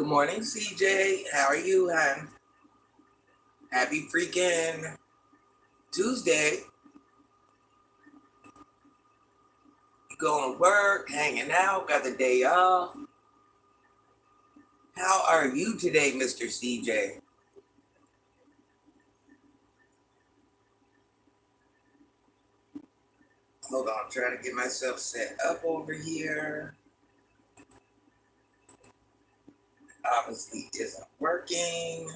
Good morning, CJ. How are you, hon? Happy freaking Tuesday. Going to work, hanging out, got the day off. How are you today, Mr. CJ? Hold on, I'm trying to get myself set up over here. Obviously, isn't working.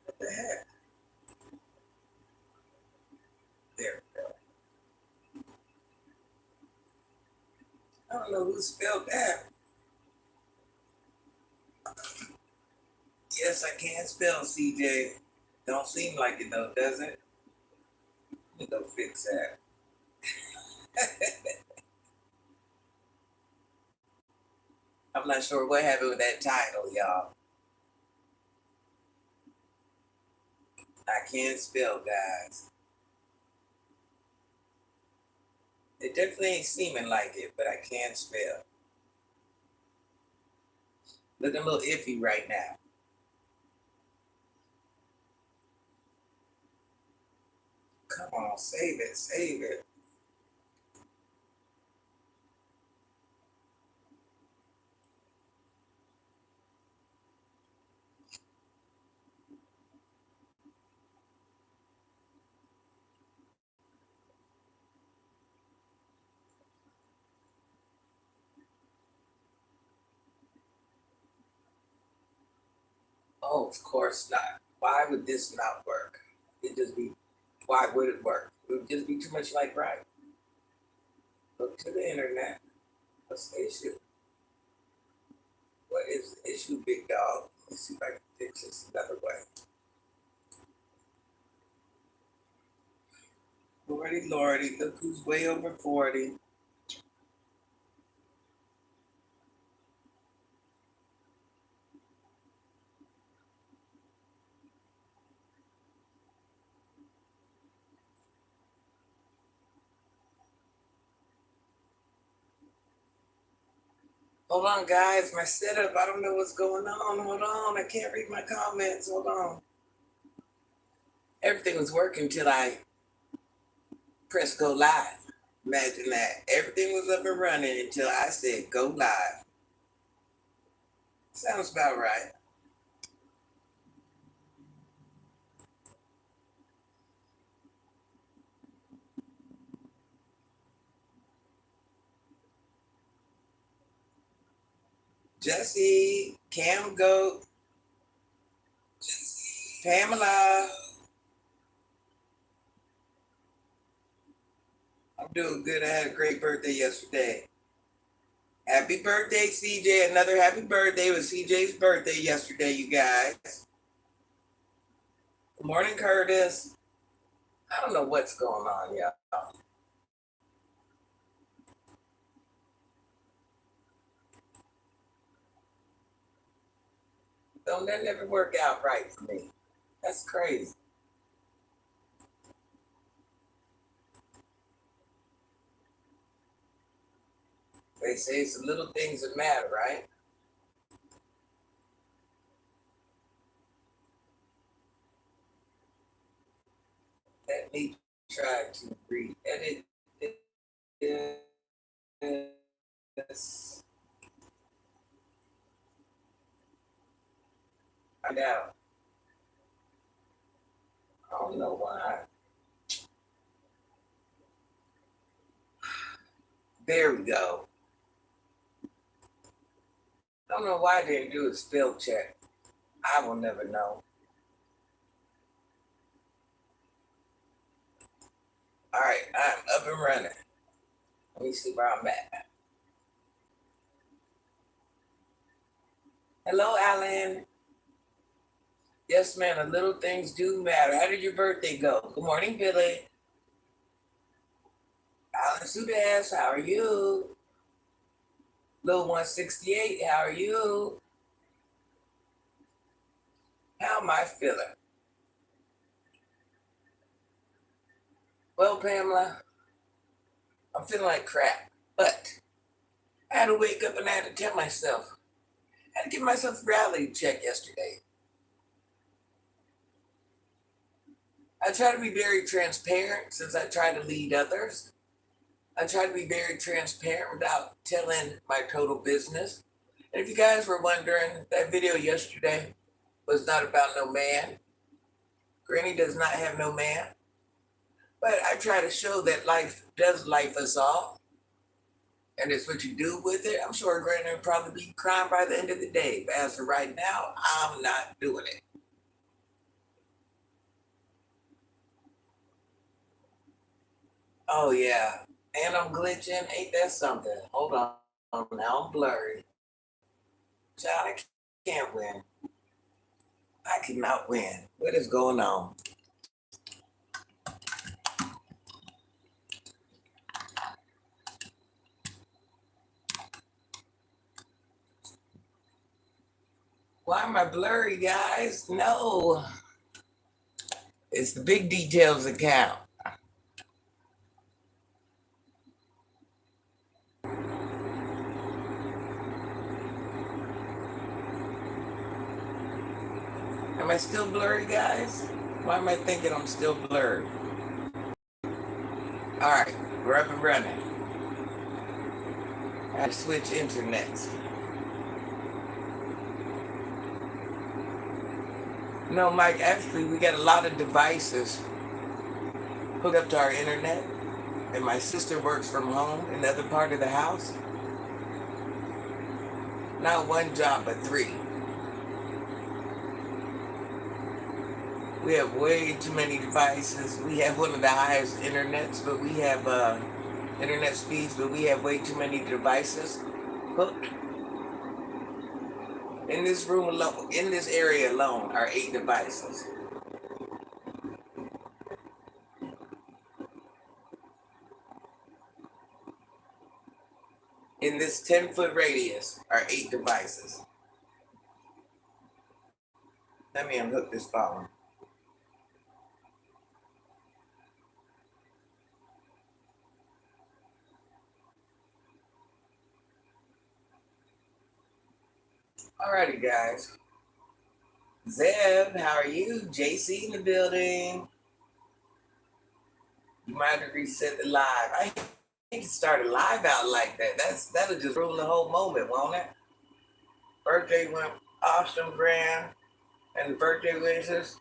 What the heck? There we go. I don't know who spelled that. Yes, I can spell CJ. Don't seem like it though, does it? Let me go fix that. I'm not sure what happened with that title, y'all. I can spell, guys. It definitely ain't seeming like it, but I can spell. Looking a little iffy right now. Come on, save it, save it. Oh, of course not. Why would this not work? It just be, why would it work? It would just be too much like right. Look to the internet. What's the issue? What is the issue, big dog? Let's see if I can fix this another way. Lordy, Lordy, look who's way over 40. Hold on, guys. My setup, I don't know what's going on. Hold on. I can't read my comments. Hold on. Everything was working till I pressed go live. Imagine that. Everything was up and running until I said go live. Sounds about right. Jesse, Cam Goat, Pamela. I'm doing good. I had a great birthday yesterday. Happy birthday, CJ. Another happy birthday. It was CJ's birthday yesterday, you guys. Good morning, Curtis. I don't know what's going on, y'all. Don't that never work out right for me. That's crazy. They say it's the little things that matter, right? Let me try to re-edit this. Find out. I don't know why. There we go. I don't know why I didn't do a spell check. I will never know. All right, I'm up and running. Let me see where I'm at. Hello, Alan. Yes, man, the little things do matter. How did your birthday go? Good morning, Billy. Alan Sudas, how are you? Lil 168, how are you? How am I feeling? Well, Pamela, I'm feeling like crap. But I had to wake up and I had to tell myself, I had to give myself a reality check yesterday. I try to be very transparent since I try to lead others. I try to be very transparent without telling my total business. And if you guys were wondering, that video yesterday was not about no man. Granny does not have no man. But I try to show that life does life us all. And it's what you do with it. I'm sure Granny will probably be crying by the end of the day. But as of right now, I'm not doing it. Oh yeah. And I'm glitching. Ain't that something? Hold on. Now I'm blurry. Child, I can't win. I cannot win. What is going on? Why am I blurry, guys? No. It's the big details that count. Am I still blurry, guys? Why am I thinking I'm still blurry? All right, we're up and running. I had to switch internets. No, Mike, actually, we got a lot of devices hooked up to our internet, and my sister works from home in the other part of the house. Not one job, but three. We have way too many devices. We have one of the highest internets, but we have internet speeds, but we have way too many devices hooked. In this room alone, in this area alone, are 8 devices. In this 10-foot radius are 8 devices. Let me unhook this phone. Alrighty, guys. Zeb, how are you? JC in the building. You might have reset the live. I need to start a live out like that. That'll just ruin the whole moment, won't it? Birthday went awesome, grand, and the birthday wishes.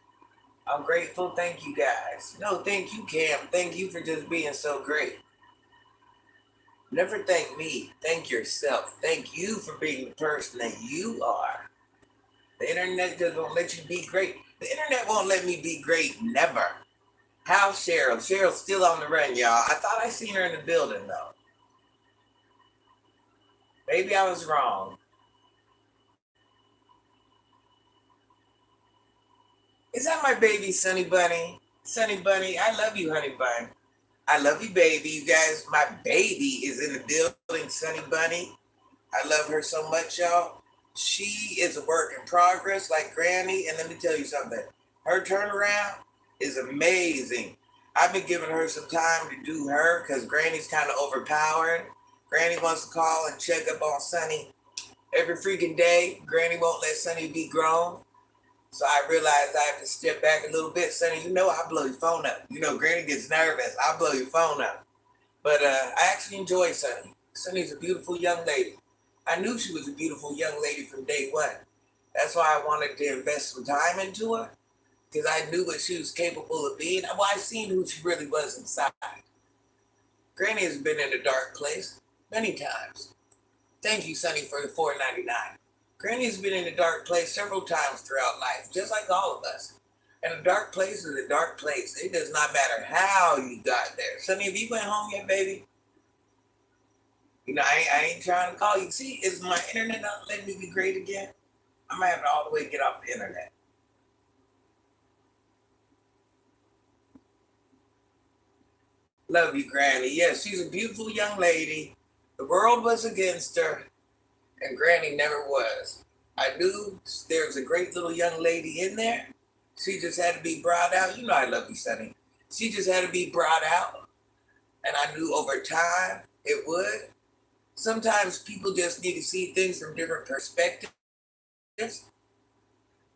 I'm grateful. Thank you, guys. No, thank you, Cam. Thank you for just being so great. Never thank me. Thank yourself. Thank you for being the person that you are. The internet just won't let you be great. The internet won't let me be great. Never. How's Cheryl? Cheryl's still on the run, y'all. I thought I seen her in the building, though. Maybe I was wrong. Is that my baby, Sunny Bunny? Sunny Bunny, I love you, honey bun. I love you, baby. You guys, my baby is in the building, Sunny Bunny. I love her so much, y'all. She is a work in progress, like Granny. And let me tell you something. Her turnaround is amazing. I've been giving her some time to do her because Granny's kind of overpowered. Granny wants to call and check up on Sunny every freaking day. Granny won't let Sunny be grown. So I realized I have to step back a little bit. Sonny, you know I blow your phone up. You know, Granny gets nervous. I blow your phone up. But I actually enjoy Sonny. Sonny's a beautiful young lady. I knew she was a beautiful young lady from day one. That's why I wanted to invest some time into her. Because I knew what she was capable of being. Well, I seen who she really was inside. Granny has been in a dark place many times. Thank you, Sonny, for the $4.99. Granny's been in a dark place several times throughout life, just like all of us. And a dark place is a dark place. It does not matter how you got there. Sonny, have you went home yet, baby? You know, I ain't trying to call you. See, is my internet not letting me be great again? I might have to all the way get off the internet. Love you, Granny. Yes, she's a beautiful young lady. The world was against her, and Granny never was. I knew there was a great little young lady in there. She just had to be brought out. You know I love you, Sonny. She just had to be brought out, and I knew over time it would. sometimes people just need to see things from different perspectives.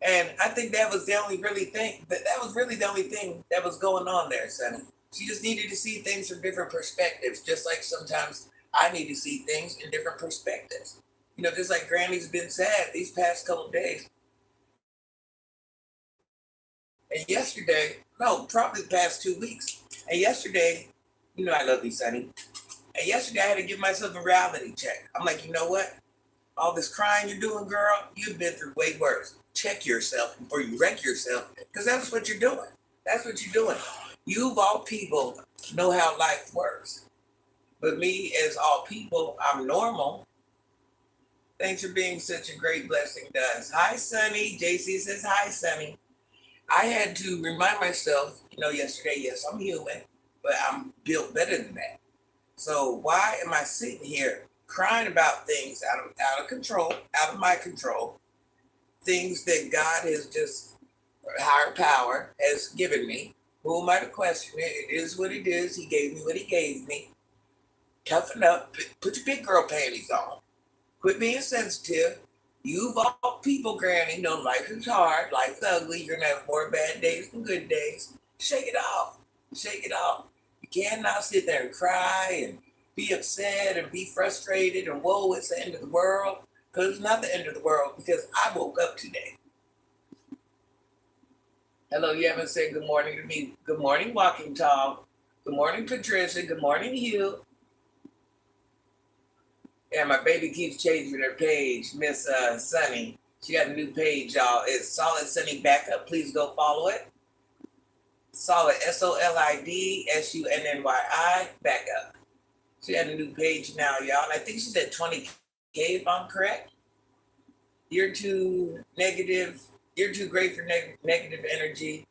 And I think that was the only really thing that was really the only thing that was going on there, Sonny. She just needed to see things from different perspectives, just like sometimes I need to see things in different perspectives. Just like Granny's been sad these past couple days. And yesterday, no, probably the past 2 weeks. And yesterday, I love you, Sonny. And yesterday I had to give myself a reality check. I'm like, you know what? All this crying you're doing, girl, you've been through way worse. Check yourself before you wreck yourself, because that's what you're doing. That's what you're doing. You, of all people, know how life works. But me, as all people, I'm normal. Thanks for being such a great blessing to us. Hi, Sonny. JC says hi, Sonny. I had to remind myself, yesterday, yes, I'm human, but I'm built better than that. So why am I sitting here crying about things out of control, out of my control, things that God has just, higher power has given me? Who am I to question it? It is what it is. He gave me what he gave me. Toughen up. Put your big girl panties on. Quit being sensitive. You've all people, Granny, know life is hard, life is ugly. You're gonna have more bad days than good days. Shake it off. Shake it off. You cannot sit there and cry and be upset and be frustrated and whoa, it's the end of the world. Because it's not the end of the world, because I woke up today. Hello, you haven't said good morning to me. Good morning, Walking Tall. Good morning, Patricia. Good morning, Hugh. Yeah, my baby keeps changing her page, Miss Sunny. She got a new page, y'all. It's Solid Sunny Backup. Please go follow it. Solid SOLIDSUNNYI Backup. She got a new page now, y'all. And I think she's at 20K if I'm correct. You're too negative. You're too great for negative energy.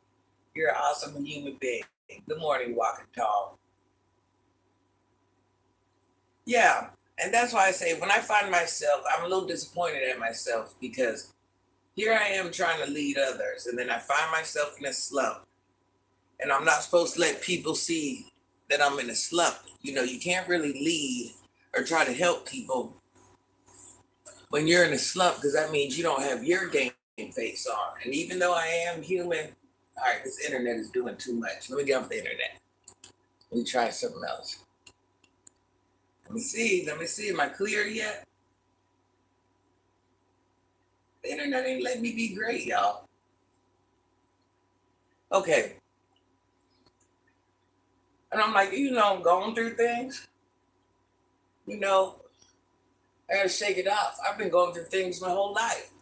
You're an awesome human being. Good morning, Walking Tall. Yeah. And that's why I say when I find myself, I'm a little disappointed at myself, because here I am trying to lead others, and then I find myself in a slump. And I'm not supposed to let people see that I'm in a slump. You can't really lead or try to help people when you're in a slump, because that means you don't have your game face on. And even though I am human, all right, this internet is doing too much. Let me get off the internet. Let me try something else. Let me see. Am I clear yet? The internet ain't letting me be great, y'all. Okay. And I'm like, I'm going through things. I gotta shake it off. I've been going through things my whole life.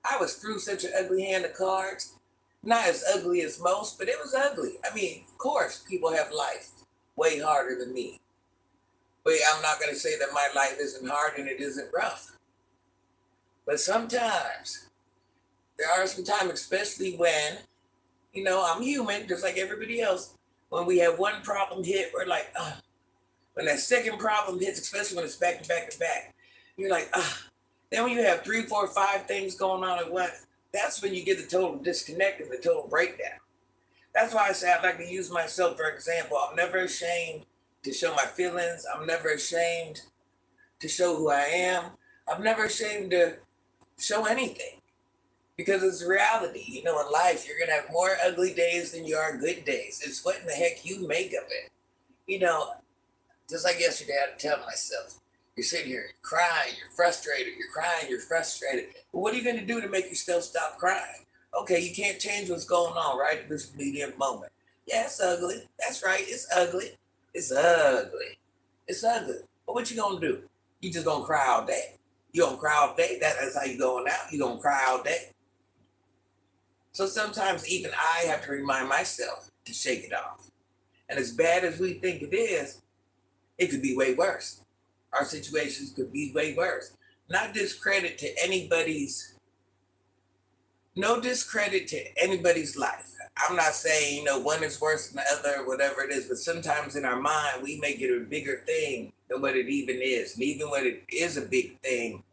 I was through such an ugly hand of cards. Not as ugly as most, but it was ugly. I mean, of course, people have life way harder than me. But I'm not going to say that my life isn't hard and it isn't rough. But sometimes, there are some times, especially when, I'm human, just like everybody else. When we have one problem hit, we're like, when that second problem hits, especially when it's back to back to back, you're like, Then when you have 3, 4, 5 things going on at once, that's when you get the total disconnect and the total breakdown. That's why I say I'd like to use myself for example. I'm never ashamed to show my feelings. I'm never ashamed to show who I am. I'm never ashamed to show anything, because it's reality. In life, you're going to have more ugly days than you are good days. It's what in the heck you make of it. Just like yesterday, I had to tell myself, you're sitting here crying, you're frustrated, you're crying, you're frustrated. But what are you going to do to make yourself stop crying? Okay, you can't change what's going on right at this immediate moment. Yeah, it's ugly. That's right, it's ugly. It's ugly. It's ugly. But what you going to do? You just going to cry all day. You going to cry all day? That's how you going out. You going to cry all day. So sometimes even I have to remind myself to shake it off. And as bad as we think it is, it could be way worse. Our situations could be way worse. Not discredit to anybody's, no discredit to anybody's life. I'm not saying, one is worse than the other or whatever it is, but sometimes in our mind, we make it a bigger thing than what it even is. And even when it is a big thing,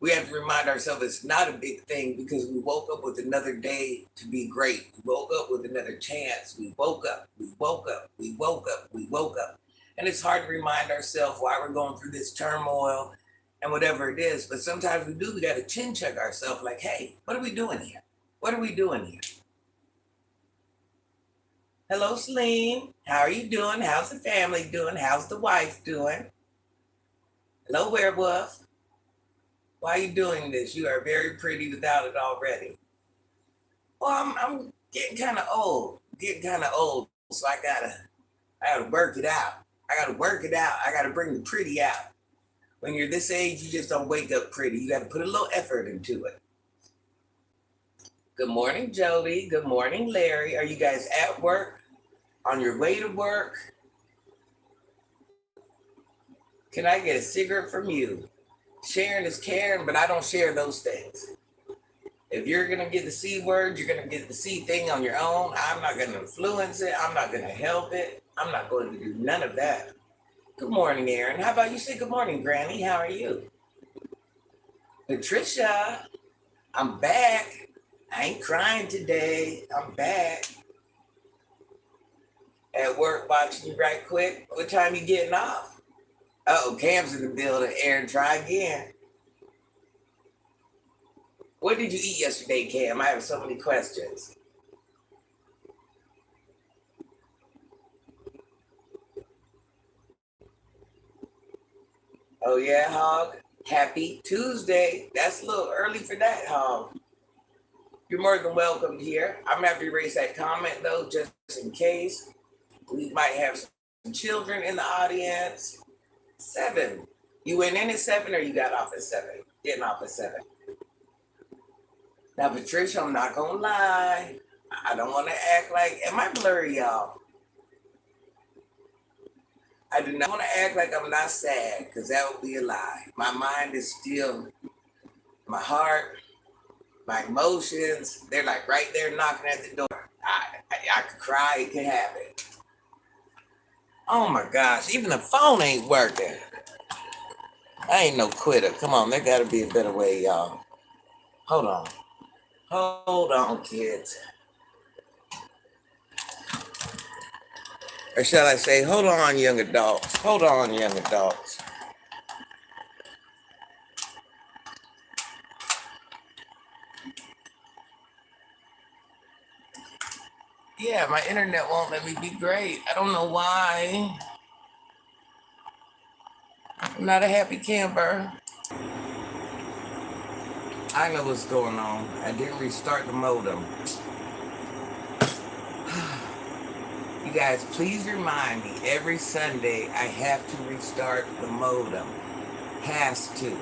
we have to remind ourselves it's not a big thing, because we woke up with another day to be great. We woke up with another chance. We woke up. We woke up. We woke up. We woke up. And it's hard to remind ourselves why we're going through this turmoil and whatever it is. But sometimes we got to chin check ourselves like, hey, what are we doing here? What are we doing here? Hello, Celine. How are you doing? How's the family doing? How's the wife doing? Hello, werewolf. Why are you doing this? You are very pretty without it already. Well, I'm getting kind of old. Getting kind of old. So I gotta work it out. I gotta work it out. I gotta bring the pretty out. When you're this age, you just don't wake up pretty. You gotta put a little effort into it. Good morning, Jody. Good morning, Larry. Are you guys at work? On your way to work? Can I get a cigarette from you? Sharing is caring, but I don't share those things. If you're going to get the C word, you're going to get the C thing on your own. I'm not going to influence it. I'm not going to help it. I'm not going to do none of that. Good morning, Aaron. How about you say good morning, Granny? How are you? Patricia, I'm back. I ain't crying today. I'm back. At work watching you right quick. What time you getting off? Uh-oh, Cam's in the building. Aaron, try again. What did you eat yesterday, Cam? I have so many questions. Oh, yeah, Hog? Happy Tuesday. That's a little early for that, Hog. You're more than welcome here. I'm going to have to erase that comment, though, just in case. We might have some children in the audience. 7. You went in at 7 or you got off at 7? Getting off at 7. Now, Patricia, I'm not going to lie. I don't want to act like, am I blurry, y'all? I do not want to act like I'm not sad, because that would be a lie. My mind is still, my heart, my emotions, they're like right there knocking at the door. I could cry, it could happen. Oh my gosh, even the phone ain't working. I ain't no quitter. Come on, there gotta be a better way, y'all. Hold on. Hold on, kids. Or shall I say, hold on, young adults. Hold on, young adults. Yeah, my internet won't let me be great. I don't know why. I'm not a happy camper. I know what's going on. I didn't restart the modem. You guys, please remind me every Sunday I have to restart the modem. Has to.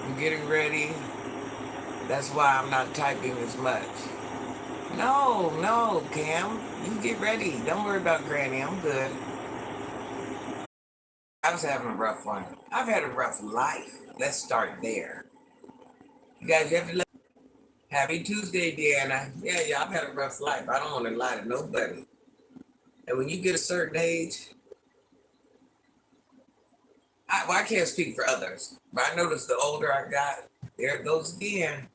I'm getting ready. That's why I'm not typing as much. No, Cam. You get ready. Don't worry about Granny. I'm good. I was having a rough one. I've had a rough life. Let's start there. You guys have to Happy Tuesday, Deanna. Yeah, I've had a rough life. I don't want to lie to nobody. And when you get a certain age, I can't speak for others, but I noticed the older I got, there it goes again.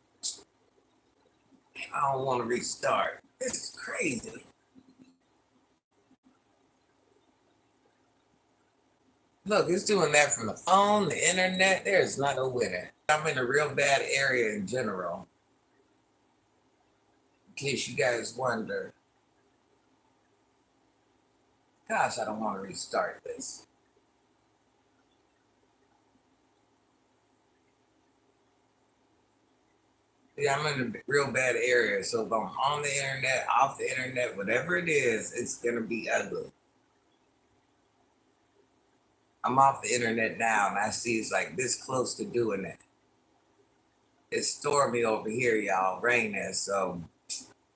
I don't want to restart. This is crazy. Look, it's doing that from the phone, the internet. There's not a winner. I'm in a real bad area in general. In case you guys wonder. Gosh, I don't want to restart this. Yeah, I'm in a real bad area. So if I'm on the internet, off the internet, whatever it is, it's going to be ugly. I'm off the internet now and I see it's like this close to doing it. It's stormy over here, y'all. Rain is, so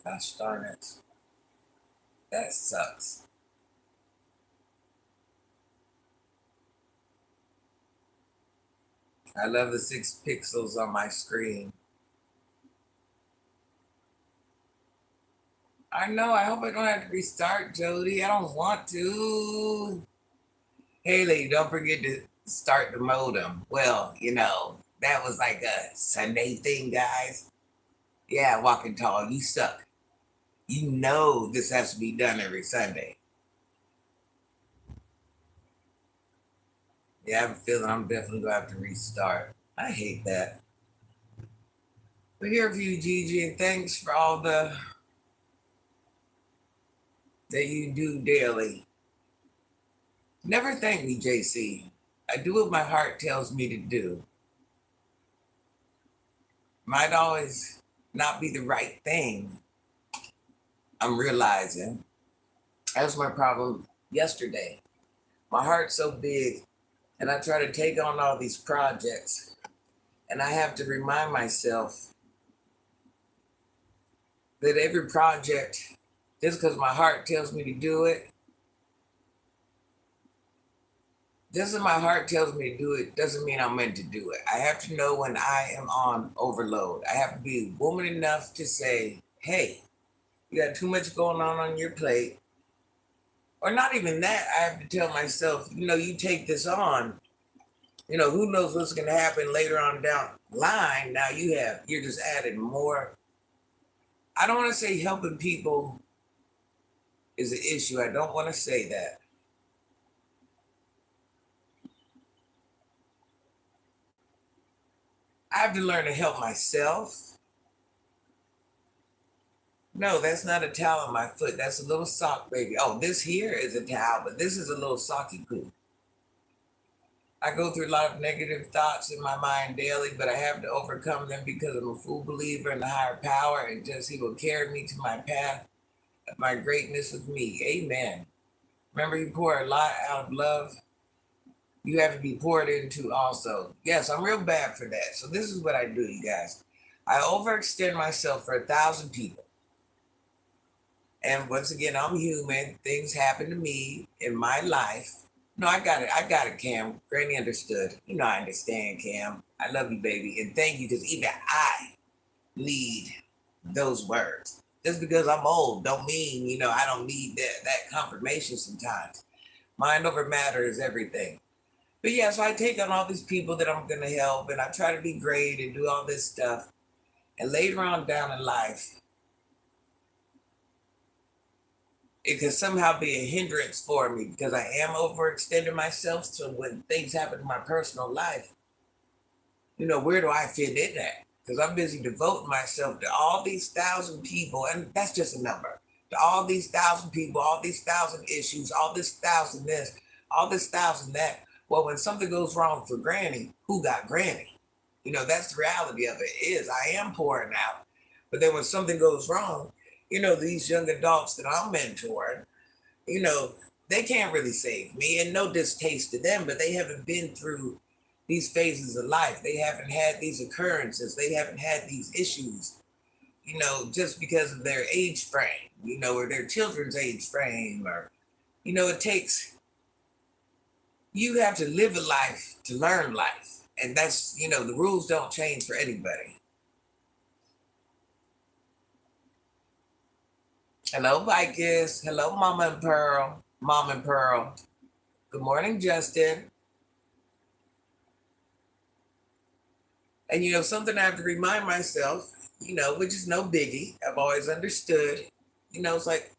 gosh darn it. That sucks. I love the 6 pixels on my screen. I know. I hope I don't have to restart, Jody. I don't want to. Haley, don't forget to start the modem. Well, that was like a Sunday thing, guys. Yeah, walking tall, you suck. You know this has to be done every Sunday. Yeah, I have a feeling I'm definitely gonna have to restart. I hate that. We're here for you, Gigi, and thanks for all the that you do daily. Never thank me, JC. I do what my heart tells me to do. Might always not be the right thing. I'm realizing that was my problem yesterday. My heart's so big, and I try to take on all these projects, and I have to remind myself that every project, just because my heart tells me to do it, just as my heart tells me to do it, doesn't mean I'm meant to do it. I have to know when I am on overload. I have to be woman enough to say, hey, you got too much going on your plate. Or not even that. I have to tell myself, you take this on. Who knows what's going to happen later on down the line. Now you're just adding more. I don't want to say helping people is an issue. I don't want to say that. I have to learn to help myself. No, that's not a towel on my foot. That's a little sock, baby. Oh, this here is a towel, but this is a little socky poo. I go through a lot of negative thoughts in my mind daily, but I have to overcome them because I'm a full believer in the higher power and just He will carry me to my path of my greatness with me. Amen. Remember, you pour a lot out of love. You have to be poured into also. Yes, I'm real bad for that. So this is what I do, you guys. I overextend myself for 1,000 people. And once again, I'm human. Things happen to me in my life. No, I got it. I got it, Cam. Granny understood. I understand, Cam. I love you, baby. And thank you, because even I need those words. Just because I'm old don't mean, I don't need that confirmation sometimes. Mind over matter is everything. But yeah, so I take on all these people that I'm going to help, and I try to be great and do all this stuff. And later on down in life, it can somehow be a hindrance for me because I am overextending myself. So when things happen in my personal life, where do I fit in at? Because I'm busy devoting myself to all these 1,000 people, and that's just a number. To all these 1,000 people, all these 1,000 issues, all this 1,000 this, all this 1,000 that. Well, when something goes wrong for Granny, who got Granny? That's the reality of it. Is I am pouring out, but then when something goes wrong, these young adults that I'm mentoring, you know, they can't really save me. And no distaste to them, but they haven't been through these phases of life. They haven't had these occurrences. They haven't had these issues, just because of their age frame, or their children's age frame, or, it takes, you have to live a life to learn life. And that's, the rules don't change for anybody. Hello, Vicus. Hello, Mama and Pearl. Mom and Pearl. Good morning, Justin. And something I have to remind myself, which is no biggie. I've always understood. It's like,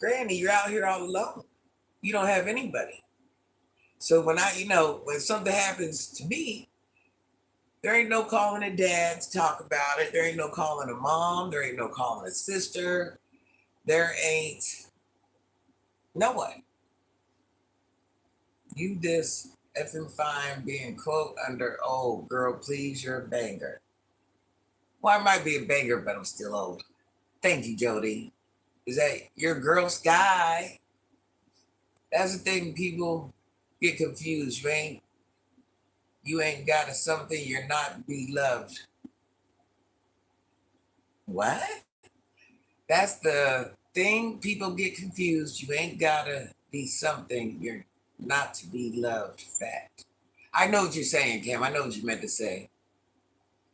Granny, you're out here all alone. You don't have anybody. So when something happens to me, there ain't no calling a dad to talk about it. There ain't no calling a mom. There ain't no calling a sister. There ain't no one. You this effing fine being quote under old girl, please, you're a banger. Well, I might be a banger, but I'm still old. Thank you, Jody. Is that your girl Sky? That's the thing, people get confused. You ain't got a something, you're not beloved. What? That's the thing, people get confused. You ain't gotta be something, you're not to be loved. Fact. I know what you're saying, Cam. I know what you meant to say.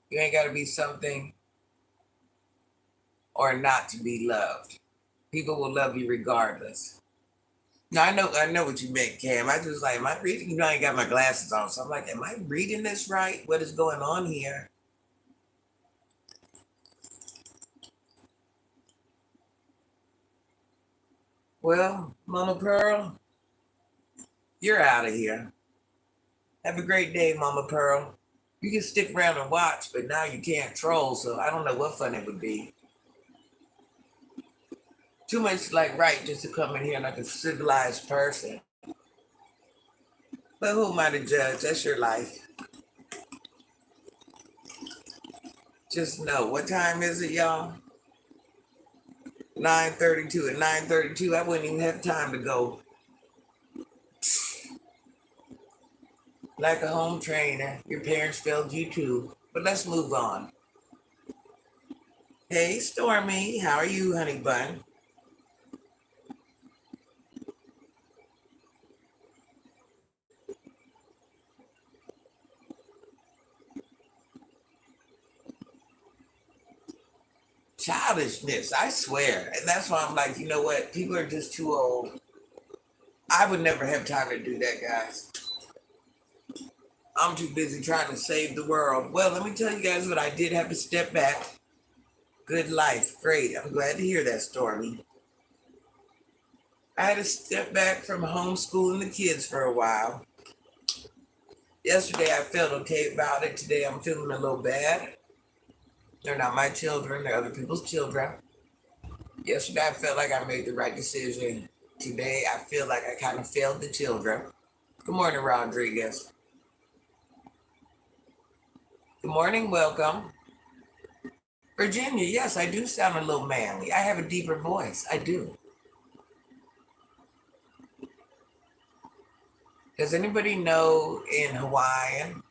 You ain't gotta be something or not to be loved. People will love you regardless. No, I know what you meant, Cam. I just like, am I reading? I ain't got my glasses on, so I'm like, am I reading this right? What is going on here? Well, Mama Pearl, you're out of here. Have a great day, Mama Pearl. You can stick around and watch, but now you can't troll, so I don't know what fun it would be. Too much like right just to come in here like a civilized person. But who am I to judge? That's your life. Just know what time is it, y'all? 9:32. At 9:32, I wouldn't even have time to go like a home trainer. Your parents failed you too. But let's move on. Hey, Stormy, how are you, honey bun? Childishness, I swear. And that's why I'm like, you know what? People are just too old. I would never have time to do that, guys. I'm too busy trying to save the world. Well, let me tell you guys what I did have to step back. Good life. Great. I'm glad to hear that, Stormy. I had to step back from homeschooling the kids for a while. Yesterday I felt okay about it. Today I'm feeling a little bad. They're not my children, they're other people's children. Yesterday I felt like I made the right decision. Today I feel like I kind of failed the children. Good morning, Rodriguez. Good morning, welcome. Virginia, yes, I do sound a little manly. I have a deeper voice. I do. Does anybody know in Hawaiian,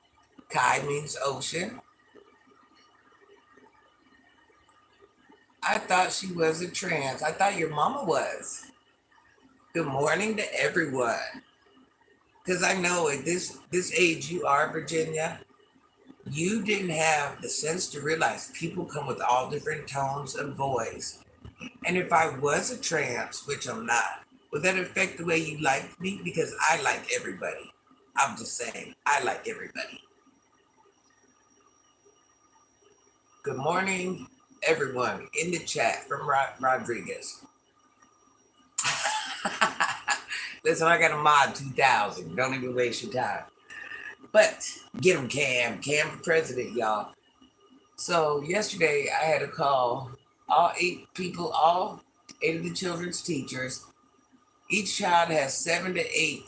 Kai means ocean? I thought she was a trans. I thought your mama was. Good morning to everyone. Because I know at this age you are, Virginia, you didn't have the sense to realize people come with all different tones of voice. And if I was a trans, which I'm not, would that affect the way you like me? Because I like everybody. I'm just saying, I like everybody. Good morning, everyone in the chat from Rodriguez. Listen, I got a mod 2000. Don't even waste your time. But get him, Cam. Cam for president, y'all. So yesterday I had to call all 8 people, all 8 of the children's teachers. Each child has 7 to 8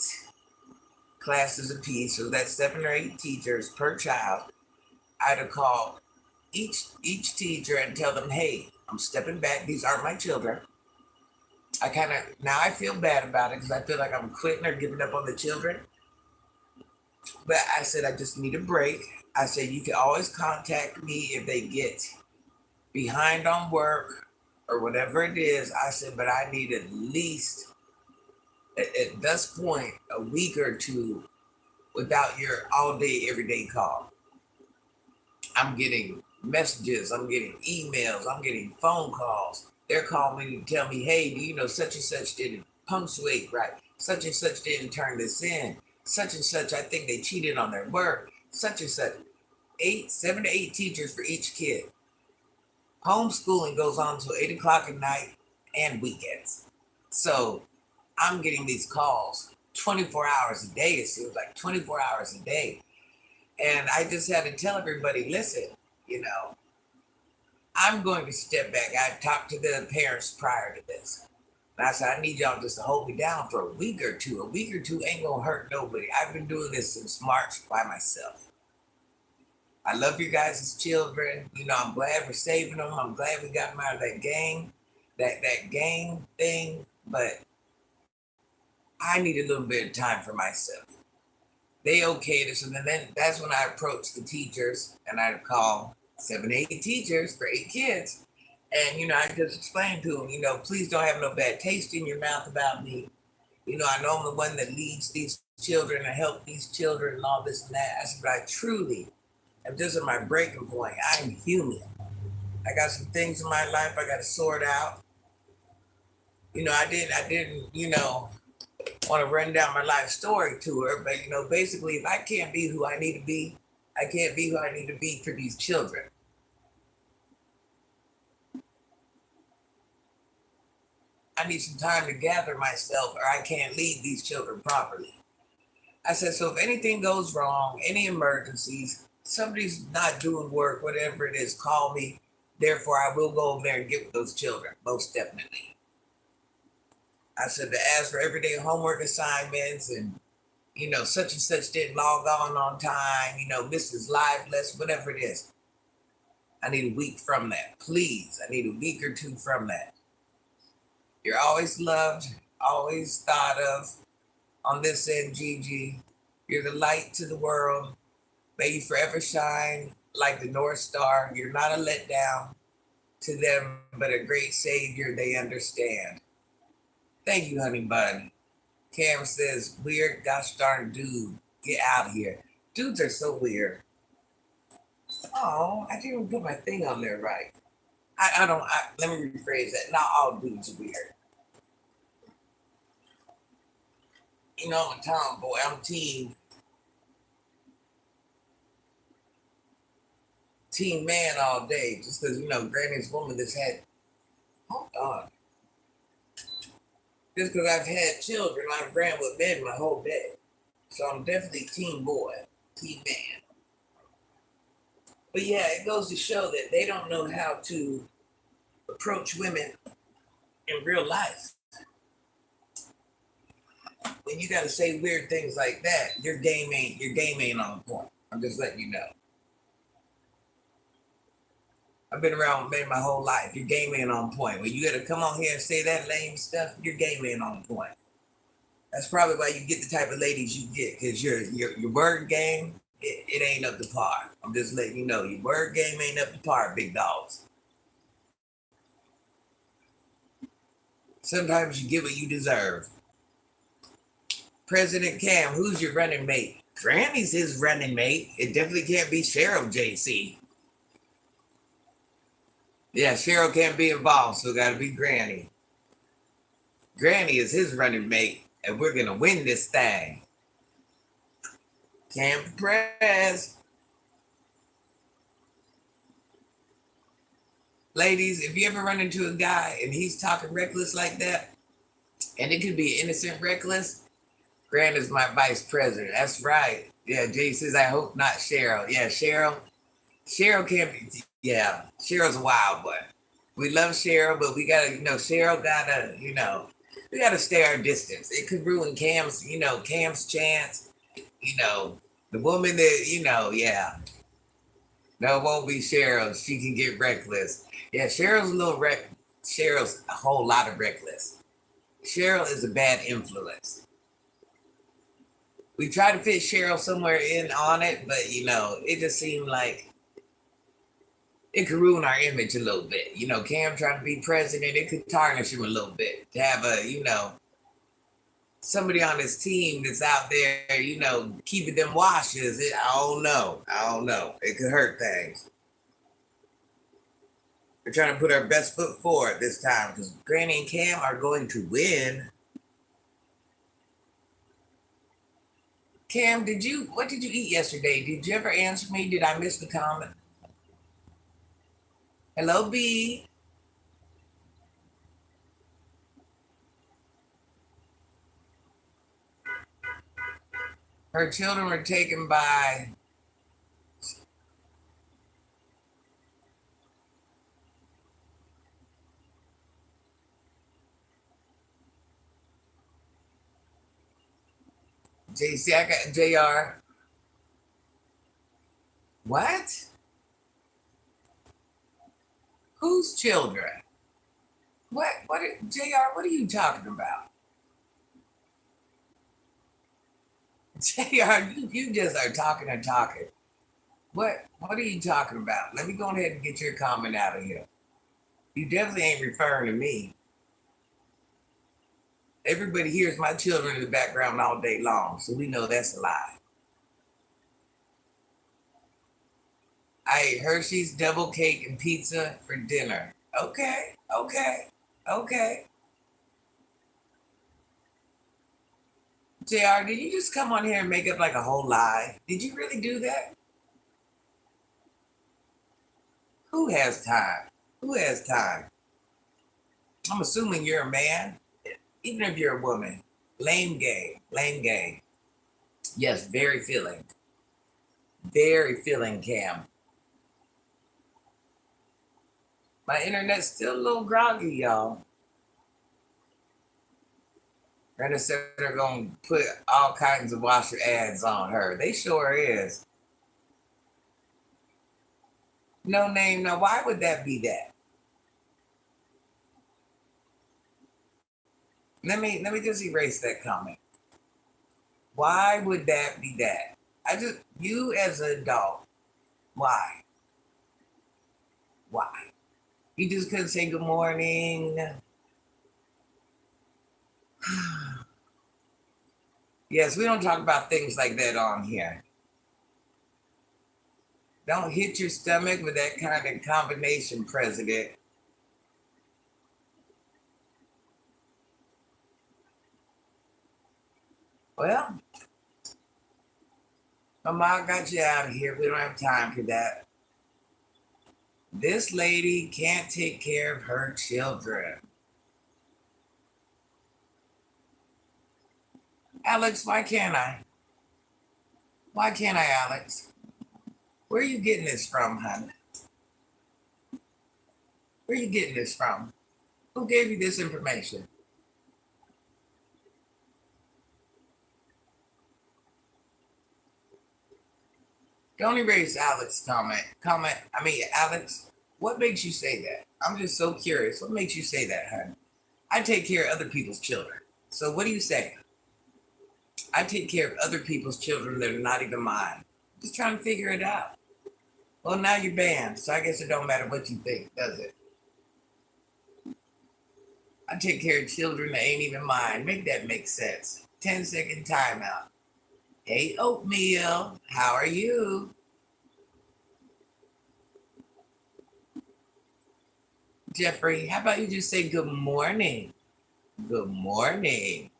classes apiece, so that's 7 or 8 teachers per child. I had to call each teacher and tell them, hey, I'm stepping back. These aren't my children. I kind of now I feel bad about it because I feel like I'm quitting or giving up on the children. But I said I just need a break. I said you can always contact me if they get behind on work or whatever it is. I said, but I need at least at this point a week or two without your all day everyday call. I'm getting messages, I'm getting emails, I'm getting phone calls. They're calling me to tell me, hey, do you know such and such didn't punctuate right? Such and such didn't turn this in. Such and such, I think they cheated on their work. Such and such. 7 to 8 teachers for each kid. Homeschooling goes on until 8 o'clock at night and weekends. So I'm getting these calls 24 hours a day. It seems like 24 hours a day. And I just had to tell everybody, listen, you know, I'm going to step back. I talked to the parents prior to this. And I said, I need y'all just to hold me down for a week or two. A week or two ain't gonna hurt nobody. I've been doing this since March by myself. I love you guys as children. You know, I'm glad we're saving them. I'm glad we got them out of that gang, that gang thing. But I need a little bit of time for myself. They okayed us, and then that's when I approached the teachers, and I'd call 7, 8 teachers for 8 kids. And, you know, I just explained to them, you know, please don't have no bad taste in your mouth about me. You know, I know I'm the one that leads these children and help these children and all this and that. I said, but I truly am just at my breaking point. I'm human. I got some things in my life I got to sort out. You know, I didn't, you know, want to run down my life story to her, but you know, basically, if I can't be who I need to be, I can't be who I need to be for these children. I need some time to gather myself, or I can't lead these children properly. I said, so if anything goes wrong, any emergencies, somebody's not doing work, whatever it is, call me. Therefore, I will go over there and get with those children, most definitely. I said to ask for everyday homework assignments and, such and such didn't log on time, missed his live lesson, whatever it is. I need a week from that. Please, I need a week or two from that. You're always loved, always thought of on this end, Gigi. You're the light to the world. May you forever shine like the North Star. You're not a letdown to them, but a great savior they understand. Thank you, honey bun. Cam says, weird, gosh darn dude. Get out of here. Dudes are so weird. Oh, I didn't even put my thing on there right. Let me rephrase that. Not all dudes are weird. I'm a tomboy. I'm team man all day. Just because, Granny's woman that's had, hold on. Just because I've had children, I've ran with men my whole day. So I'm definitely team boy, team man. But yeah, it goes to show that they don't know how to approach women in real life. When you got to say weird things like that, your game ain't on point. I'm just letting you know. I've been around men my whole life. Your game ain't on point. When you got to come on here and say that lame stuff, your game ain't on point. That's probably why you get the type of ladies you get, because your word game, it ain't up to par. I'm just letting you know, your word game ain't up to par, big dogs. Sometimes you get what you deserve. President Cam, who's your running mate? Granny's his running mate. It definitely can't be Cheryl JC. Yeah, Cheryl can't be involved, so got to be Granny. Granny is his running mate, and we're going to win this thing. Cam Press. Ladies, if you ever run into a guy and he's talking reckless like that, and it could be innocent reckless, Grant is my vice president. That's right. Yeah, Jay says, I hope not Cheryl. Yeah, Cheryl can't be, yeah, Cheryl's a wild one. We love Cheryl, but we gotta, Cheryl gotta, we gotta stay our distance. It could ruin Cam's chance. The woman that, yeah. No, it won't be Cheryl. She can get reckless. Yeah, Cheryl's Cheryl's a whole lot of reckless. Cheryl is a bad influence. We tried to fit Cheryl somewhere in on it, but it just seemed like it could ruin our image a little bit. Cam trying to be president, it could tarnish him a little bit. To have somebody on his team that's out there, keeping them washes. I don't know. It could hurt things. We're trying to put our best foot forward this time because Granny and Cam are going to win. Cam, what did you eat yesterday? Did you ever answer me? Did I miss the comment? Hello, B. Her children were taken by JC. I got JR. What? Whose children? What? JR, what are you talking about? JR, you just are talking and talking. What are you talking about? Let me go ahead and get your comment out of here. You definitely ain't referring to me. Everybody hears my children in the background all day long, so we know that's a lie. I ate Hershey's double cake and pizza for dinner. Okay. JR, did you just come on here and make up like a whole lie? Did you really do that? Who has time? I'm assuming you're a man, even if you're a woman. Lame game. Yes, very filling. Very filling, Cam. My internet's still a little groggy, y'all. Brenda said they're going to put all kinds of washer ads on her. They sure is. No name. Now, why would that be that? Let me just erase that comment. Why would that be that? You as an adult, why? Why? You just couldn't say good morning. Yes, we don't talk about things like that on here. Don't hit your stomach with that kind of combination, President. Well, my mom got you out of here. We don't have time for that. This lady can't take care of her children. Alex, why can't I? Why can't I, Alex? Where are you getting this from, honey? Where are you getting this from? Who gave you this information? Don't erase Alex's Alex, what makes you say that? I'm just so curious. What makes you say that, honey? I take care of other people's children. So what do you say? I take care of other people's children that are not even mine. Just trying to figure it out. Well, now you're banned, so I guess it don't matter what you think, does it? I take care of children that ain't even mine. Make that make sense. 10-second timeout. Hey, Oatmeal, how are you? Jeffrey, how about you just say good morning? Good morning.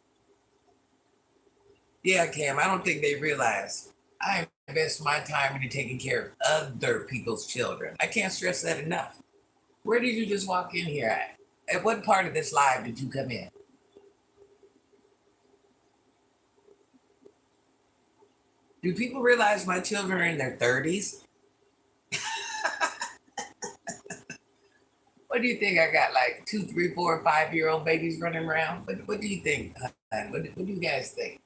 Yeah, Cam, I don't think they realize I invest my time into taking care of other people's children. I can't stress that enough. Where did you just walk in here at? At what part of this live did you come in? Do people realize my children are in their 30s? What do you think? I got like 2, 3, 4, 5-year-old babies running around. What do you think? What do you guys think?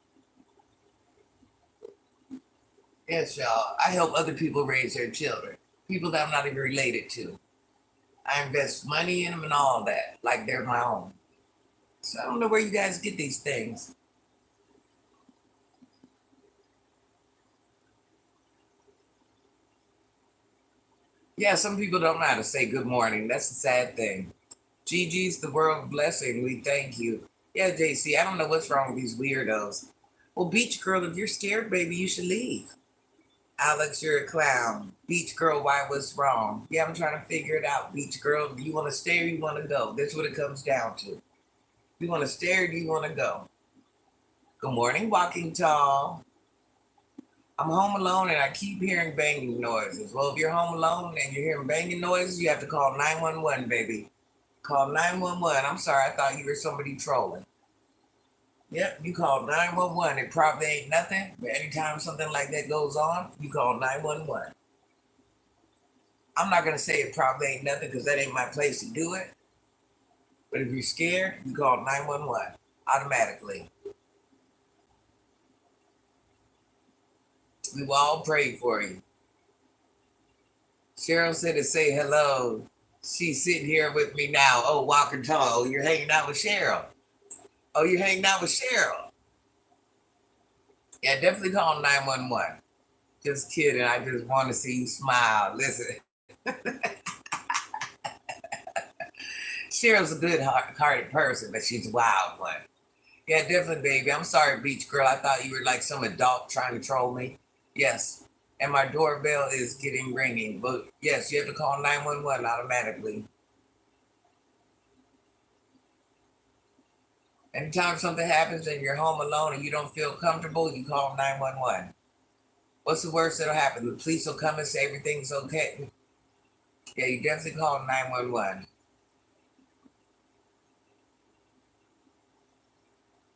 Yes, y'all. I help other people raise their children, people that I'm not even related to. I invest money in them and all that, like they're my own. So I don't know where you guys get these things. Yeah, some people don't know how to say good morning. That's the sad thing. Gigi's the world blessing. We thank you. Yeah, JC, I don't know what's wrong with these weirdos. Well, Beach Girl, if you're scared, baby, you should leave. Alex, you're a clown. Beach Girl, why what's wrong? Yeah, I'm trying to figure it out. Beach Girl, do you want to stay or you want to go? That's what it comes down to. You want to stay or do you want to go? Good morning, Walking Tall. I'm home alone and I keep hearing banging noises. Well, if you're home alone and you're hearing banging noises, you have to call 911, baby. Call 911. I'm sorry, I thought you were somebody trolling. Yep, you call 911. It probably ain't nothing, but anytime something like that goes on, you call 911. I'm not going to say it probably ain't nothing because that ain't my place to do it. But if you're scared, you call 911 automatically. We will all pray for you. Cheryl said to say hello. She's sitting here with me now. Oh, Walker Tall. Oh, you're hanging out with Cheryl. Oh, you're hanging out with Cheryl. Yeah, definitely call 911. Just kidding. I just want to see you smile. Listen. Cheryl's a good-hearted person, but she's a wild one. Yeah, definitely, baby. I'm sorry, Beach Girl. I thought you were like some adult trying to troll me. Yes. And my doorbell is getting ringing. But yes, you have to call 911 automatically. Anytime something happens and you're home alone and you don't feel comfortable, you call 911. What's the worst that'll happen? The police will come and say everything's okay. Yeah, you definitely call 911.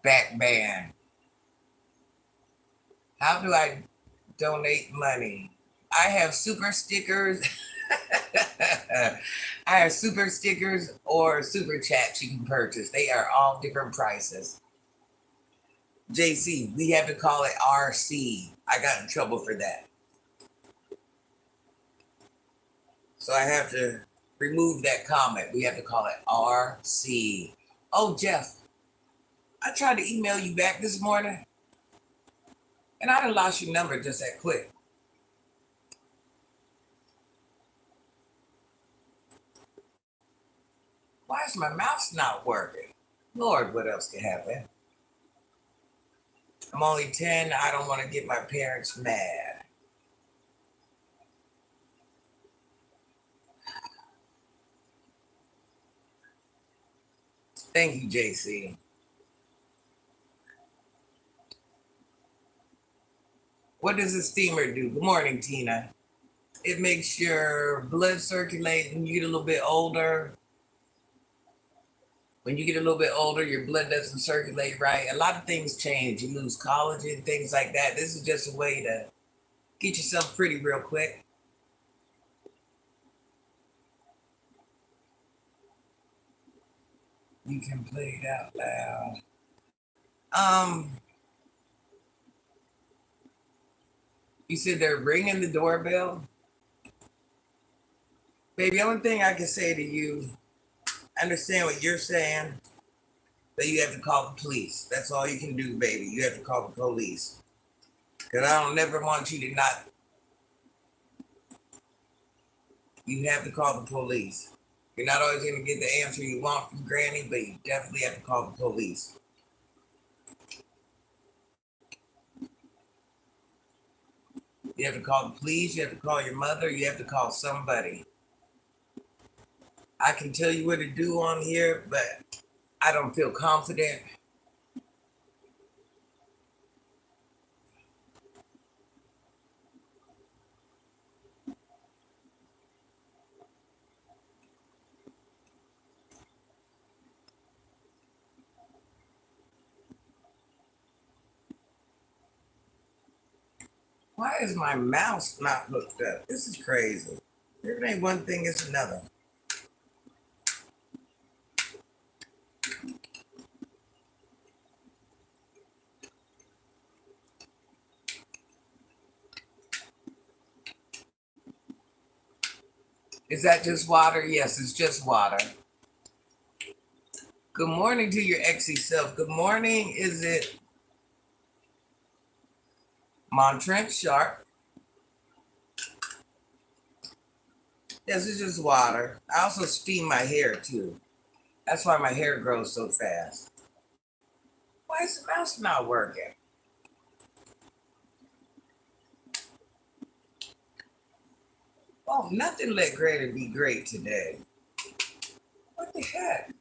Back band. How do I donate money? I have super stickers. I have super stickers or super chats you can purchase. They are all different prices. JC, we have to call it RC. I got in trouble for that. So I have to remove that comment. We have to call it RC. Oh, Jeff, I tried to email you back this morning and I done lost your number just that quick. Why is my mouse not working? Lord, what else could happen? I'm only 10. I don't want to get my parents mad. Thank you, JC. What does a steamer do? Good morning, Tina. It makes your blood circulate when you get a little bit older. When you get a little bit older, your blood doesn't circulate right. A lot of things change. You lose collagen, things like that. This is just a way to get yourself pretty real quick. You can play it out loud. You said they're ringing the doorbell? Baby, the only thing I can say to you, I understand what you're saying, but you have to call the police. That's all you can do, baby. You have to call the police. Because I don't never want you to not. You have to call the police. You're not always going to get the answer you want from Granny, but you definitely have to call the police. You have to call the police. You have to call your mother. You have to call somebody. I can tell you what to do on here, but I don't feel confident. Why is my mouse not hooked up? This is crazy. There ain't one thing, it's another. Is that just water? Yes, it's just water. Good morning to your exy self. Good morning. Is it Montrent Sharp? Yes, it's just water. I also steam my hair too. That's why my hair grows so fast. Why is the mouse not working? Oh, nothing let Greta be great today. What the heck?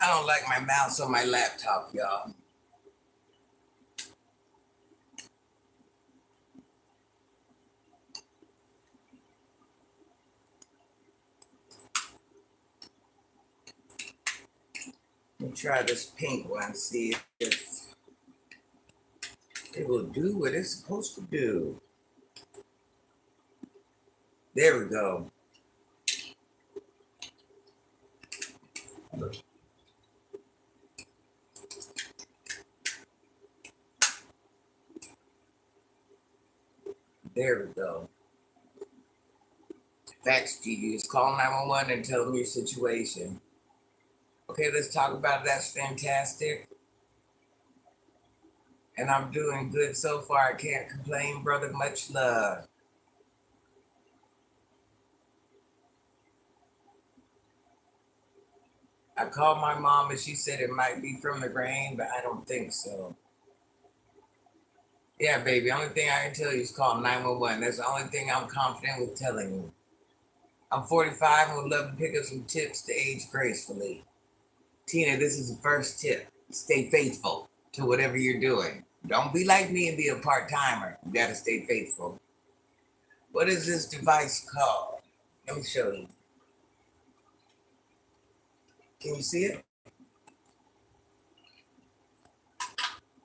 I don't like my mouse on my laptop, y'all. Let me try this pink one, see if it will do what it's supposed to do. There we go. There we go. Facts, Gigi. Just call 911 and tell them your situation. Okay, let's talk about it. That's fantastic. And I'm doing good so far. I can't complain, brother. Much love. I called my mom and she said it might be from the rain, but I don't think so. Yeah, baby. Only thing I can tell you is call 911. That's the only thing I'm confident with telling you. I'm 45 and would love to pick up some tips to age gracefully. Tina, this is the first tip. Stay faithful to whatever you're doing. Don't be like me and be a part timer. You gotta stay faithful. What is this device called? Let me show you. Can you see it?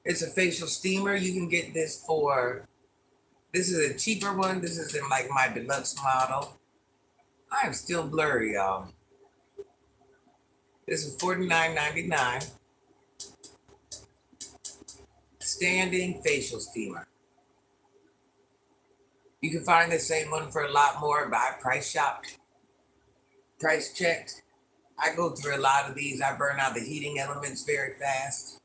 It's a facial steamer. You can get this for, this is a cheaper one. This is in like my deluxe model. I am still blurry, y'all. This is $49.99. Standing facial steamer. You can find the same one for a lot more, but I price shopped, price checked. I go through a lot of these. I burn out the heating elements very fast.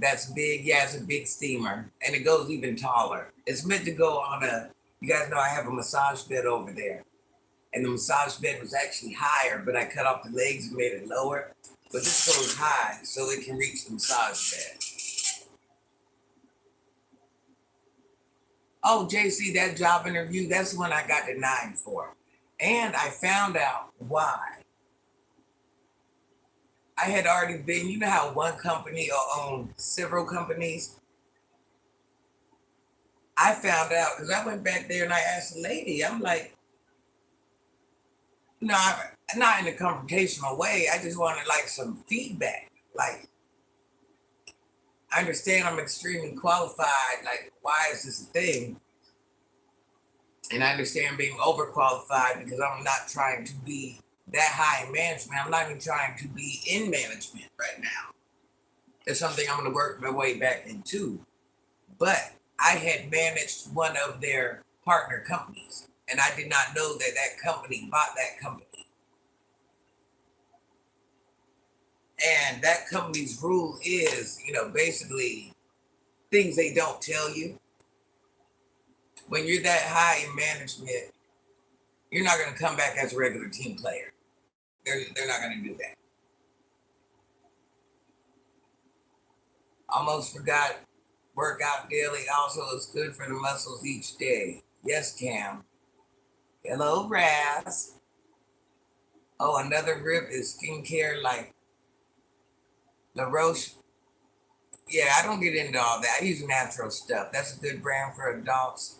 That's big. Yeah, it's a big steamer. And it goes even taller. It's meant to go on a, you guys know I have a massage bed over there. And the massage bed was actually higher, but I cut off the legs and made it lower. But this goes high so it can reach the massage bed. Oh, JC, that job interview, that's the one I got denied for. And I found out why. I had already been, you know how one company will own several companies? I found out because I went back there and I asked the lady, I'm like, no, I'm not in a confrontational way. I just wanted like some feedback. Like, I understand I'm extremely qualified. Like, why is this a thing? And I understand being overqualified because I'm not trying to be that high in management. I'm not even trying to be in management right now. It's something I'm going to work my way back into. But I had managed one of their partner companies, and I did not know that that company bought that company. And that company's rule is, basically things they don't tell you. When you're that high in management, you're not going to come back as a regular team player. They're not going to do that. Almost forgot, work out daily also is good for the muscles each day. Yes, Cam. Hello, Raz. Oh, another grip is skincare like La Roche. Yeah, I don't get into all that. I use natural stuff. That's a good brand for adults.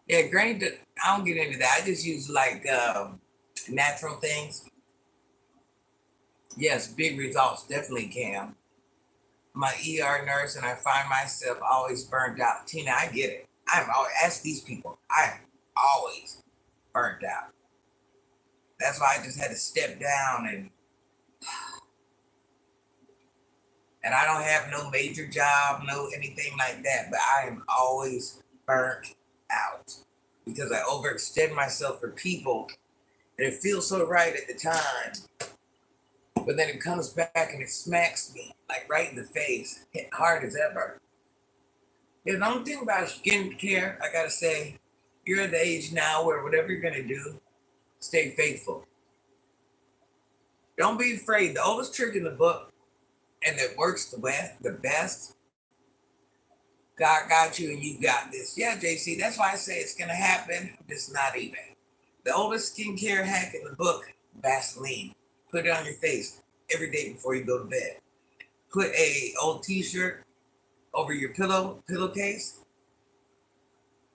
Yeah, granted, I don't get into that. I just use like natural things. Yes, big results definitely can. My ER nurse, and I find myself always burned out. Tina, I get it. I'm always ask these people. I'm always burnt out. That's why I just had to step down and I don't have no major job, no anything like that. But I am always burnt out because I overextend myself for people, and it feels so right at the time. But then it comes back and it smacks me like right in the face, hit hard as ever. The only thing about skincare, I gotta say, you're at the age now where whatever you're gonna do, stay faithful. Don't be afraid. The oldest trick in the book, and that works the best. God got you, and you got this. Yeah, JC. That's why I say it's gonna happen. It's not even. The oldest skincare hack in the book, Vaseline. Put it on your face every day before you go to bed. Put a old T-shirt over your pillowcase.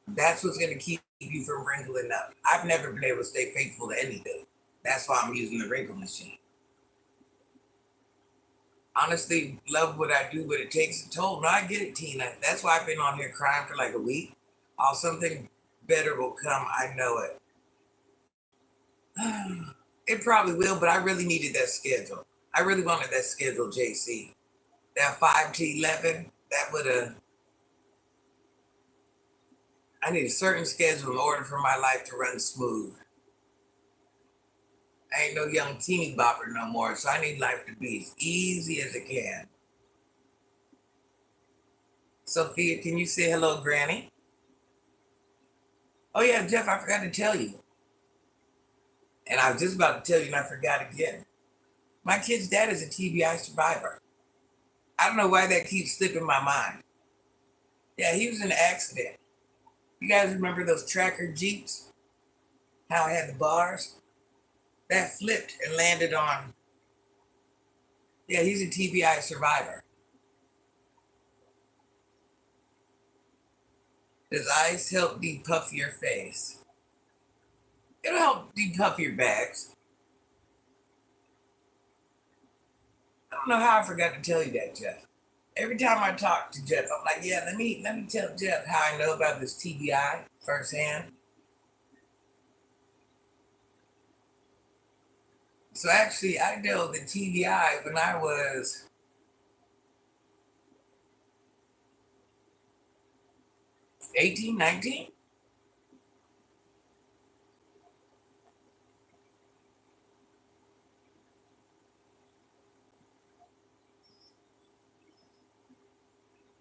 That's what's gonna keep you from wrinkling up. I've never been able to stay faithful to anything. That's why I'm using the wrinkle machine. Honestly, love what I do, but it takes a toll. No, I get it, Tina. That's why I've been on here crying for like a week. Oh, something better will come. I know it. It probably will, but I really needed that schedule. I really wanted that schedule, JC. That 5 to 11, that would have, I need a certain schedule in order for my life to run smooth. I ain't no young teeny bopper no more, so I need life to be as easy as it can. Sophia, can you say hello, Granny? Oh yeah, Jeff, I forgot to tell you. And I was just about to tell you and I forgot again. My kid's dad is a TBI survivor. I don't know why that keeps slipping my mind. Yeah, he was in an accident. You guys remember those tracker Jeeps? How it had the bars? That flipped and landed on. Yeah, he's a TBI survivor. Does ice help depuff your face? It'll help depuff your bags. I don't know how I forgot to tell you that, Jeff. Every time I talk to Jeff, I'm like, yeah, let me tell Jeff how I know about this TBI firsthand. So actually, I dealt with TBI when I was 18, 19.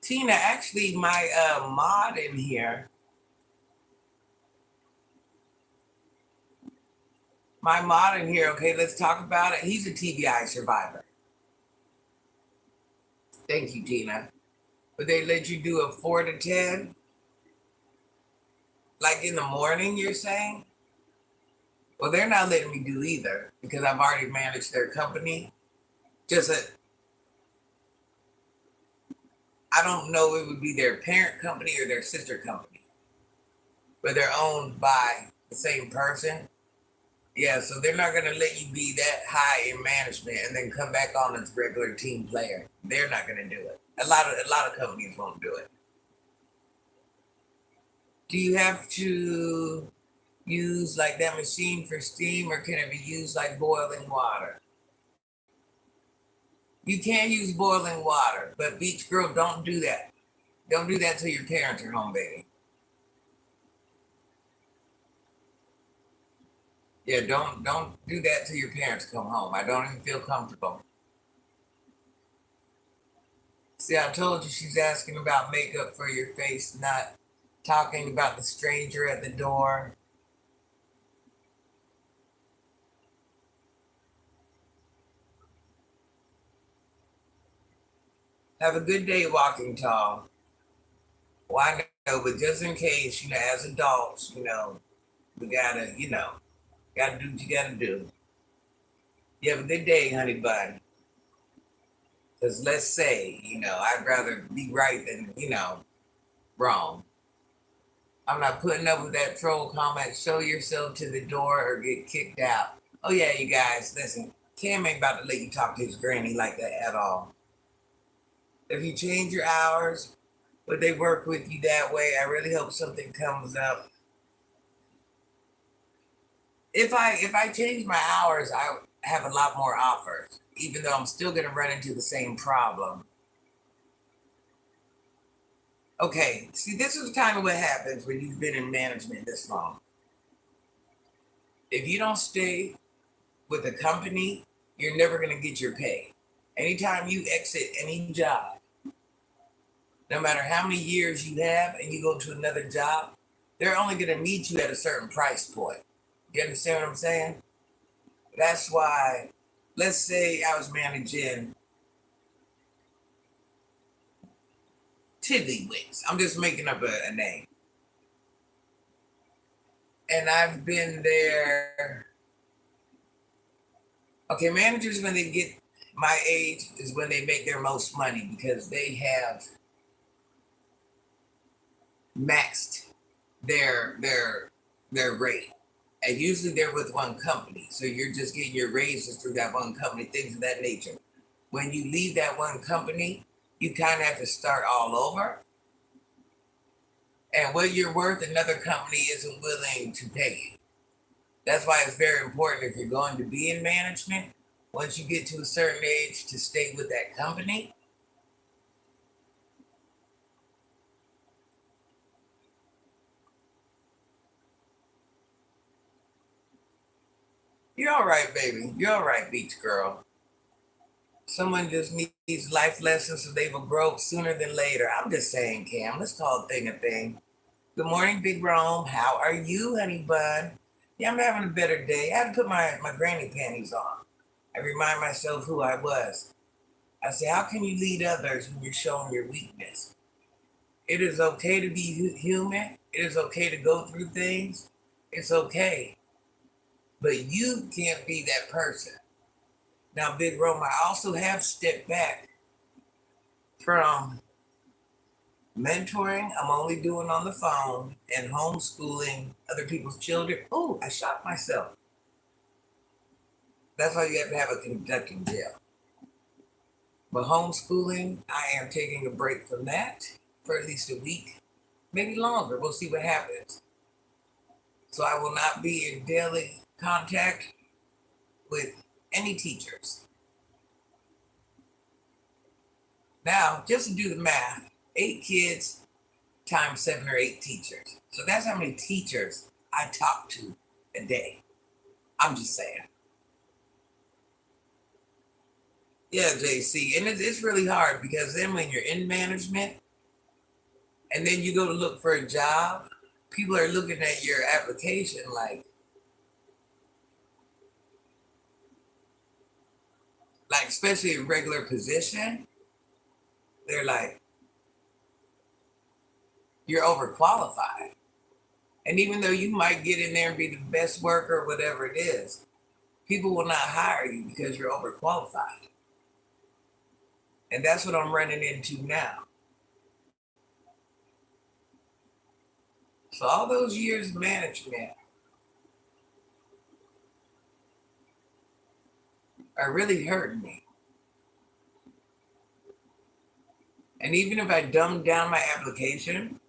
Tina, actually, my mod in here, okay, let's talk about it. He's a TBI survivor. Thank you, Tina. But they let you do a 4 to 10, like in the morning, you're saying? Well, they're not letting me do either because I've already managed their company. Just that I don't know if it would be their parent company or their sister company, but they're owned by the same person. Yeah, so they're not gonna let you be that high in management and then come back on as regular team player. They're not gonna do it. A lot of companies won't do it. Do you have to use like that machine for steam, or can it be used like boiling water? You can use boiling water, but Beach Girl, don't do that. Don't do that till your parents are home, baby. Yeah, don't do that till your parents come home. I don't even feel comfortable. See, I told you she's asking about makeup for your face, not talking about the stranger at the door. Have a good day, Walking Tall. Well, I know, but just in case, as adults, we gotta do what you gotta do. You have a good day, honey bun. Because let's say, I'd rather be right than, wrong. I'm not putting up with that troll comment. Show yourself to the door or get kicked out. Oh, yeah, you guys, listen. Cam ain't about to let you talk to his granny like that at all. If you change your hours, but they work with you that way, I really hope something comes up. If I change my hours, I have a lot more offers, even though I'm still gonna run into the same problem. Okay, see, this is kind of what happens when you've been in management this long. If you don't stay with a company, you're never gonna get your pay. Anytime you exit any job, no matter how many years you have and you go to another job, they're only gonna meet you at a certain price point. You understand what I'm saying? That's why, let's say I was managing Tiddlywinks. I'm just making up a name. And I've been there. Okay, managers, when they get my age, is when they make their most money because they have maxed their rate. And usually they're with one company. So you're just getting your raises through that one company, things of that nature. When you leave that one company, you kind of have to start all over. And what you're worth, another company isn't willing to pay you. That's why it's very important if you're going to be in management, once you get to a certain age, to stay with that company. You're all right, baby. You're all right, beach girl. Someone just needs life lessons so they will grow sooner than later. I'm just saying, Cam. Let's call a thing a thing. Good morning, Big Rome. How are you, honey bun? Yeah, I'm having a better day. I had to put my granny panties on. I remind myself who I was. I say, how can you lead others when you're showing your weakness? It is okay to be human. It is okay to go through things. It's okay. But you can't be that person. Now, Big Rome, I also have stepped back from mentoring. I'm only doing on the phone and homeschooling other people's children. Oh, I shot myself. That's why you have to have a conducting jail. But homeschooling, I am taking a break from that for at least a week, maybe longer. We'll see what happens. So I will not be in daily contact with any teachers. Now, just to do the math, 8 kids times 7 or 8 teachers. So that's how many teachers I talk to a day. I'm just saying. Yeah, JC. And it's really hard because then when you're in management and then you go to look for a job, people are looking at your application like especially a regular position, they're like, you're overqualified. And even though you might get in there and be the best worker, whatever it is, people will not hire you because you're overqualified. And that's what I'm running into now. So all those years of management are really hurting me. And even if I dumb down my application,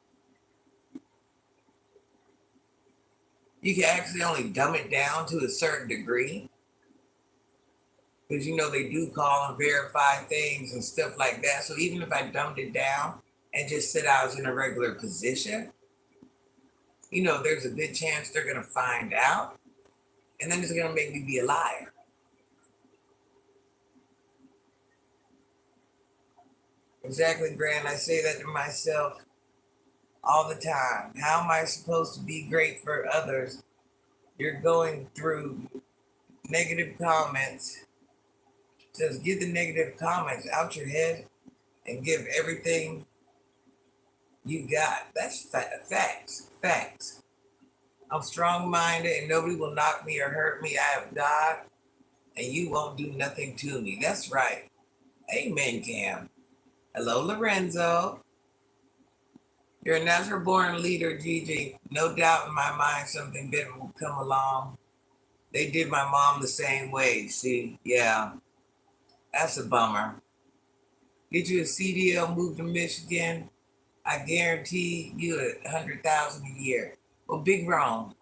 you can actually only dumb it down to a certain degree. Because they do call and verify things and stuff like that. So even if I dumbed it down and just said I was in a regular position, there's a good chance they're going to find out. And then it's going to make me be a liar. Exactly, Grant. I say that to myself all the time. How am I supposed to be great for others? You're going through negative comments. Just get the negative comments out your head and give everything you got. That's facts. Facts. I'm strong-minded and nobody will knock me or hurt me. I have God and you won't do nothing to me. That's right. Amen, Cam. Hello, Lorenzo. You're a natural born leader, Gigi. No doubt in my mind something better will come along. They did my mom the same way. See, yeah, that's a bummer. Get you a CDL, move to Michigan. I guarantee you $100,000 a year. Well, big wrong.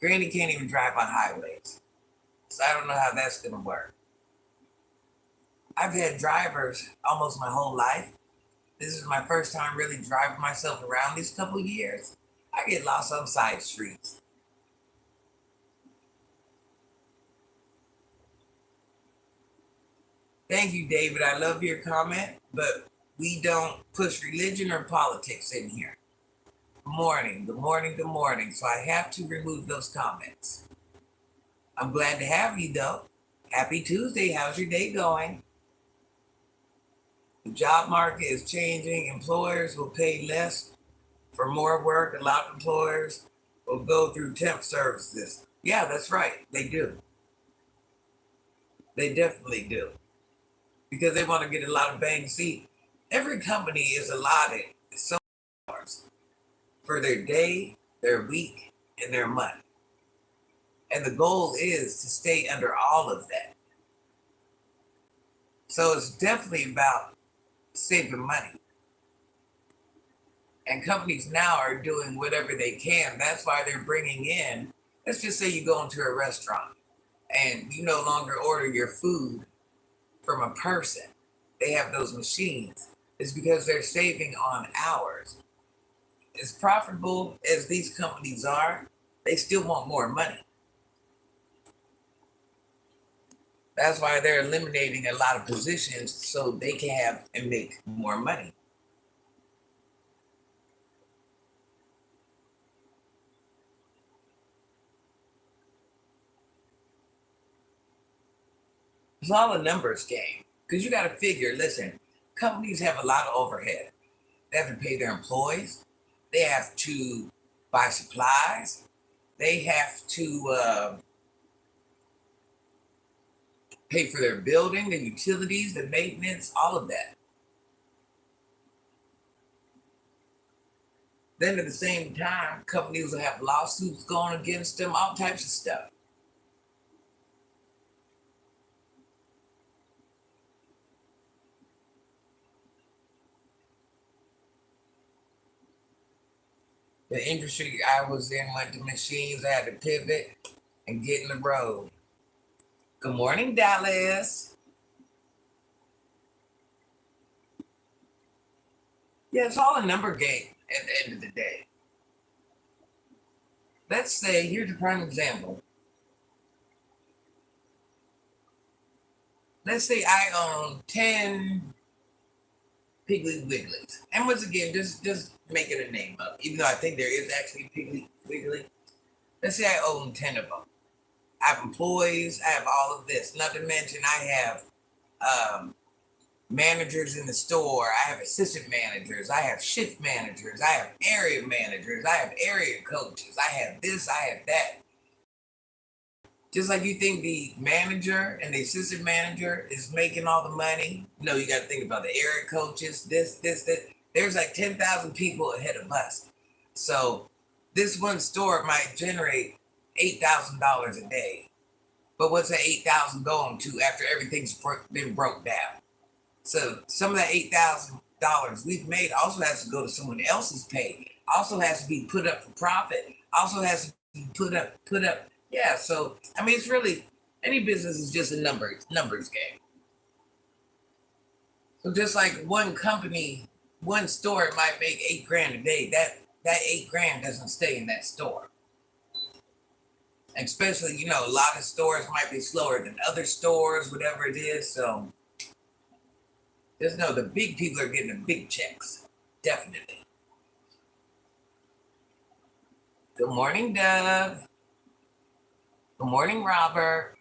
Granny can't even drive on highways. So I don't know how that's going to work. I've had drivers almost my whole life. This is my first time really driving myself around these couple of years. I get lost on side streets. Thank you, David. I love your comment, but we don't push religion or politics in here. Good morning, good morning, good morning. So I have to remove those comments. I'm glad to have you, though. Happy Tuesday. How's your day going? The job market is changing. Employers will pay less for more work. A lot of employers will go through temp services. Yeah, that's right. They do. They definitely do. Because they want to get a lot of bang. See, every company is allotted so many hours for their day, their week, and their month. And the goal is to stay under all of that. So it's definitely about saving money. And companies now are doing whatever they can. That's why they're bringing in, let's just say you go into a restaurant and you no longer order your food from a person. They have those machines. It's because they're saving on hours. As profitable as these companies are, they still want more money. That's why they're eliminating a lot of positions so they can have and make more money. It's all a numbers game. Because you got to figure, listen, companies have a lot of overhead. They have to pay their employees. They have to buy supplies. They have to pay for their building, the utilities, the maintenance, all of that. Then at the same time, companies will have lawsuits going against them, all types of stuff. The industry I was in went to machines. I had to pivot and get in the road. Good morning, Dallas. Yeah, it's all a number game at the end of the day. Let's say, here's a prime example. Let's say I own 10 Piggly Wigglies. And once again, just making a name up, even though I think there is actually Piggly Wiggly. Let's say I own 10 of them. I have employees, I have all of this. Not to mention I have managers in the store, I have assistant managers, I have shift managers, I have area managers, I have area coaches, I have this, I have that. Just like you think the manager and the assistant manager is making all the money, you got to think about the area coaches, this, that. There's like 10,000 people ahead of us. So this one store might generate $8,000 a day. But what's that 8,000 going to after everything's been broke down? So some of that $8,000 we've made also has to go to someone else's pay. Also has to be put up for profit. Also has to be put up. Yeah. So I mean, it's really any business is just a numbers game. So just like one company, one store might make $8,000 a day. That $8,000 doesn't stay in that store. Especially, a lot of stores might be slower than other stores, whatever it is. So just know the big people are getting the big checks. Definitely. Good morning, Doug. Good morning, Robert.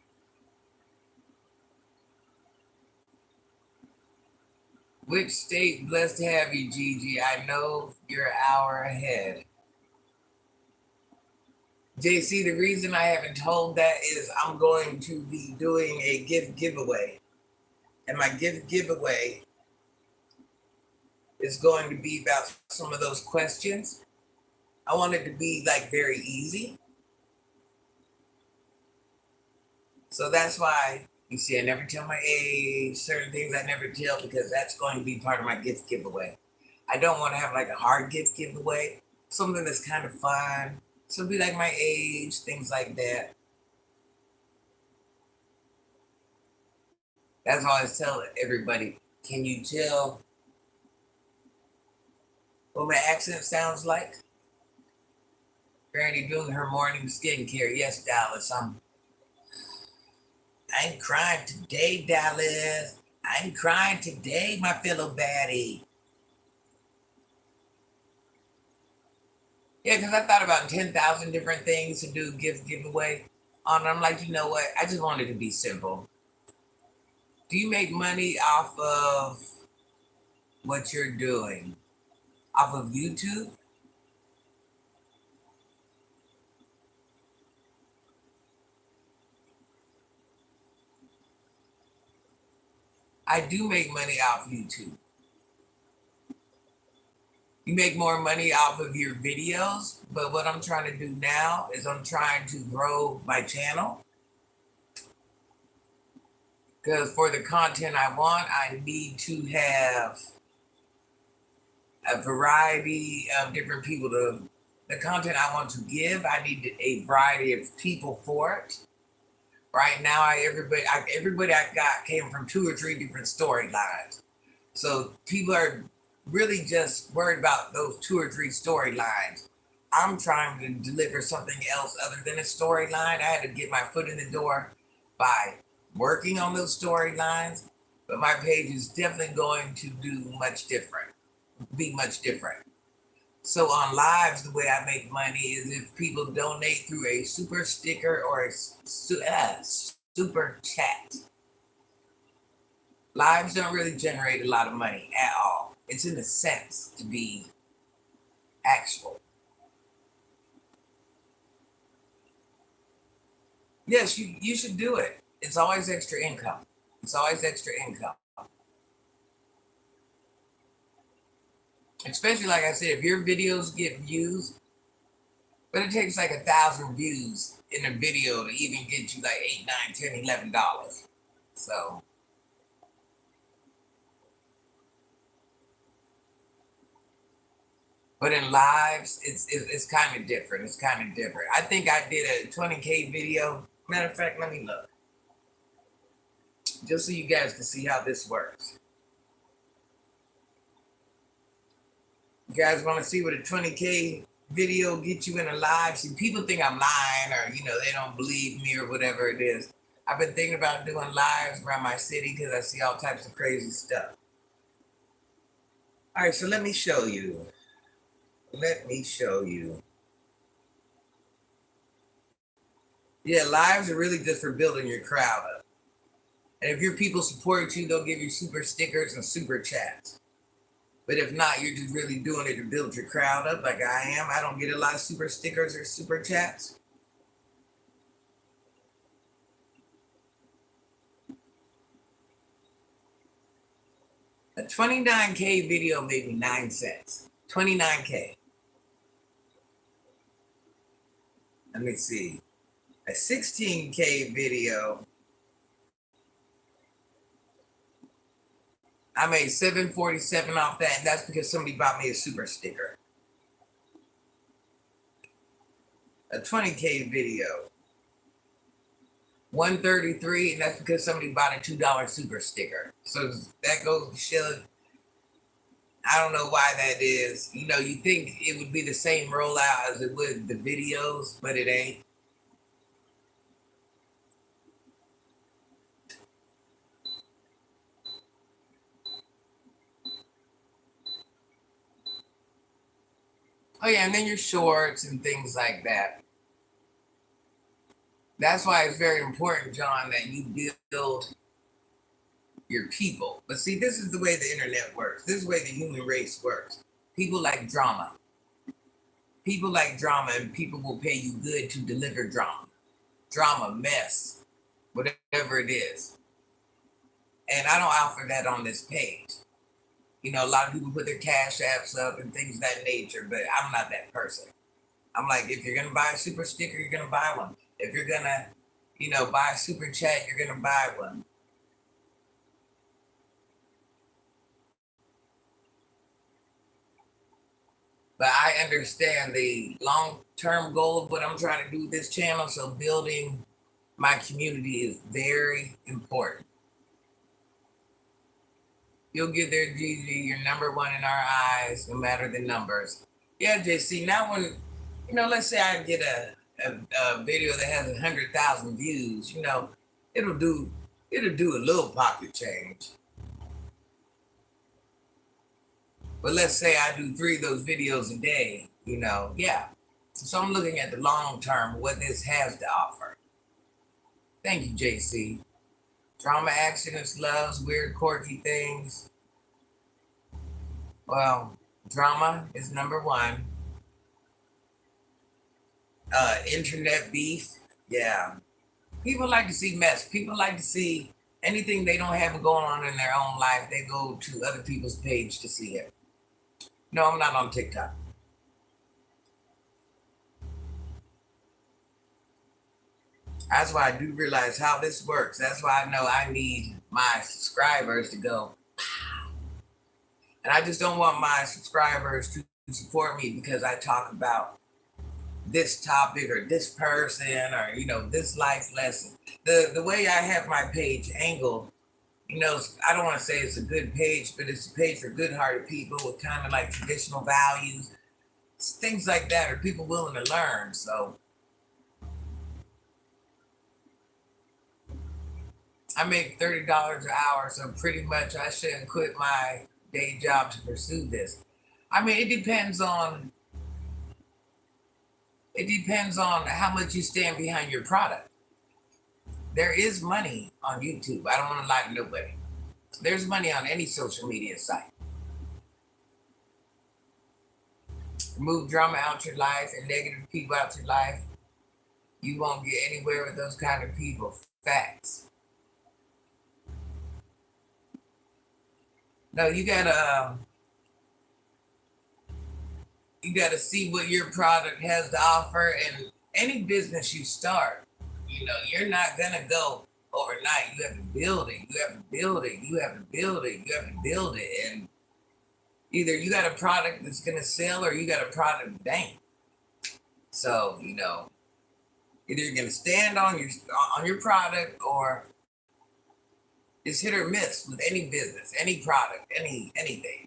Which state blessed to have you, Gigi? I know you're an hour ahead. JC, the reason I haven't told that is I'm going to be doing a gift giveaway. And my gift giveaway is going to be about some of those questions. I want it to be like very easy. So that's why you see I never tell my age, certain things I never tell because that's going to be part of my gift giveaway. I don't want to have like a hard gift giveaway, something that's kind of fun. So be like my age, things like that. That's all I tell everybody. Can you tell what my accent sounds like? Granny doing her morning skincare. Yes, Dallas. I ain't crying today, Dallas. I ain't crying today, my fellow baddie. Yeah, because I thought about 10,000 different things to do gift giveaway on. I'm like, you know what? I just wanted to be simple. Do you make money off of what you're doing? Off of YouTube? I do make money off YouTube. You make more money off of your videos, but what I'm trying to do now is I'm trying to grow my channel. Because for the content I want, I need to have a variety of different people the content I want to give. I need a variety of people for it. Right now, everybody I got came from 2 or 3 different storylines. So people are really just worried about those 2 or 3 storylines. I'm trying to deliver something else other than a storyline. I had to get my foot in the door by working on those storylines, but my page is definitely going to be much different. So on lives, the way I make money is if people donate through a super sticker or a super chat. Lives don't really generate a lot of money at all. It's in a sense to be actual. Yes, you should do it. It's always extra income. It's always extra income. Especially like I said, if your videos get views, but it takes like 1,000 views in a video to even get you like 8, 9, 10, $11. So, but in lives, it's kind of different. It's kind of different. I think I did a 20K video. Matter of fact, let me look. Just so you guys can see how this works. You guys want to see what a 20K video gets you in a live? See, people think I'm lying or, they don't believe me or whatever it is. I've been thinking about doing lives around my city because I see all types of crazy stuff. All right, so let me show you. Yeah, lives are really just for building your crowd up. And if your people support you, they'll give you super stickers and super chats. But if not, you're just really doing it to build your crowd up like I am. I don't get a lot of super stickers or super chats. A 29K video made me 9 cents. 29K. Let me see. A 16K video, I made $7.47 off that, and that's because somebody bought me a super sticker. A 20K video, $133, and that's because somebody bought a $2 super sticker. So that goes to show, I don't know why that is. You think it would be the same rollout as it would the videos, but it ain't. Oh yeah, and then your shorts and things like that. That's why it's very important, John, that you build your people. But see, this is the way the internet works. This is the way the human race works. People like drama. People like drama, and people will pay you good to deliver drama. Drama, mess, whatever it is. And I don't offer that on this page. A lot of people put their cash apps up and things of that nature, but I'm not that person. I'm like, if you're gonna buy a super sticker, you're gonna buy one. If you're gonna, buy a super chat, you're gonna buy one. But I understand the long-term goal of what I'm trying to do with this channel. So building my community is very important. You'll get there, Gigi. You're number one in our eyes, no matter the numbers. Yeah, JC. Now, when let's say I get a video that has 100,000 views, it'll do a little pocket change. But let's say I do 3 of those videos a day, yeah. So I'm looking at the long term, what this has to offer. Thank you, JC. Drama, accidents, loves, weird, quirky things. Well, drama is number 1. Internet beef, yeah. People like to see mess. People like to see anything they don't have going on in their own life. They go to other people's page to see it. No, I'm not on TikTok. That's why I do realize how this works. That's why I know I need my subscribers to go. And I just don't want my subscribers to support me because I talk about this topic or this person or, this life lesson. The way I have my page angled, I don't want to say it's a good page, but it's a page for good-hearted people with kind of like traditional values, things like that, or people willing to learn. So I make $30 an hour, so pretty much I shouldn't quit my day job to pursue this. I mean, it depends on how much you stand behind your product. There is money on YouTube. I don't want to lie to nobody. There's money on any social media site. Remove drama out your life and negative people out your life. You won't get anywhere with those kind of people. Facts. No, you gotta see what your product has to offer, and any business you start, you're not gonna go overnight. You have to build it. You have to build it. You have to build it. You have to build it, and either you got a product that's gonna sell or you got a product that ain't. So either you're gonna stand on your product, or it's hit or miss with any business, any product, anything.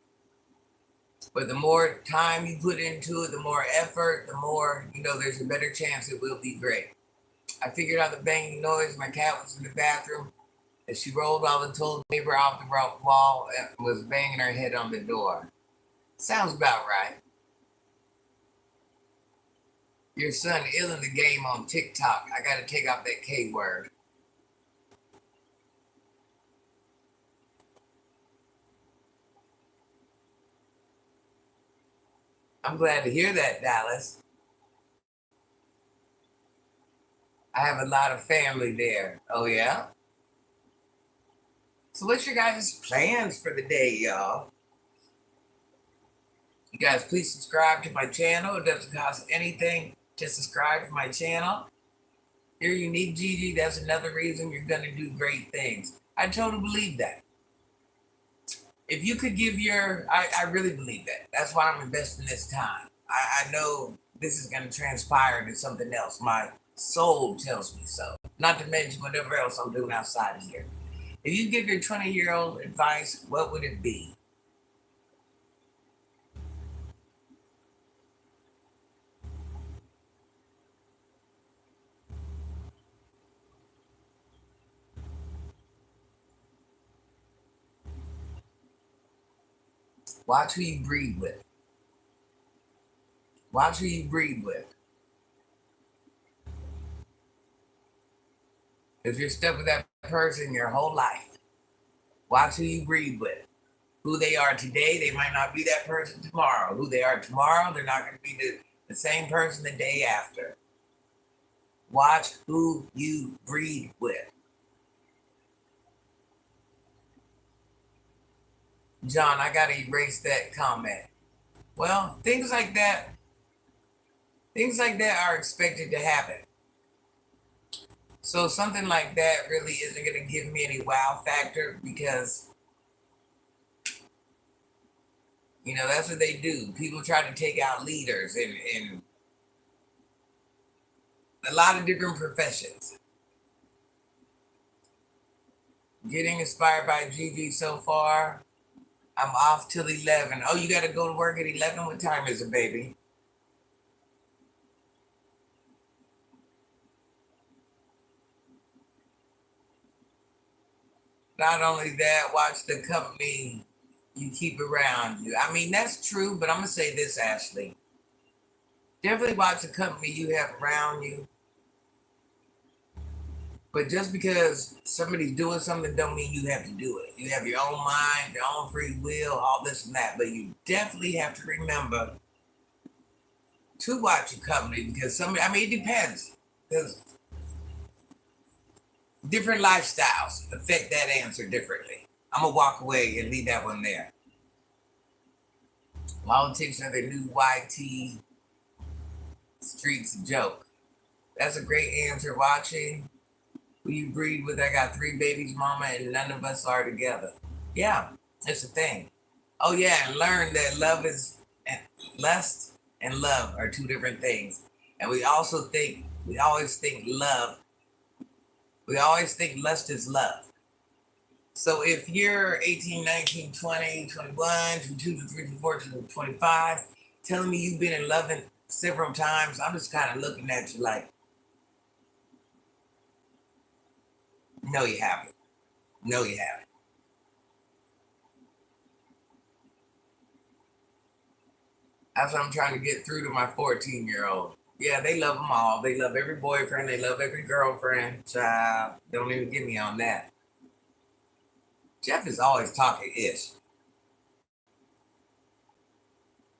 But the more time you put into it, the more effort, the more, there's a better chance it will be great. I figured out the banging noise. My cat was in the bathroom, and she rolled off and told the neighbor off the wall and was banging her head on the door. Sounds about right. Your son ill in the game on TikTok. I got to take off that K word. I'm glad to hear that, Dallas. I have a lot of family there. Oh, yeah? So what's your guys' plans for the day, y'all? You guys, please subscribe to my channel. It doesn't cost anything to subscribe to my channel. You're unique, Gigi. That's another reason you're going to do great things. I totally believe that. If you could give I really believe that. That's why I'm investing this time. I know this is going to transpire into something else. My soul tells me so. Not to mention whatever else I'm doing outside of here. If you give your 20-year-old advice, what would it be? Watch who you breed with. Watch who you breed with. If you're stuck with that person your whole life, watch who you breed with. Who they are today, they might not be that person tomorrow. Who they are tomorrow, they're not going to be the same person the day after. Watch who you breed with. John, I got to erase that comment. Well, things like that are expected to happen. So something like that really isn't going to give me any wow factor, because that's what they do. People try to take out leaders in a lot of different professions. Getting inspired by Gigi so far. I'm off till 11. Oh, you got to go to work at 11? What time is it, baby? Not only that, watch the company you keep around you. I mean, that's true, but I'm going to say this, Ashley. Definitely watch the company you have around you. But just because somebody's doing something don't mean you have to do it. You have your own mind, your own free will, all this and that. But you definitely have to remember to watch your company, because it depends. Because different lifestyles affect that answer differently. I'm going to walk away and leave that one there. Politics are the new YT streets joke. That's a great answer. Watching who you breed with. I got 3 babies, mama, and none of us are together. Yeah, it's a thing. Oh yeah, and learn that lust and love are 2 different things. And we always think lust is love. So if you're 18, 19, 20, 21, 22, 23, 24, 25, telling me you've been in love several times, I'm just kind of looking at you like, no, you haven't. No, you haven't. That's what I'm trying to get through to my 14-year-old. Yeah, they love them all. They love every boyfriend. They love every girlfriend. Child, don't even get me on that. Jeff is always talking ish.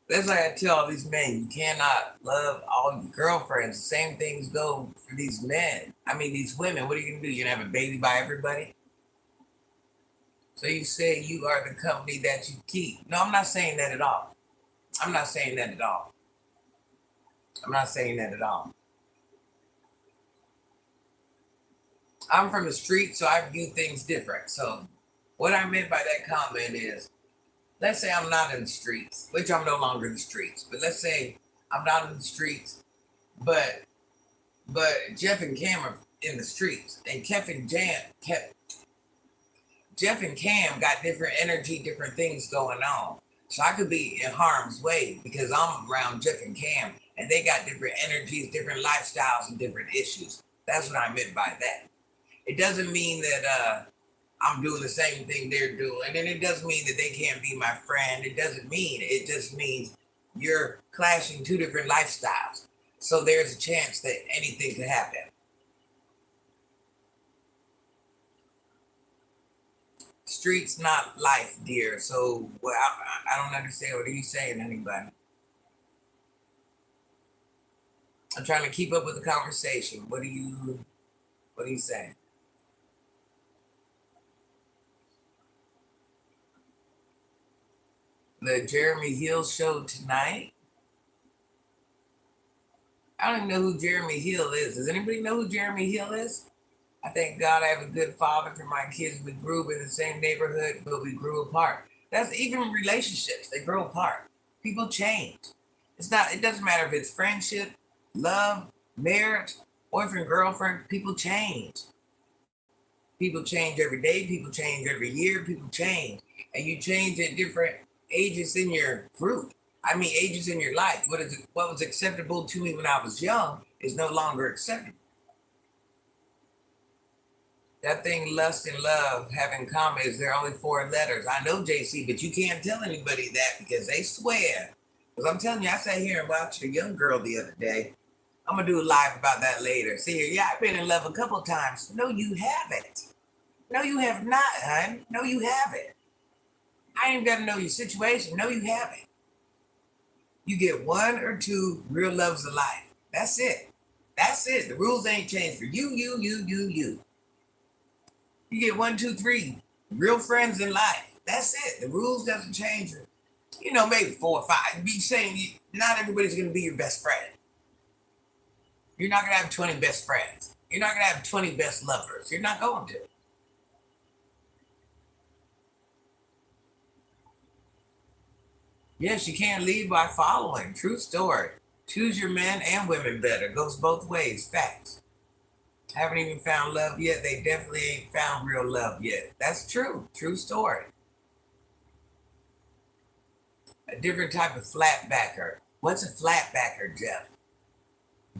That's why I tell all these men, you cannot love all your girlfriends. The same things go for these men. I mean, these women, what are you going to do? You're going to have a baby by everybody? So you say you are the company that you keep. No, I'm not saying that at all. I'm not saying that at all. I'm not saying that at all. I'm from the street, so I view things different. So what I meant by that comment is, let's say I'm not in the streets, which I'm no longer in the streets, but let's say I'm not in the streets, but Jeff and Cam are in the streets, and Jeff and Cam got different energy, different things going on. So I could be in harm's way because I'm around Jeff and Cam, and they got different energies, different lifestyles, and different issues. That's what I meant by that. It doesn't mean that I'm doing the same thing they're doing, and it doesn't mean that they can't be my friend. It doesn't mean. It just means you're clashing two different lifestyles. So there's a chance that anything could happen. Streets not life, dear. So well, I don't understand. What are you saying, anybody? I'm trying to keep up with the conversation. What are you saying? The Jeremy Hill show tonight? I don't even know who Jeremy Hill is. Does anybody know who Jeremy Hill is? I thank God I have a good father for my kids. We grew up in the same neighborhood, but we grew apart. That's even relationships. They grow apart. People change. It doesn't matter if it's friendship, love, marriage, boyfriend, girlfriend, people change. People change every day, people change every year, people change. And you change at different ages in your group. I mean ages in your life. What was acceptable to me when I was young is no longer acceptable. That thing lust and love have in common is they're only four letters. I know, JC, but you can't tell anybody that because they swear. Because I'm telling you, I sat here and watched a young girl the other day. I'm gonna do a live about that later. See here, yeah, I've been in love a couple times. No, you haven't. No, you have not, hun. No, you haven't. I ain't got to know your situation. No, you haven't. You get one or two real loves of life. That's it. That's it. The rules ain't changed for you. You get one, two, three real friends in life. That's it. The rules doesn't change. Maybe four or five. Be saying not everybody's gonna be your best friend. You're not gonna have 20 best friends. You're not gonna have 20 best lovers. You're not going to. Yes, you can't lead by following. True story. Choose your men and women better. Goes both ways. Facts. Haven't even found love yet. They definitely ain't found real love yet. That's true. True story. A different type of flatbacker. What's a flatbacker, Jeff?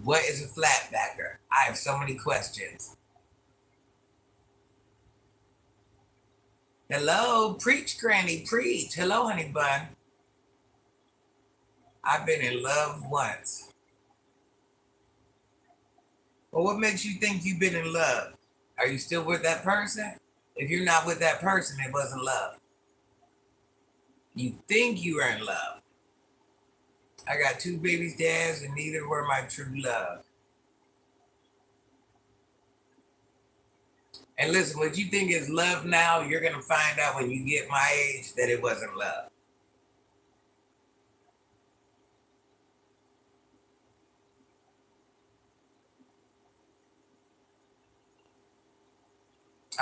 What is a flatbacker? I have so many questions. Hello, preach, Granny, preach. Hello, honey bun. I've been in love once. Well, what makes you think you've been in love? Are you still with that person? If you're not with that person, it wasn't love. You think you are in love. I got two babies' dads, and neither were my true love. And listen, what you think is love now, you're going to find out when you get my age that it wasn't love.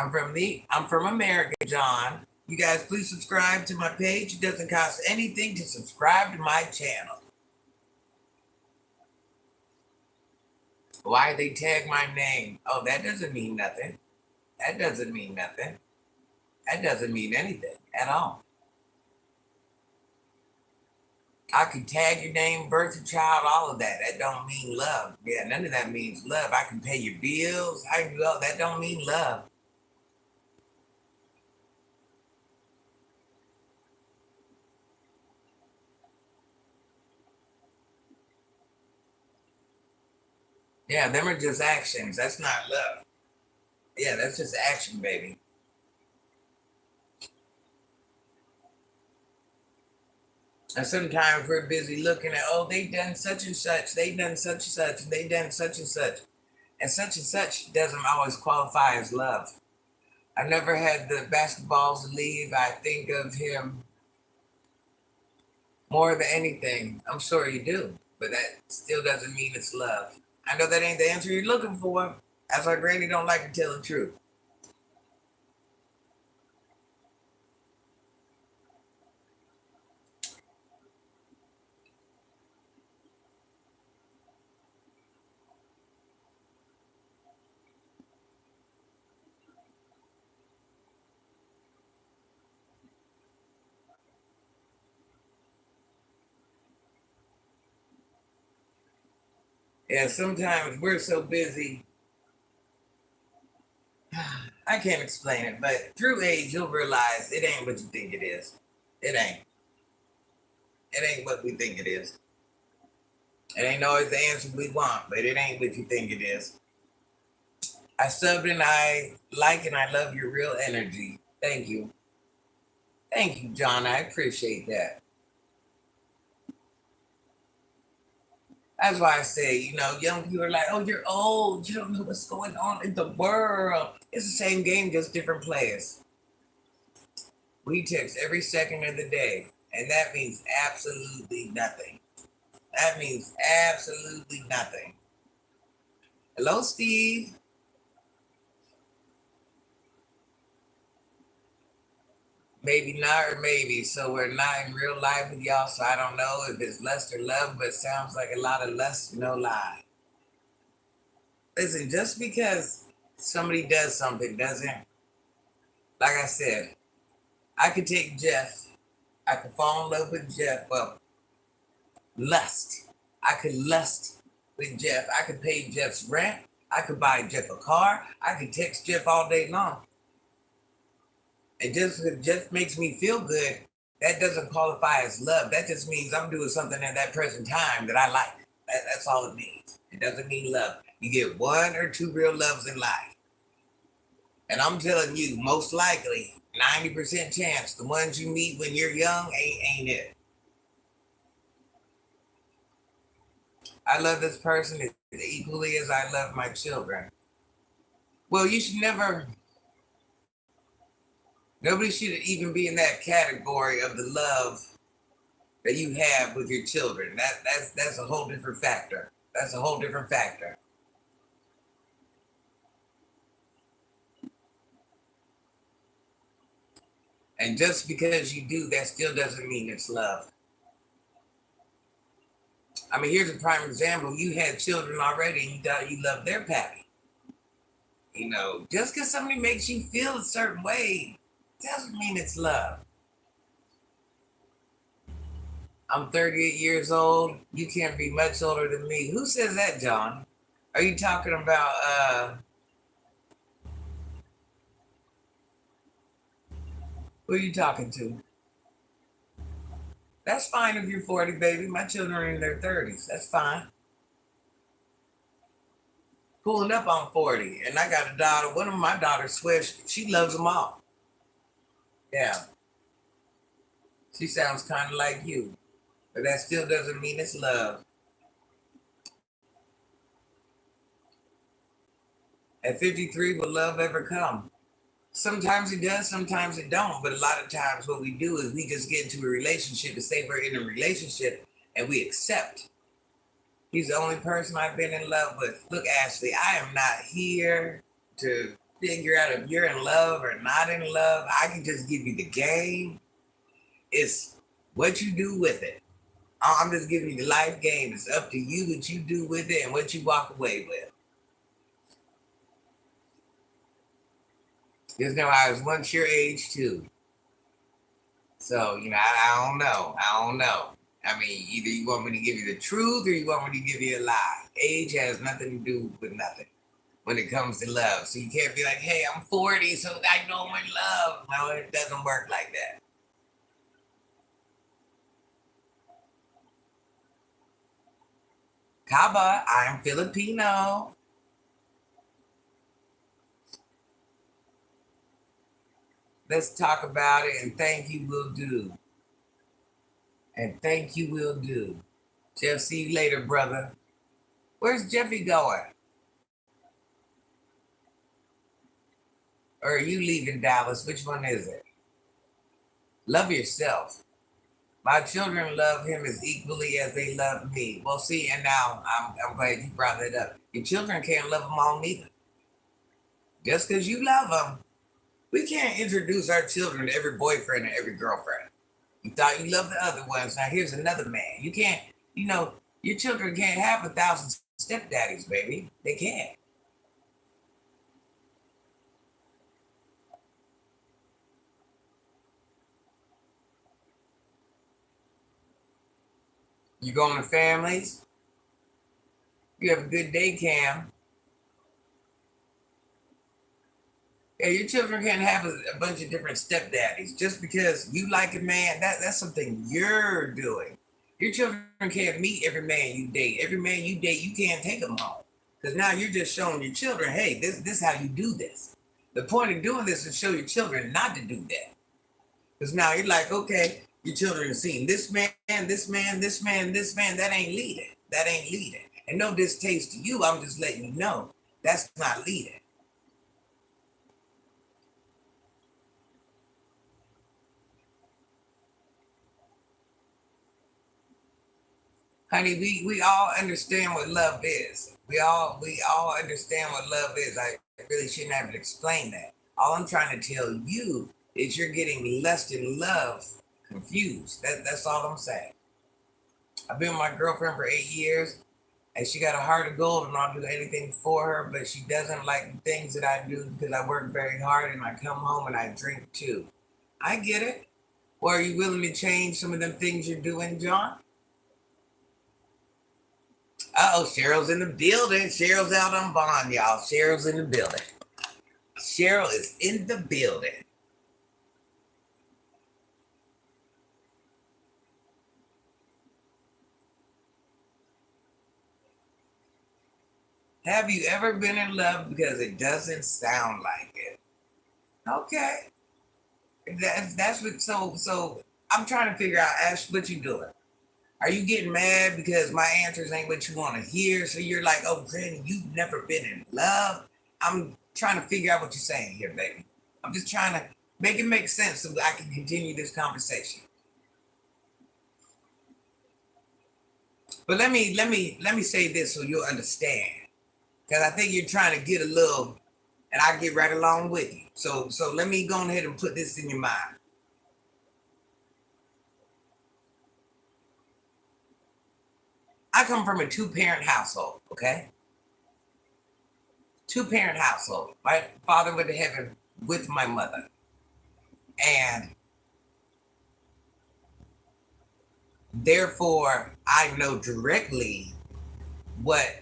I'm from America, John. You guys please subscribe to my page. It doesn't cost anything to subscribe to my channel. Why they tag my name? Oh, that doesn't mean nothing. That doesn't mean nothing. That doesn't mean anything at all. I can tag your name, birth of child, all of that. That don't mean love. Yeah, none of that means love. I can pay your bills. I can do all that. Don't mean love. Yeah, them are just actions. That's not love. Yeah, that's just action, baby. And sometimes we're busy looking at, oh, they done such and such, they done such and such, and they done such and such. And such doesn't always qualify as love. I never had the basketballs leave. I think of him more than anything. I'm sure you do, but that still doesn't mean it's love. I know that ain't the answer you're looking for. That's why Granny don't like to tell the truth. Yeah, sometimes we're so busy. I can't explain it, but through age, you'll realize it ain't what you think it is. It ain't. It ain't what we think it is. It ain't always the answer we want, but it ain't what you think it is. I subbed and I like and I love your real energy. Thank you. Thank you, John. I appreciate that. That's why I say, young people are like, oh, you're old. You don't know what's going on in the world. It's the same game, just different players. We text every second of the day, and that means absolutely nothing. That means absolutely nothing. Hello, Steve. Maybe not, or maybe. So we're not in real life with y'all, so I don't know if it's lust or love, but it sounds like a lot of lust, no lie. Listen, just because somebody does something doesn't, like I said, I could take Jeff. I could fall in love with Jeff. Well, lust. I could lust with Jeff. I could pay Jeff's rent. I could buy Jeff a car. I could text Jeff all day long. And just because Jeff makes me feel good, that doesn't qualify as love. That just means I'm doing something at that present time that I like. That's all it means. It doesn't mean love. You get one or two real loves in life. And I'm telling you, most likely, 90% chance, the ones you meet when you're young ain't it. I love this person equally as I love my children. Well, you should never, nobody should even be in that category of the love that you have with your children. That's a whole different factor. That's a whole different factor. And just because you do, that still doesn't mean it's love. I mean, here's a prime example. You had children already and you thought you loved their pappy. Just because somebody makes you feel a certain way doesn't mean it's love. I'm 38 years old. You can't be much older than me. Who says that, John? Are you talking about who are you talking to? That's fine if you're 40, baby. My children are in their 30s. That's fine. Pulling up on 40. And I got a daughter. One of my daughters swears she loves them all. Yeah. She sounds kind of like you. But that still doesn't mean it's love. At 53, will love ever come? Sometimes it does, sometimes it don't. But a lot of times what we do is we just get into a relationship and say we're in a relationship and we accept. He's the only person I've been in love with. Look, Ashley, I am not here to figure out if you're in love or not in love. I can just give you the game. It's what you do with it. I'm just giving you the life game. It's up to you what you do with it and what you walk away with. Just know I was once your age too. So, I don't know. I don't know. I mean, either you want me to give you the truth or you want me to give you a lie. Age has nothing to do with nothing when it comes to love. So you can't be like, hey, I'm 40, so I know I'm in love. No, it doesn't work like that. Kaba, I'm Filipino. Let's talk about it and thank you will do. And thank you will do. Jeff, see you later, brother. Where's Jeffy going? Or are you leaving Dallas? Which one is it? Love yourself. My children love him as equally as they love me. Well, see, and now I'm glad you brought that up. Your children can't love them all neither. Just because you love them, we can't introduce our children to every boyfriend and every girlfriend. You thought you loved the other ones. Now here's another man. You can't, your children can't have 1,000 stepdaddies, baby. They can't. You going to families? You have a good day, Cam. Yeah, your children can't have a bunch of different stepdaddies just because you like a man. That's something you're doing. Your children can't meet every man you date. Every man you date, you can't take them home because now you're just showing your children, hey, this is how you do this. The point of doing this is show your children not to do that. Because now you're like, okay, your children have seen this man, this man, this man, this man. That ain't leading. That ain't leading. And no distaste to you. I'm just letting you know that's not leading. Honey, we all understand what love is. We all understand what love is. I really shouldn't have to explain that. All I'm trying to tell you is you're getting lust and love confused. That's all I'm saying. I've been with my girlfriend for 8 years, and she got a heart of gold, and I'll do anything for her. But she doesn't like the things that I do because I work very hard, and I come home and I drink too. I get it. Well, are you willing to change some of them things you're doing, John? Oh, Cheryl's in the building. Cheryl's out on bond, y'all. Cheryl's in the building. Cheryl is in the building. Have you ever been in love because it doesn't sound like it? Okay. That's what so I'm trying to figure out, Ash, what you doing? Are you getting mad because my answers ain't what you want to hear? So you're like, oh, Granny, you've never been in love. I'm trying to figure out what you're saying here, baby. I'm just trying to make it make sense so I can continue this conversation. But let me say this so you'll understand. Because I think you're trying to get a little, and I get right along with you. So let me go ahead and put this in your mind. I come from a two-parent household, okay? Two-parent household. My father went to heaven with my mother. And therefore, I know directly what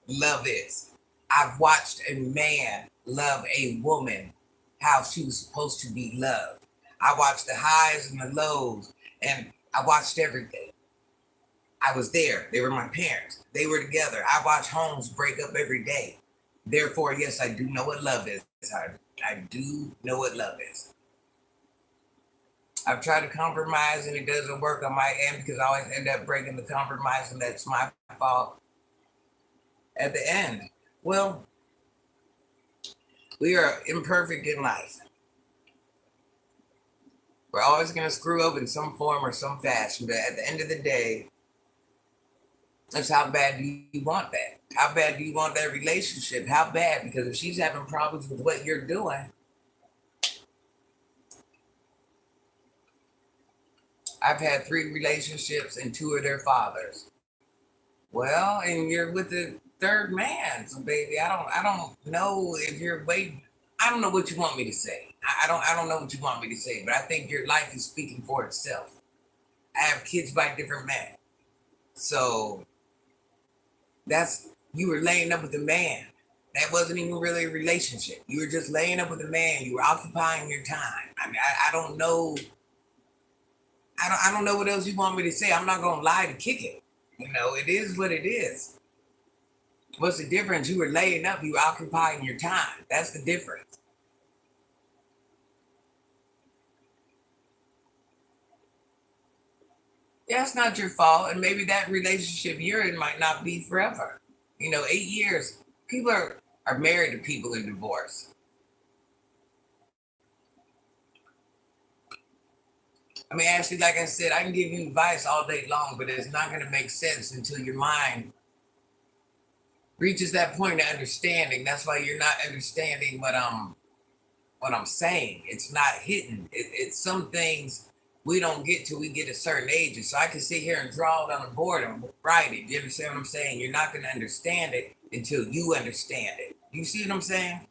love is. I've watched a man love a woman how she was supposed to be loved. I watched the highs and the lows, and I watched everything. I was there. They were my parents. They were together. I watch homes break up every day. Therefore, yes, I do know what love is. I do know what love is. I've tried to compromise and it doesn't work on my end because I always end up breaking the compromise, and that's my fault at the end. Well, we are imperfect in life. We're always going to screw up in some form or some fashion, but at the end of the day, it's how bad do you want that? How bad do you want that relationship? How bad? Because if she's having problems with what you're doing, I've had 3 relationships and 2 of their fathers. Well, and you're with the third man, so baby, I don't know if you're waiting. I don't know what you want me to say. I don't know what you want me to say, but I think your life is speaking for itself. I have kids by different men. So that's you were laying up with a man. That wasn't even really a relationship. You were just laying up with a man. You were occupying your time. I mean, I don't know. I don't know what else you want me to say. I'm not gonna lie to kick it. It is what it is. What's the difference? You were laying up. You were occupying your time. That's the difference. Yeah, it's not your fault. And maybe that relationship you're in might not be forever. 8 years. People are married to people in divorce. I mean, actually, like I said, I can give you advice all day long, but it's not going to make sense until your mind reaches that point of understanding. That's why you're not understanding what I'm saying. It's not hidden. It's some things we don't get till we get a certain age. So I can sit here and draw it on a board and write it. You understand what I'm saying? You're not going to understand it until you understand it. You see what I'm saying?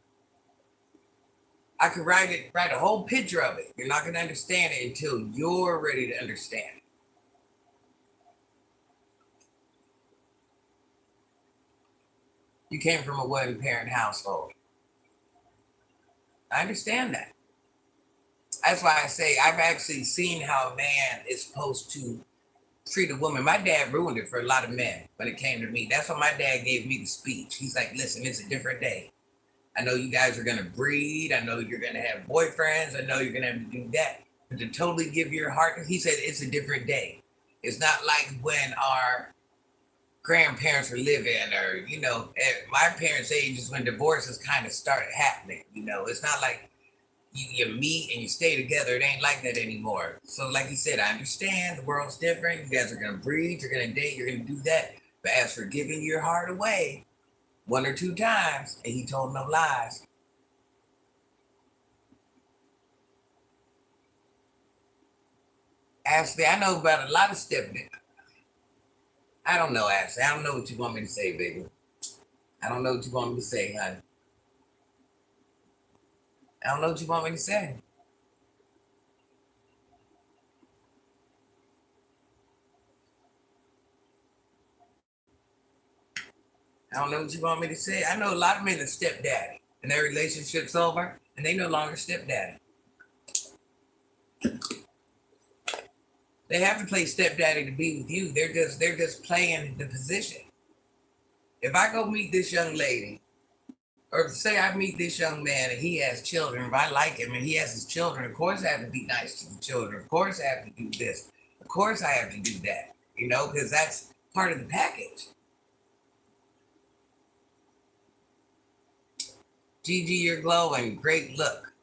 I could write a whole picture of it. You're not going to understand it until you're ready to understand it. You came from a one parent household. I understand that. That's why I say I've actually seen how a man is supposed to treat a woman. My dad ruined it for a lot of men when it came to me. That's why my dad gave me the speech. He's like, listen, it's a different day. I know you guys are going to breed. I know you're going to have boyfriends. I know you're going to have to do that. But to totally give your heart, he said, it's a different day. It's not like when our grandparents were living, or, at my parents' age is when divorces kind of started happening. It's not like you meet and you stay together. It ain't like that anymore. So, like he said, I understand the world's different. You guys are going to breed. You're going to date. You're going to do that. But as for giving your heart away, one or two times, and he told no lies. Ashley, I know about a lot of stepdad. I don't know, Ashley. I don't know what you want me to say, baby. I don't know what you want me to say, honey. I don't know what you want me to say. I don't know what you want me to say. I know a lot of men are stepdaddy, and their relationship's over, and they no longer stepdaddy. They have to play stepdaddy to be with you. They're just playing the position. If I go meet this young lady, or say I meet this young man and he has children, if I like him and he has his children, of course I have to be nice to the children. Of course I have to do this. Of course I have to do that. Because that's part of the package. Gigi, you're glowing. Great look.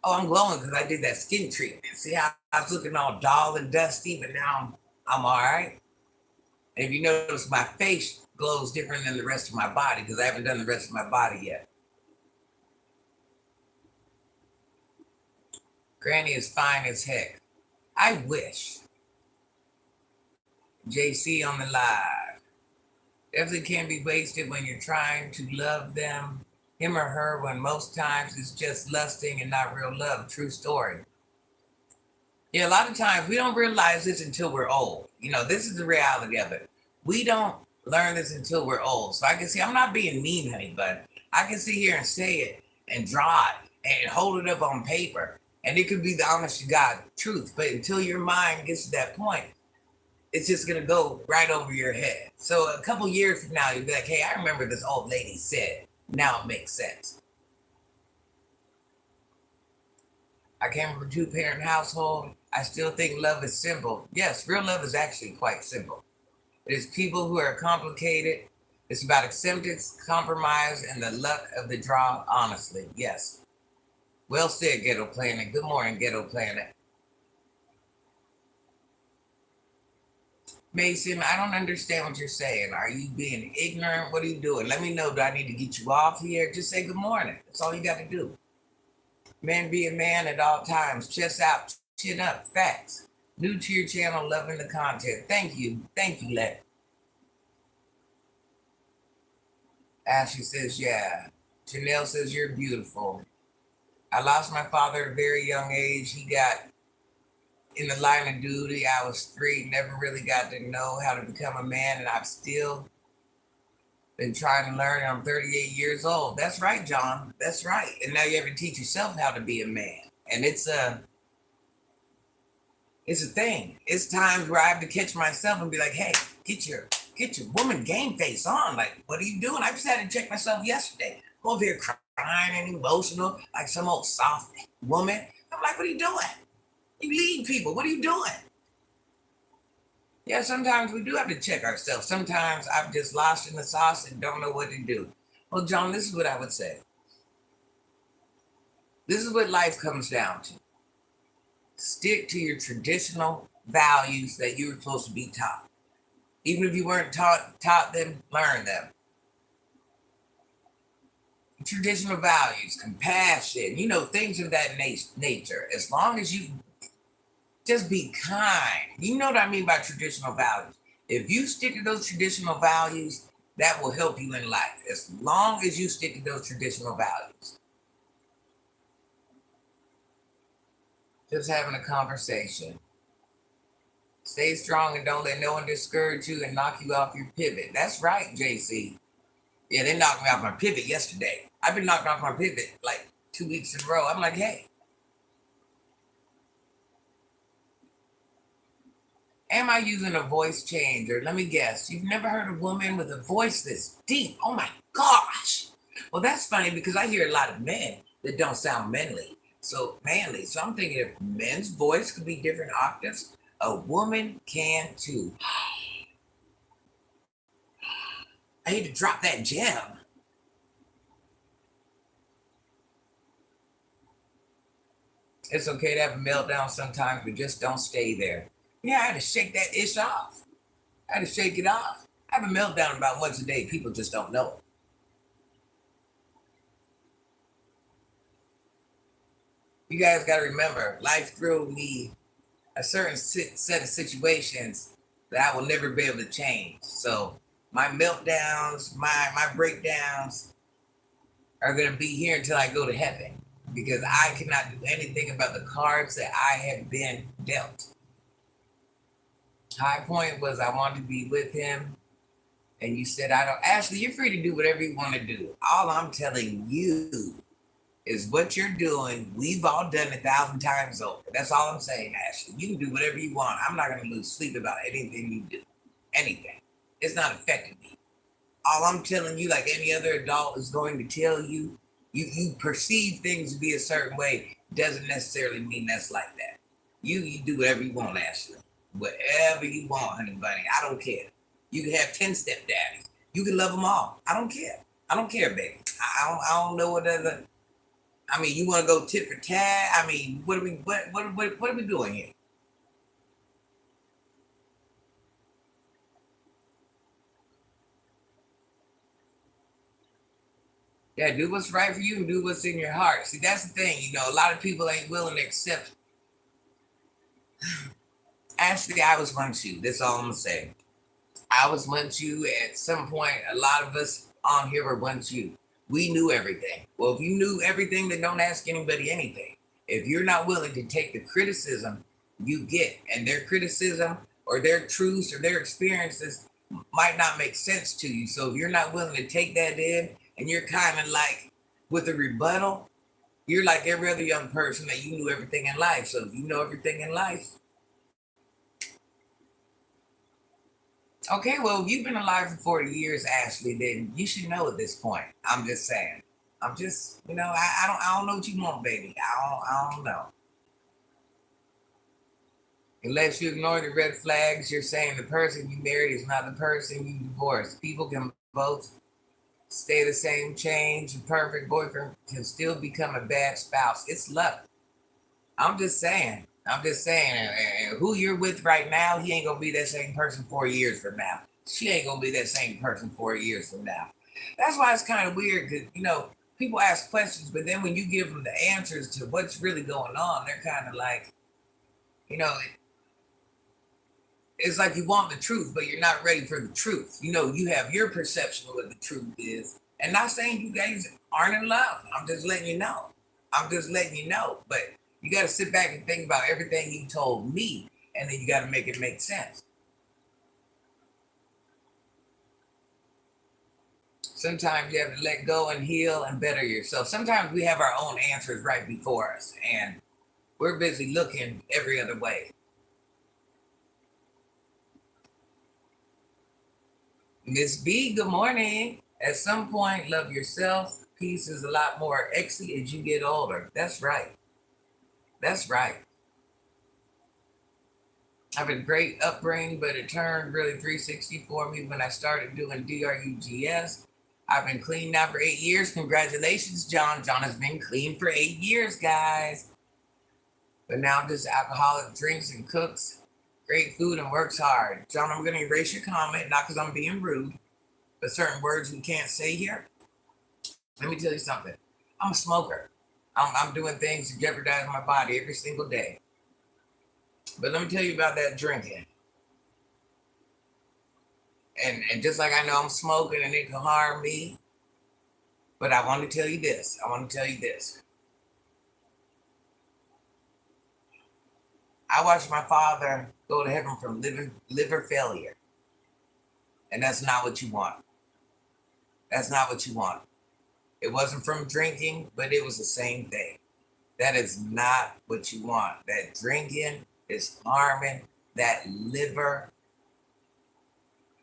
Oh, I'm glowing because I did that skin treatment. See how I was looking all dull and dusty, but now I'm all right. And if you notice, my face glows different than the rest of my body because I haven't done the rest of my body yet. Granny is fine as heck. I wish. JC on the live. Definitely can't be wasted when you're trying to love them, him or her, when most times it's just lusting and not real love. True story. Yeah, a lot of times we don't realize this until we're old. This is the reality of it. We don't learn this until we're old. So I can see, I'm not being mean, honey, but I can sit here and say it and draw it and hold it up on paper. And it could be the honest to God truth. But until your mind gets to that point, it's just going to go right over your head. So a couple years from now, you'll be like, hey, I remember this old lady said. Now it makes sense. I came from a two-parent household. I still think love is simple. Yes, real love is actually quite simple. It is people who are complicated. It's about acceptance, compromise, and the luck of the draw, honestly. Yes. Well said, Ghetto Planet. Good morning, Ghetto Planet. Mason, I don't understand what you're saying. Are you being ignorant? What are you doing? Let me know. Do I need to get you off here? Just say good morning. That's all you got to do. Man be a man at all times. Chest out, chin up. Facts. New to your channel, loving the content. Thank you. Thank you, Let. Ashley says, yeah. Janelle says, you're beautiful. I lost my father at a very young age. He got in the line of duty. I was 3, never really got to know how to become a man, and I've still been trying to learn. I'm 38 years old. That's right, John. That's right. And now you have to teach yourself how to be a man. And it's a thing. It's times where I have to catch myself and be like, hey, get your woman game face on. Like, what are you doing? I just had to check myself yesterday. I'm over here crying and emotional like some old soft woman. I'm like, what are you doing? You lead people. What are you doing? Yeah, sometimes we do have to check ourselves. Sometimes I'm just lost in the sauce and don't know what to do. Well, John, this is what I would say. This is what life comes down to. Stick to your traditional values that you were supposed to be taught. Even if you weren't taught them, learn them. Traditional values, compassion, things of that nature. As long as you just be kind. You know what I mean by traditional values. If you stick to those traditional values, that will help you in life. As long as you stick to those traditional values. Just having a conversation. Stay strong and don't let no one discourage you and knock you off your pivot. That's right, JC. Yeah, they knocked me off my pivot yesterday. I've been knocked off my pivot like 2 weeks in a row. I'm like, hey, am I using a voice changer? Let me guess. You've never heard a woman with a voice this deep. Oh my gosh. Well, that's funny because I hear a lot of men that don't sound manly. So I'm thinking if men's voice could be different octaves, a woman can too. I hate to drop that gem. It's okay to have a meltdown sometimes, but just don't stay there. Yeah, I had to shake that ish off. I had to shake it off. I have a meltdown about once a day. People just don't know. You guys got to remember, life threw me a certain set of situations that I will never be able to change. So my meltdowns, my breakdowns are going to be here until I go to heaven because I cannot do anything about the cards that I have been dealt. High point was I wanted to be with him, and you said I don't. Ashley, you're free to do whatever you want to do. All I'm telling you is what you're doing. We've all done 1,000 times over. That's all I'm saying, Ashley. You can do whatever you want. I'm not going to lose sleep about anything you do. Anything. It's not affecting me. All I'm telling you, like any other adult is going to tell you, you perceive things to be a certain way doesn't necessarily mean that's like that. You do whatever you want, Ashley. Whatever you want, honey bunny. I don't care. You can have 10 stepdaddies. You can love them all. I don't care. I don't care, baby. I don't know what other. I mean, you want to go tit for tat? I mean, what are we doing here? Yeah, do what's right for you and do what's in your heart. See, that's the thing. A lot of people ain't willing to accept. Actually, I was once you. That's all I'm gonna say. I was once you. At some point, a lot of us on here were once you. We knew everything. Well, if you knew everything, then don't ask anybody anything. If you're not willing to take the criticism you get, and their criticism or their truths or their experiences might not make sense to you. So if you're not willing to take that in, and you're kind of like with a rebuttal, you're like every other young person that you knew everything in life. So if you know everything in life, okay, well, if you've been alive for 40 years, Ashley, then you should know at this point. I'm just saying. I'm just, I don't know what you want, baby. I don't know. Unless you ignore the red flags, you're saying the person you married is not the person you divorced. People can both stay the same, change. A perfect boyfriend can still become a bad spouse. It's luck. I'm just saying. I'm just saying. And who you're with right now, he ain't gonna be that same person 4 years from now. She ain't gonna be that same person 4 years from now. That's why it's kind of weird because people ask questions, but then when you give them the answers to what's really going on, they're kind of like, you know, it's like you want the truth, but you're not ready for the truth. You have your perception of what the truth is. And not saying you guys aren't in love. I'm just letting you know. I'm just letting you know. But you got to sit back and think about everything you told me, and then you got to make it make sense. Sometimes you have to let go and heal and better yourself. Sometimes we have our own answers right before us, and we're busy looking every other way. Miss B, good morning. At some point, love yourself. Peace is a lot more exy as you get older. That's right. That's right. I have a great upbringing, but it turned really 360 for me when I started doing DRUGS. I've been clean now for 8 years. Congratulations, John. John has been clean for 8 years, guys. But now just alcoholic, drinks and cooks great food and works hard. John, I'm going to erase your comment, not because I'm being rude, but certain words we can't say here. Let me tell you something. I'm a smoker. I'm doing things to jeopardize my body every single day. But let me tell you about that drinking. And just like I know I'm smoking and it can harm me, but I want to tell you this. I watched my father go to heaven from liver failure. And that's not what you want. That's not what you want. It wasn't from drinking, but it was the same thing. That is not what you want. That drinking is harming that liver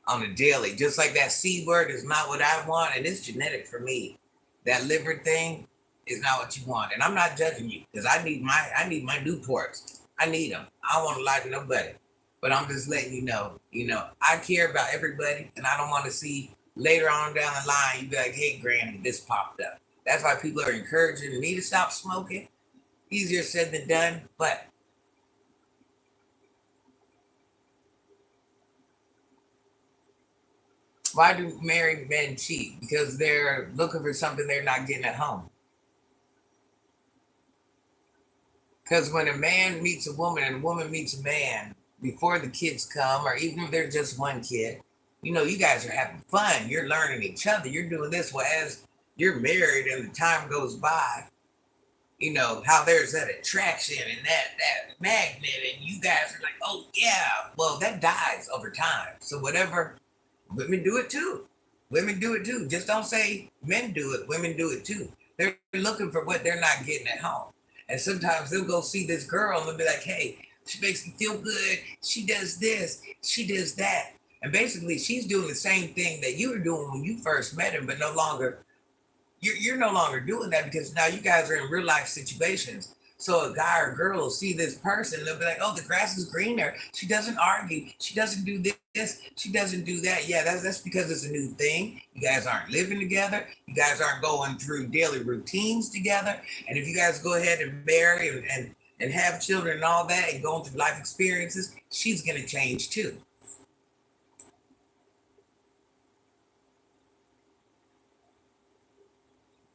on a daily. Just like that C word is not what I want, and it's genetic for me. That liver thing is not what you want. And I'm not judging you because I need my Newports. I need them. I don't want to lie to nobody. But I'm just letting you know, I care about everybody, and I don't want to see later on down the line you be like, hey, Granny, this popped up. That's why people are encouraging me to stop smoking. Easier said than done, but why do married men cheat? Because they're looking for something they're not getting at home. Because when a man meets a woman and a woman meets a man, before the kids come, or even if they're just one kid, you guys are having fun. You're learning each other. You're doing this. Well, as you're married and the time goes by, how there's that attraction and that magnet, and you guys are like, oh yeah, well that dies over time. So whatever, women do it too. Women do it too. Just don't say men do it. Women do it too. They're looking for what they're not getting at home. And sometimes they'll go see this girl and they'll be like, hey, she makes me feel good. She does this. She does that. And basically, she's doing the same thing that you were doing when you first met him, but no longer, you're no longer doing that because now you guys are in real life situations. So a guy or girl will see this person, they'll be like, oh, the grass is greener. She doesn't argue. She doesn't do this. She doesn't do that. Yeah, that's because it's a new thing. You guys aren't living together. You guys aren't going through daily routines together. And if you guys go ahead and marry and have children and all that and going through life experiences, she's going to change too.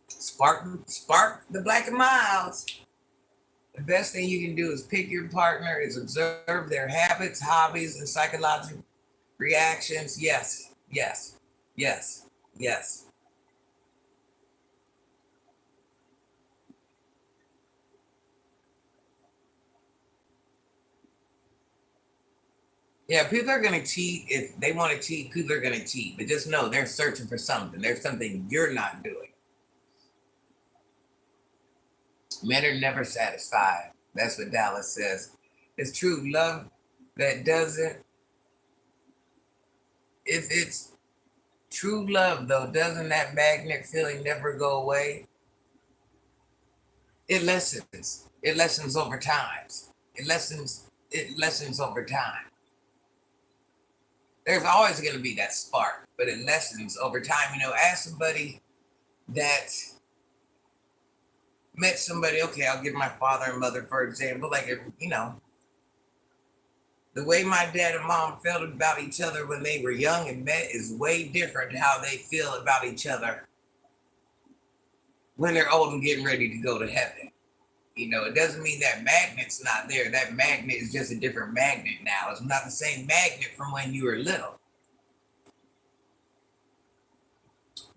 Spark the black and milds. The best thing you can do is pick your partner, is observe their habits, hobbies, and psychological reactions. Yes, yes, yes, yes. Yeah, people are going to cheat. If they want to cheat, people are going to cheat. But just know they're searching for something. There's something you're not doing. Men are never satisfied. That's what Dallas says. It's true. Love that doesn't, if it's true love, though, doesn't that magnet feeling never go away? It lessens. It lessens over time. It lessens over time. There's always going to be that spark, but it lessens over time. Ask somebody that met somebody. Okay, I'll give my father and mother for example. Like, the way my dad and mom felt about each other when they were young and met is way different to how they feel about each other when they're old and getting ready to go to heaven. It doesn't mean that magnet's not there. That magnet is just a different magnet now. It's not the same magnet from when you were little.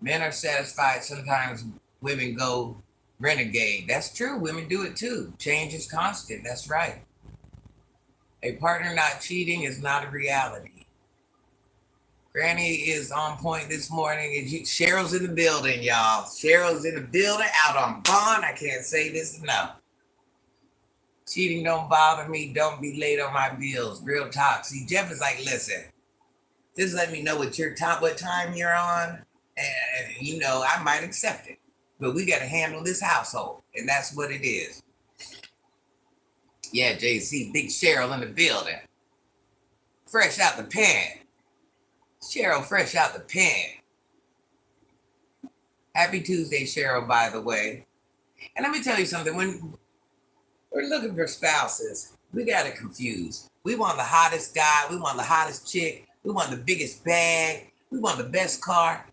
Men are satisfied. Sometimes women go renegade. That's true. Women do it too. Change is constant. That's right. A partner not cheating is not a reality. Granny is on point this morning. Cheryl's in the building, y'all. Cheryl's in the building out on Bond. I can't say this enough. Cheating don't bother me. Don't be late on my bills. Real talk. See, Jeff is like, listen, just let me know what time you're on, and I might accept it. But we got to handle this household, and that's what it is. Yeah, JC, big Cheryl in the building. Fresh out the pan. Cheryl, fresh out the pan. Happy Tuesday, Cheryl, by the way. And let me tell you something. When we're looking for spouses, we got it confused. We want the hottest guy. We want the hottest chick. We want the biggest bag. We want the best car.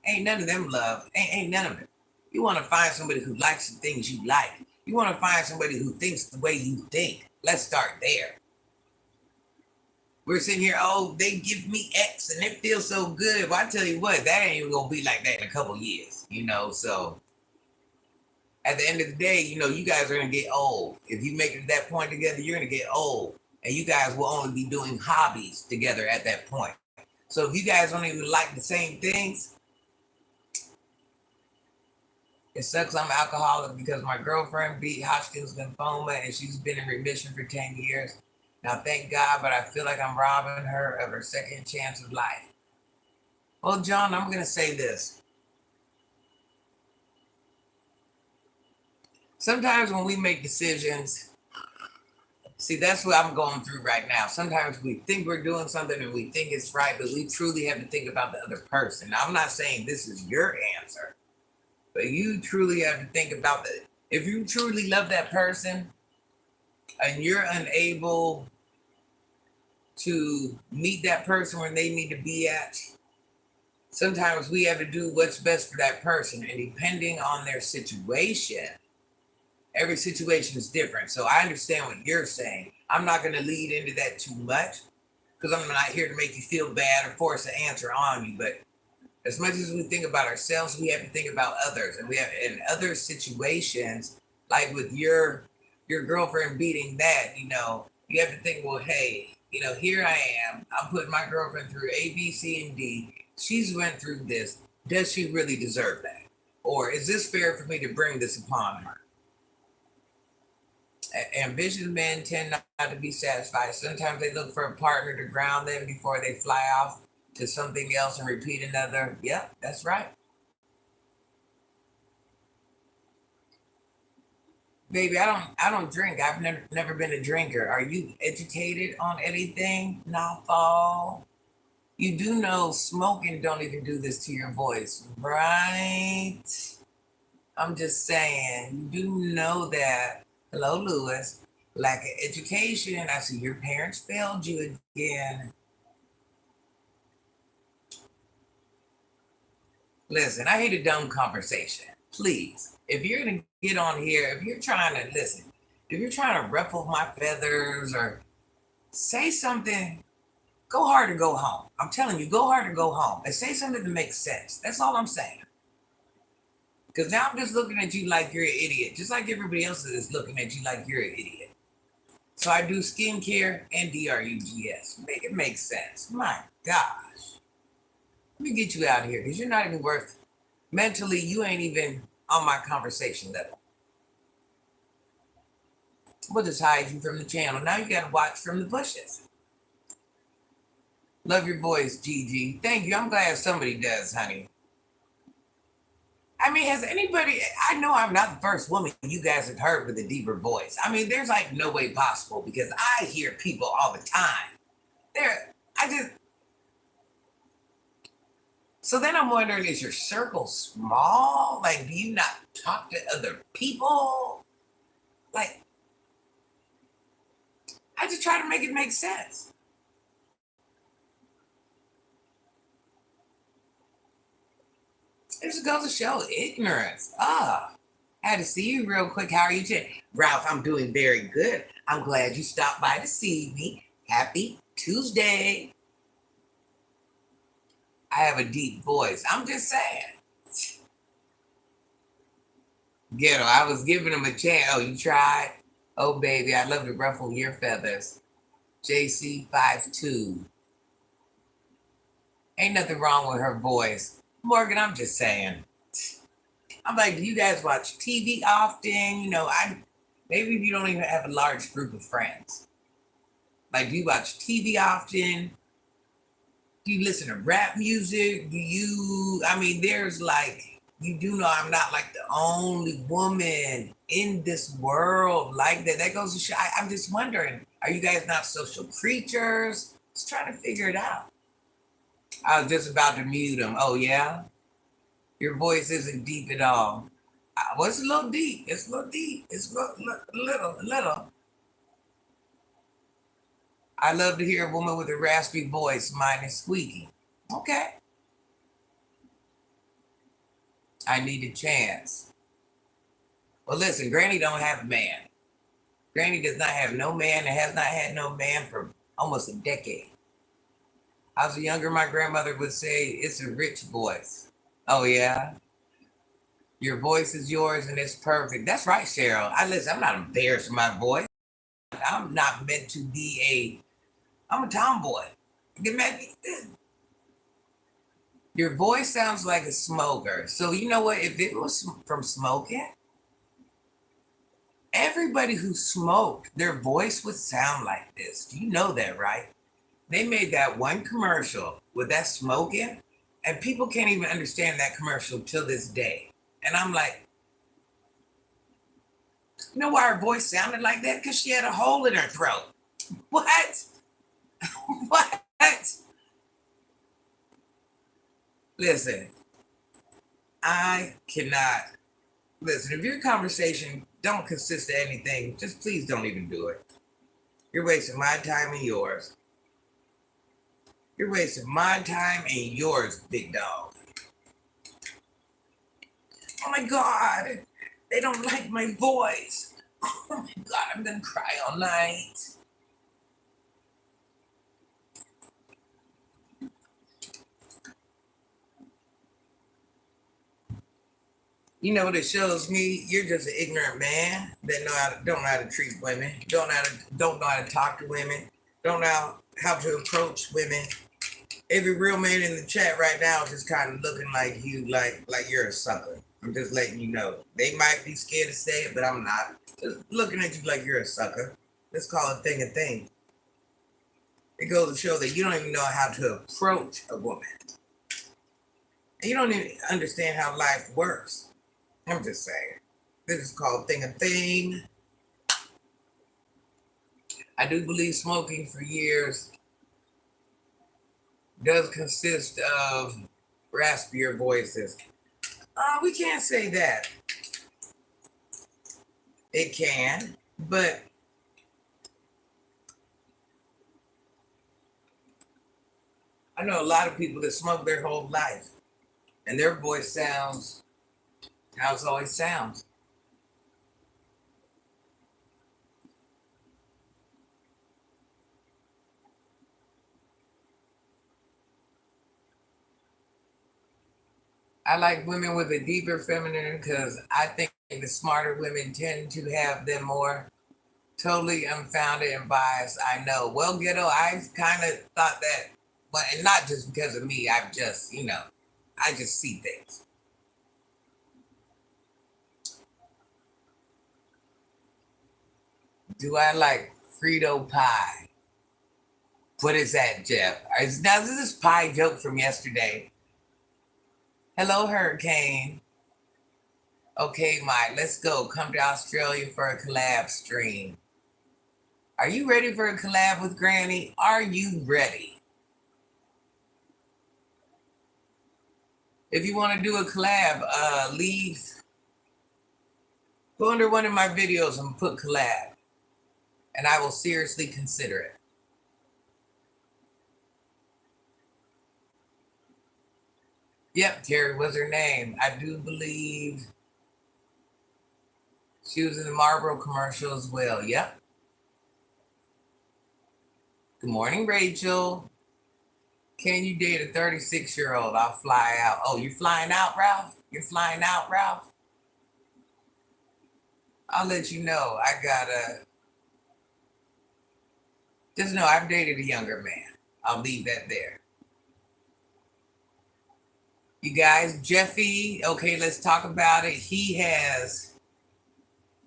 Ain't none of them, love. Ain't none of it. You want to find somebody who likes the things you like. You want to find somebody who thinks the way you think. Let's start there. We're sitting here, oh, they give me X and it feels so good. Well, I tell you what, that ain't even going to be like that in a couple years, So at the end of the day, you guys are going to get old. If you make it to that point together, you're going to get old. And you guys will only be doing hobbies together at that point. So if you guys don't even like the same things, it sucks I'm alcoholic because my girlfriend beat Hodgkin's lymphoma and she's been in remission for 10 years. Now, thank God, but I feel like I'm robbing her of her second chance of life. Well, John, I'm going to say this. Sometimes when we make decisions, see, that's what I'm going through right now. Sometimes we think we're doing something and we think it's right, but we truly have to think about the other person. Now, I'm not saying this is your answer, but you truly have to think about that. If you truly love that person and you're unable to meet that person where they need to be at, sometimes we have to do what's best for that person. And depending on their situation, every situation is different. So I understand what you're saying. I'm not going to lead into that too much because I'm not here to make you feel bad or force an answer on you. But as much as we think about ourselves, we have to think about others. And we have in other situations, like with your girlfriend beating that, you have to think, well, hey, here I am. I'm putting my girlfriend through A, B, C, and D. She's went through this. Does she really deserve that? Or is this fair for me to bring this upon her? Ambitious men tend not to be satisfied. Sometimes they look for a partner to ground them before they fly off to something else and repeat another. Yep, that's right. Baby, I don't drink. I've never been a drinker. Are you educated on anything? Not fall. You do know smoking don't even do this to your voice, right? I'm just saying, you do know that. Hello, Lewis. Lack of education. I see your parents failed you again. Listen, I hate a dumb conversation. Please, if you're going to get on here, if you're trying to listen, if you're trying to ruffle my feathers or say something, go hard or go home. I'm telling you, go hard or go home and say something that makes sense. That's all I'm saying. Because now I'm just looking at you like you're an idiot, just like everybody else is looking at you like you're an idiot. So I do skincare and DRUGS. Make it make sense. My gosh. Let me get you out of here because you're not even worth, mentally, you ain't even on my conversation level. We'll just hide you from the channel. Now you got to watch from the bushes. Love your voice, Gigi. Thank you. I'm glad somebody does, honey. I mean, has anybody, I know I'm not the first woman you guys have heard with a deeper voice. I mean, there's like no way possible because I hear people all the time. So then I'm wondering, is your circle small? Like, do you not talk to other people? Like, I just try to make it make sense. It just goes to show ignorance. I had to see you real quick. How are you today? Ralph, I'm doing very good. I'm glad you stopped by to see me. Happy Tuesday. I have a deep voice. I'm just saying. Ghetto, I was giving him a chance. Oh, you tried? Oh, baby, I'd love to ruffle your feathers. JC52. Ain't nothing wrong with her voice. Morgan, I'm just saying. I'm like, do you guys watch TV often? Maybe if you don't even have a large group of friends. Like, do you watch TV often? Do you listen to rap music? There's like, you do know I'm not like the only woman in this world like that. That goes to show. I'm just wondering, are you guys not social creatures? was trying to figure it out. I was just about to mute him. Oh, yeah? Your voice isn't deep at all. Well, it's a little deep. It's a little deep. It's a little. I love to hear a woman with a raspy voice. Mine is squeaky. Okay. I need a chance. Well, listen, Granny don't have a man. Granny does not have no man and has not had no man for almost a decade. I was younger, my grandmother would say, it's a rich voice. Oh, yeah? Your voice is yours and it's perfect. That's right, Cheryl. I'm not embarrassed of my voice. I'm not meant to be I'm a tomboy. Get mad. Your voice sounds like a smoker. So you know what? If it was from smoking, everybody who smoked, their voice would sound like this. Do you know that, right? They made that one commercial with that smoking, and people can't even understand that commercial till this day. And I'm like, you know why her voice sounded like that? Because she had a hole in her throat. What? What? Listen, I cannot. Listen, if your conversation don't consist of anything, just please don't even do it. You're wasting my time and yours. You're wasting my time and yours, big dog. Oh my God, they don't like my voice. Oh my God, I'm gonna cry all night. You know what it shows me? You're just an ignorant man that don't know how to treat women, don't know how to talk to women, don't know how to approach women. Every real man in the chat right now is just kind of looking like you, like you're a sucker. I'm just letting you know. They might be scared to say it, but I'm not. Just looking at you like you're a sucker. Let's call a thing a thing. It goes to show that you don't even know how to approach a woman. And you don't even understand how life works. I'm just saying. This is called thing a thing. I do believe smoking for years does consist of raspier voices. We can't say that. It can, but I know a lot of people that smoke their whole life and their voice sounds how it always sounds. I like women with a deeper feminine because I think the smarter women tend to have them more. Totally unfounded and biased, I know. Well, Ghetto, I've kind of thought that, but and not just because of me, I've just, I just see things. Do I like Frito pie? What is that, Jeff? Now, this is pie joke from yesterday. Hello, Hurricane. Okay, Mike, let's go. Come to Australia for a collab stream. Are you ready for a collab with Granny? Are you ready? If you want to do a collab, go under one of my videos and put collab, and I will seriously consider it. Yep, Terry was her name. I do believe she was in the Marlboro commercial as well. Yep. Good morning, Rachel. Can you date a 36-year-old? I'll fly out. Oh, you're flying out, Ralph? You're flying out, Ralph? I'll let you know. Just know I've dated a younger man. I'll leave that there. You guys, Jeffy, okay, let's talk about it. He has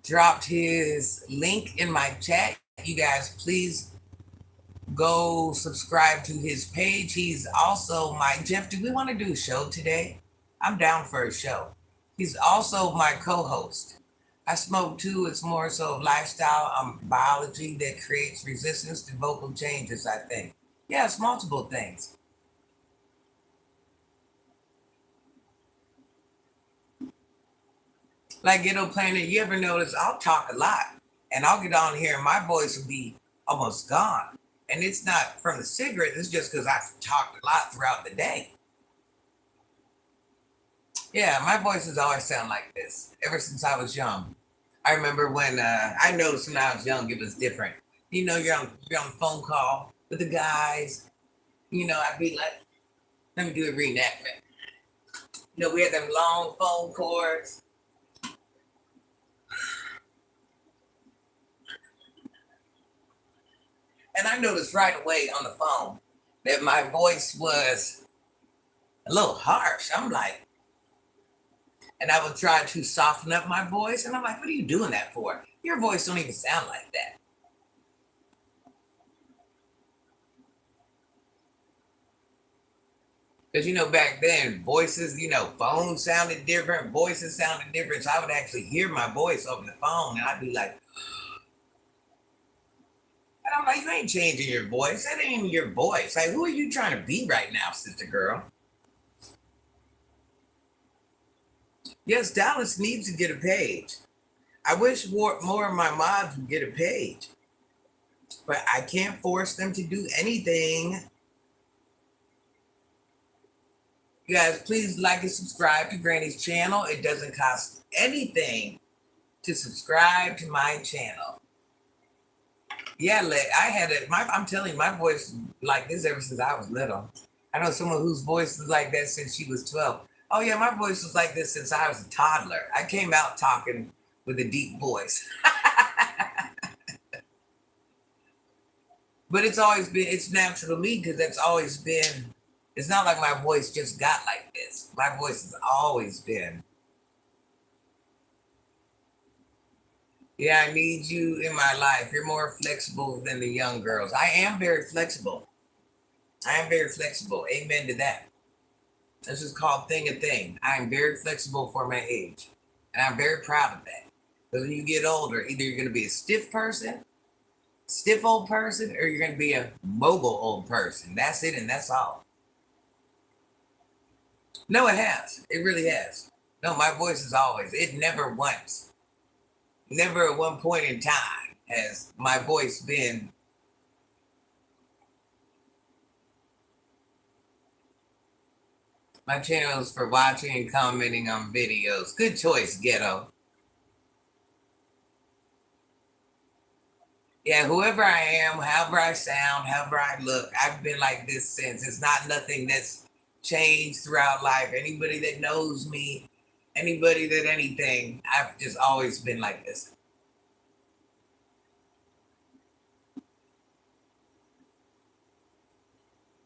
dropped his link in my chat. You guys, please go subscribe to his page. He's also Jeff, do we want to do a show today? I'm down for a show. He's also my co-host. I smoke too. It's more so lifestyle biology that creates resistance to vocal changes, I think. Yeah, it's multiple things. Like Ghetto Planet, you ever notice I'll talk a lot and I'll get on here and my voice will be almost gone. And it's not from the cigarette, it's just because I've talked a lot throughout the day. Yeah, my voice has always sounded like this ever since I was young. I remember when I noticed when I was young, it was different. You're on a phone call with the guys. I'd be like, let me do a reenactment. We had them long phone cords. And I noticed right away on the phone that my voice was a little harsh. I'm like, and I would try to soften up my voice. And I'm like, what are you doing that for? Your voice don't even sound like that. Because, back then, voices, phones sounded different, voices sounded different. So I would actually hear my voice over the phone and I'd be like, and I'm like, you ain't changing your voice. That ain't even your voice. Like, who are you trying to be right now, sister girl? Yes, Dallas needs to get a page. I wish more of my mods would get a page, but I can't force them to do anything. You guys, please like and subscribe to Granny's channel. It doesn't cost anything to subscribe to my channel. Yeah, I had it. I'm telling you, my voice is like this ever since I was little. I know someone whose voice is like that since she was 12. Oh yeah, my voice was like this since I was a toddler. I came out talking with a deep voice. But it's natural to me because that's always been, it's not like my voice just got like this. My voice has always been. Yeah, I need you in my life. You're more flexible than the young girls. I am very flexible. I am very flexible. Amen to that. This is called thing a thing. I am very flexible for my age. And I'm very proud of that. Because when you get older, either you're going to be a stiff old person, or you're going to be a mobile old person. That's it, and that's all. No, it has. It really has. No, my voice is always, it never at one point in time has my voice been. My channel is for watching and commenting on videos. Good choice, Ghetto. Yeah, whoever I am, however I sound, however I look, I've been like this since. It's not nothing that's changed throughout life. Anybody that knows me, anybody that anything, I've just always been like this.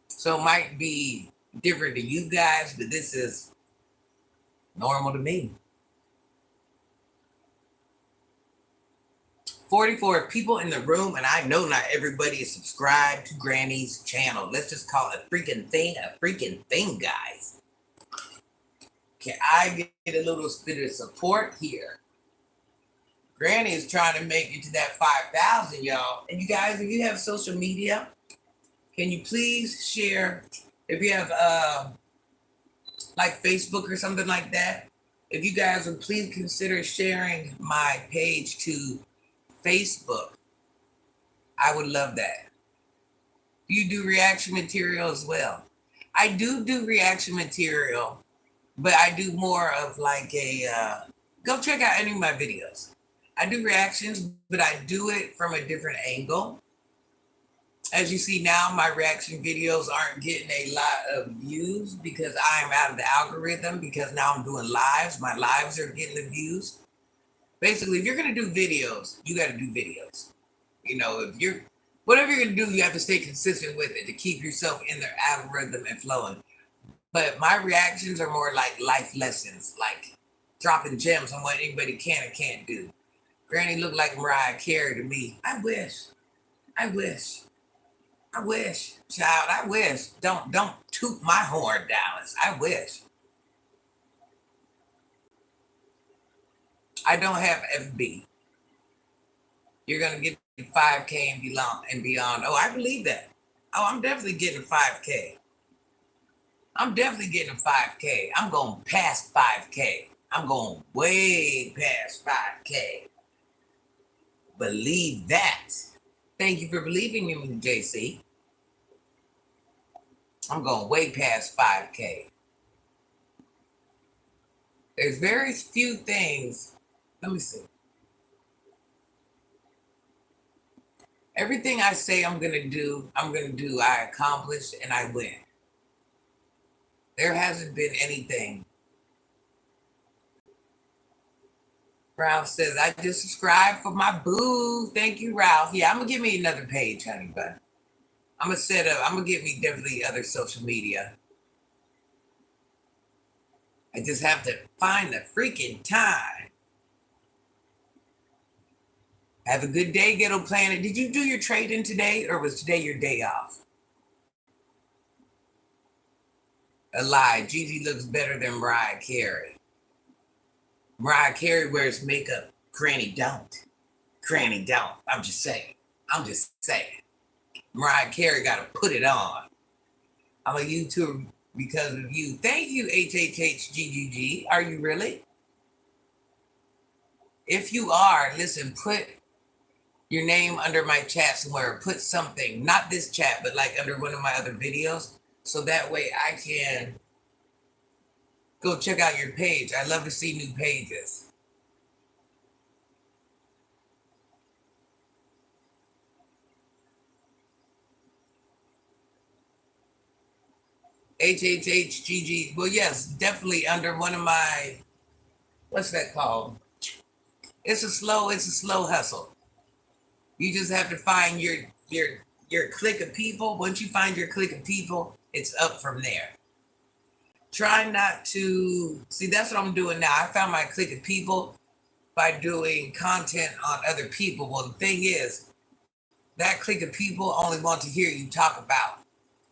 So it might be different to you guys, but this is normal to me. 44 people in the room, and I know not everybody is subscribed to Granny's channel. Let's just call it a freaking thing, guys. Can I get a little bit of support here? Granny is trying to make it to that 5,000, y'all. And you guys, if you have social media, can you please share? If you have like Facebook or something like that, if you guys would please consider sharing my page to Facebook, I would love that. You do reaction material as well. I do reaction material, but I do more of like go check out any of my videos. I do reactions, but I do it from a different angle. As you see now, my reaction videos aren't getting a lot of views because I am out of the algorithm, because now I'm doing lives. My lives are getting the views. Basically, if you're going to do videos, you got to do videos. If you're, whatever you're going to do, you have to stay consistent with it to keep yourself in their algorithm and flowing. But my reactions are more like life lessons, like dropping gems on what anybody can and can't do. Granny looked like Mariah Carey to me. I wish. I wish. I wish, child. I wish. Don't toot my horn, Dallas. I wish. I don't have FB. You're gonna get 5K and beyond. Oh, I believe that. Oh, I'm definitely getting 5K. I'm definitely getting a 5K. I'm going past 5K. I'm going way past 5K. Believe that. Thank you for believing in me, JC. I'm going way past 5K. There's very few things. Let me see. Everything I say I'm going to do, I accomplish and I win. There hasn't been anything. Ralph says, I just subscribed for my boo. Thank you, Ralph. Yeah, I'm going to give me another page, honey bun. I'm going to give me definitely other social media. I just have to find the freaking time. Have a good day, Ghetto Planet. Did you do your trading today or was today your day off? A lie. Gigi looks better than Mariah Carey. Mariah Carey wears makeup. Granny don't. Granny don't. I'm just saying. Mariah Carey got to put it on. I'm a YouTuber because of you. Thank you, HHHGGG. Are you really? If you are, listen, put your name under my chat somewhere. Put something, not this chat, but like under one of my other videos. So that way I can go check out your page. I love to see new pages. HHHGG. Well, yes, definitely under one of my, what's that called? It's a slow hustle. You just have to find your clique of people. Once you find your clique of people, it's up from there. Try not to see, that's what I'm doing now. I found my clique of people by doing content on other people. Well, the thing is, that clique of people only want to hear you talk about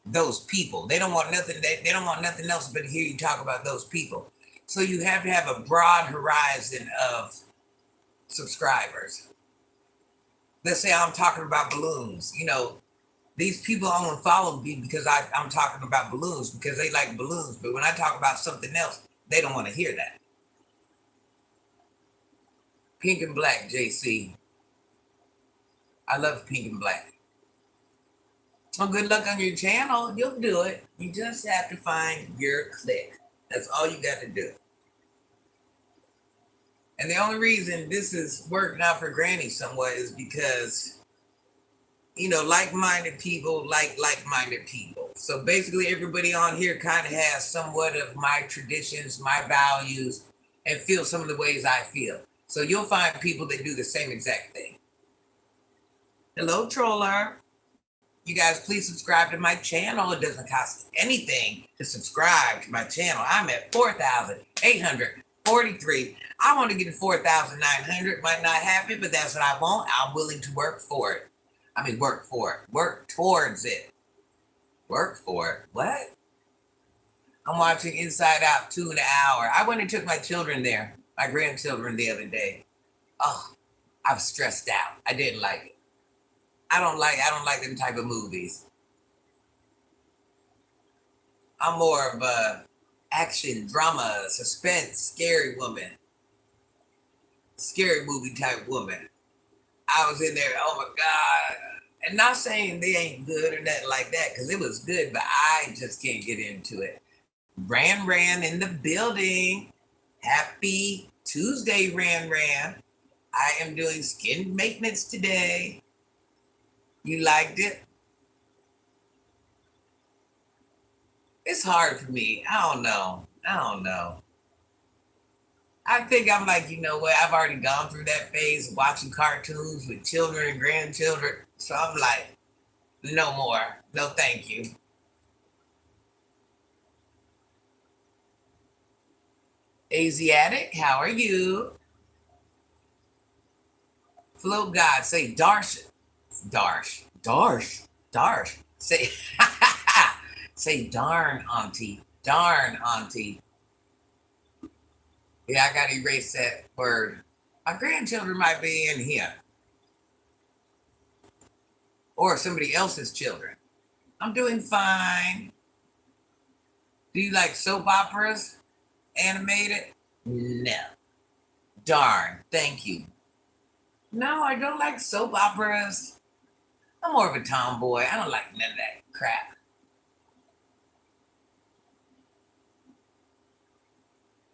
those people. They don't want nothing. They don't want nothing else but to hear you talk about those people. So you have to have a broad horizon of subscribers. Let's say I'm talking about balloons. These people only follow me because I'm talking about balloons because they like balloons. But when I talk about something else, they don't want to hear that. Pink and black, JC. I love pink and black. Well, good luck on your channel. You'll do it. You just have to find your clique. That's all you got to do. And the only reason this is working out for Granny somewhat is because, like-minded people like like-minded people. So basically everybody on here kind of has somewhat of my traditions, my values, and feel some of the ways I feel. So you'll find people that do the same exact thing. Hello, Troller. You guys, please subscribe to my channel. It doesn't cost anything to subscribe to my channel. I'm at 4,843. I want to get to 4,900. Might not happen, but that's what I want. I'm willing to work for it. Work for it. Work towards it. Work for it. What? I'm watching Inside Out 2 in an hour. I went and took my children there, my grandchildren the other day. Oh, I was stressed out. I didn't like it. I don't like them type of movies. I'm more of a action, drama, suspense, scary woman. Scary movie type woman. I was in there, oh my God. And not saying they ain't good or nothing like that, because it was good, but I just can't get into it. Ran in the building. Happy Tuesday, Ran. I am doing skin maintenance today. You liked it? It's hard for me. I don't know. I think I'm like, you know what? I've already gone through that phase of watching cartoons with children and grandchildren. So I'm like, no more. No, thank you. Asiatic, how are you? Float God, say Darsh. Darsh. Say, say darn, auntie. Darn, auntie. Yeah, I got to erase that word. My grandchildren might be in here. Or somebody else's children. I'm doing fine. Do you like soap operas? Animated? No. Darn, thank you. No, I don't like soap operas. I'm more of a tomboy. I don't like none of that crap.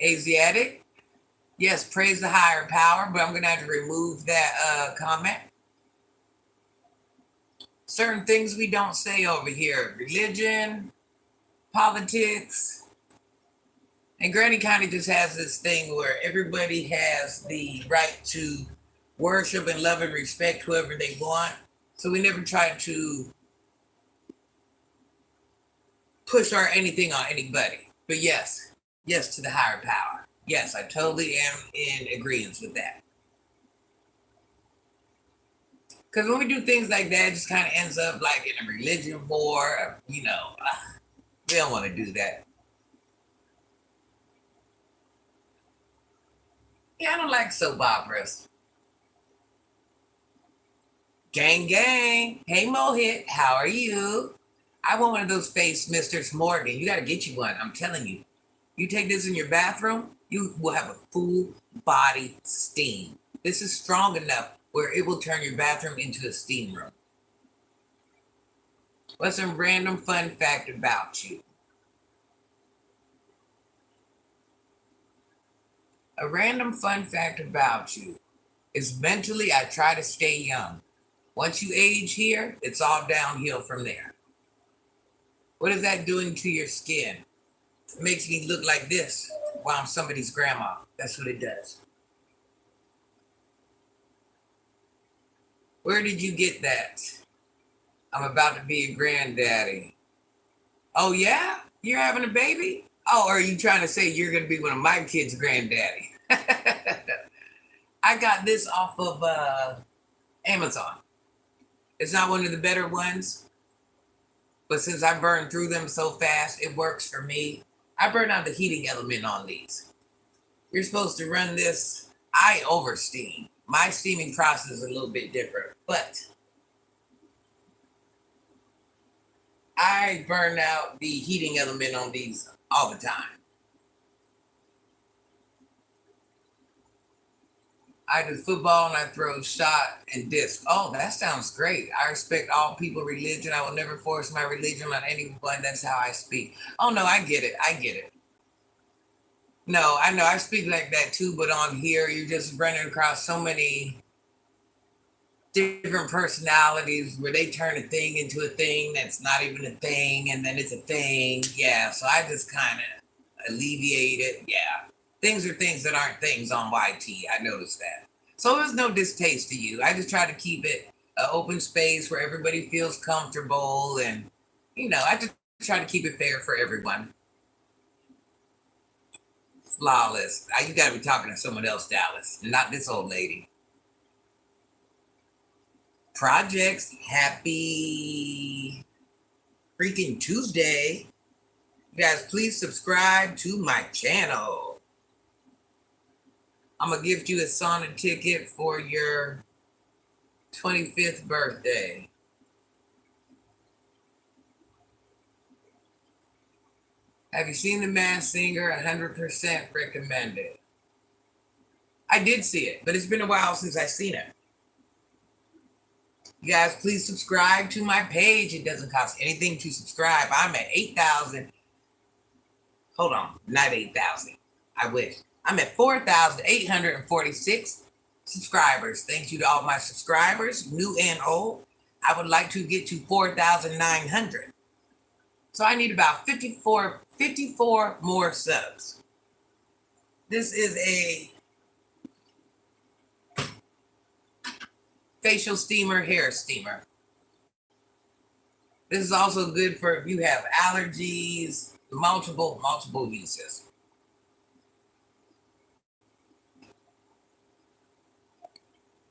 Asiatic? Yes, praise the higher power, but I'm going to have to remove that comment. Certain things we don't say over here: religion, politics. And Granny kind of just has this thing where everybody has the right to worship and love and respect whoever they want. So we never try to push or anything on anybody. But yes, yes to the higher power. Yes, I totally am in agreement with that. Because when we do things like that, it just kind of ends up like in a religion war. We don't want to do that. Yeah, I don't like soap operas. Gang, gang. Hey, Mohit, how are you? I want one of those face misters, Morgan. You got to get you one. I'm telling you. You take this in your bathroom, you will have a full body steam. This is strong enough where it will turn your bathroom into a steam room. What's a random fun fact about you? A random fun fact about you is mentally, I try to stay young. Once you age here, it's all downhill from there. What is that doing to your skin? It makes me look like this while I'm somebody's grandma. That's what it does. Where did you get that? I'm about to be a granddaddy. Oh, yeah? You're having a baby? Oh, or are you trying to say you're going to be one of my kids' granddaddy? I got this off of Amazon. It's not one of the better ones, but since I burn through them so fast, it works for me. I burn out the heating element on these. You're supposed to run this. I oversteam. My steaming process is a little bit different, but I burn out the heating element on these all the time. I do football and I throw shot and disc. Oh, that sounds great. I respect all people religion. I will never force my religion on anyone. That's how I speak. Oh no, I get it. I get it. No, I know I speak like that too, but on here you're just running across so many different personalities where they turn a thing into a thing that's not even a thing, and then it's a thing. Yeah, so I just kind of alleviate it. Yeah, things are things that aren't things on YT. I noticed that. So there's no distaste to you. I just try to keep it an open space where everybody feels comfortable, and I just try to keep it fair for everyone. Flawless. You got to be talking to someone else, Dallas, not this old lady. Projects. Happy freaking Tuesday. You guys, please subscribe to my channel. I'm going to gift you a sauna ticket for your 25th birthday. Have you seen The Masked Singer? 100% recommended. I did see it, but it's been a while since I've seen it. You guys, please subscribe to my page. It doesn't cost anything to subscribe. I'm at 8,000. Hold on, not 8,000. I wish. I'm at 4,846 subscribers. Thank you to all my subscribers, new and old. I would like to get to 4,900. So I need about 54 more subs. This is a facial steamer, hair steamer. This is also good for if you have allergies, multiple uses.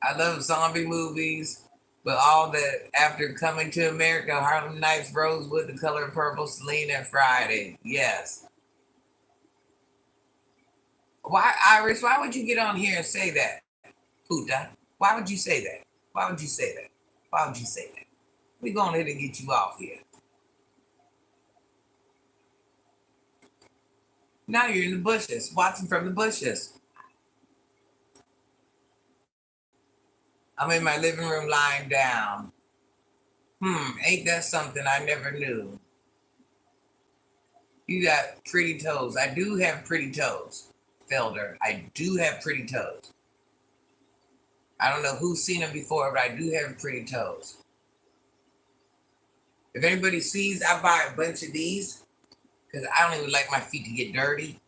I love zombie movies, but all that after Coming to America, Harlem Nights, Rosewood, The Color Purple, Selena, and Friday. Yes. Why, Iris? Why would you get on here and say that, Puta? Why would you say that? Why would you say that? Why would you say that? We go ahead and get you off here. Now you're in the bushes, watching from the bushes. I'm in my living room lying down. Ain't that something I never knew? You got pretty toes. I do have pretty toes, Felder. I do have pretty toes. I don't know who's seen them before, but I do have pretty toes. If anybody sees, I buy a bunch of these because I don't even like my feet to get dirty.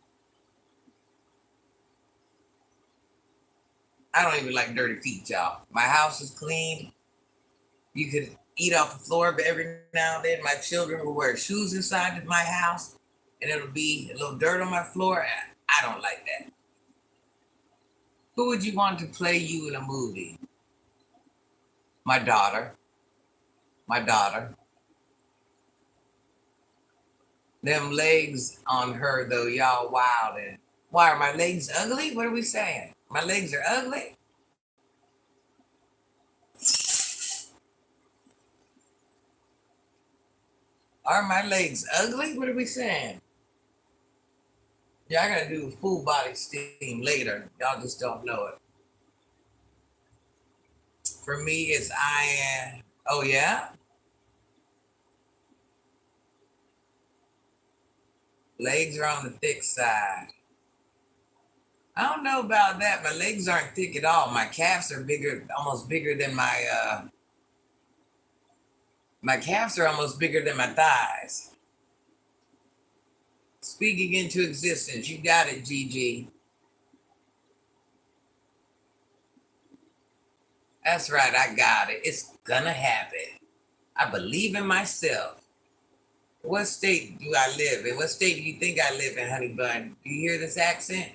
I don't even like dirty feet, y'all. My house is clean. You could eat off the floor, but every now and then my children will wear shoes inside of my house and it'll be a little dirt on my floor. I don't like that. Who would you want to play you in a movie? My daughter. My daughter. Them legs on her, though, y'all wild. And why are my legs ugly? What are we saying? My legs are ugly? Are my legs ugly? What are we saying? Yeah, I gotta do a full body steam later. Y'all just don't know it. For me, it's I am. Oh, yeah? Legs are on the thick side. I don't know about that. My legs aren't thick at all. My calves are bigger, almost bigger than my calves are almost bigger than my thighs. Speaking into existence. You got it, Gigi. That's right, I got it. It's gonna happen. I believe in myself. What state do I live in? What state do you think I live in, honey bun? Do you hear this accent?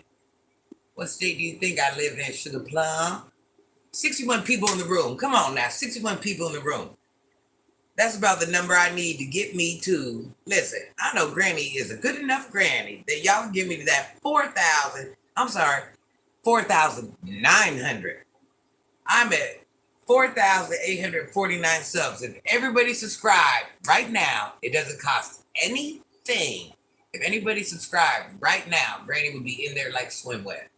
What state do you think I live in, Sugar Plum? 61 people in the room. Come on now, 61 people in the room. That's about the number I need to get me to. Listen, I know Granny is a good enough Granny that y'all can give me that 4,000. I'm sorry, 4,900. I'm at 4,849 subs. If everybody subscribe right now, it doesn't cost anything. If anybody subscribed right now, Granny would be in there like swimwear.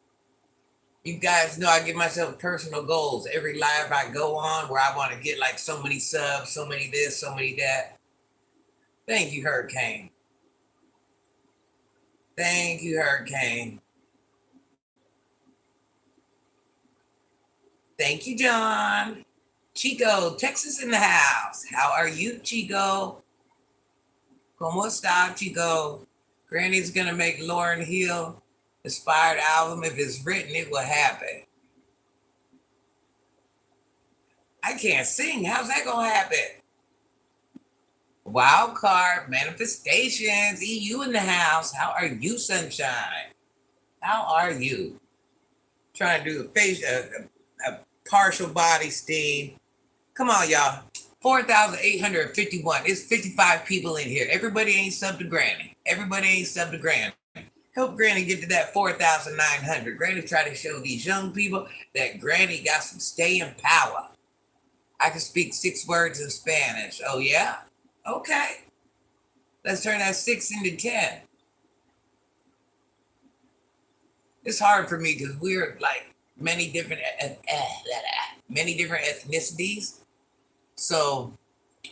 You guys know I give myself personal goals every live I go on where I want to get like so many subs, so many this, so many that. Thank you, Hurricane. Thank you, Hurricane. Thank you, John. Chico, Texas in the house. How are you, Chico? ¿Cómo está, Chico? Granny's gonna make Lauryn Hill inspired album. If it's written, it will happen. I can't sing. How's that gonna happen? Wild card manifestations. EU in the house. How are you, sunshine? How are you? Trying to do a partial body steam. Come on, y'all. 4,851. It's 55 people in here. Everybody ain't subbed to Granny. Everybody ain't subbed to Granny. Help Granny get to that 4,900. Granny try to show these young people that Granny got some staying power. I can speak 6 words in Spanish. Oh, yeah? Okay. Let's turn that 6 into 10. It's hard for me because we're like many different ethnicities. So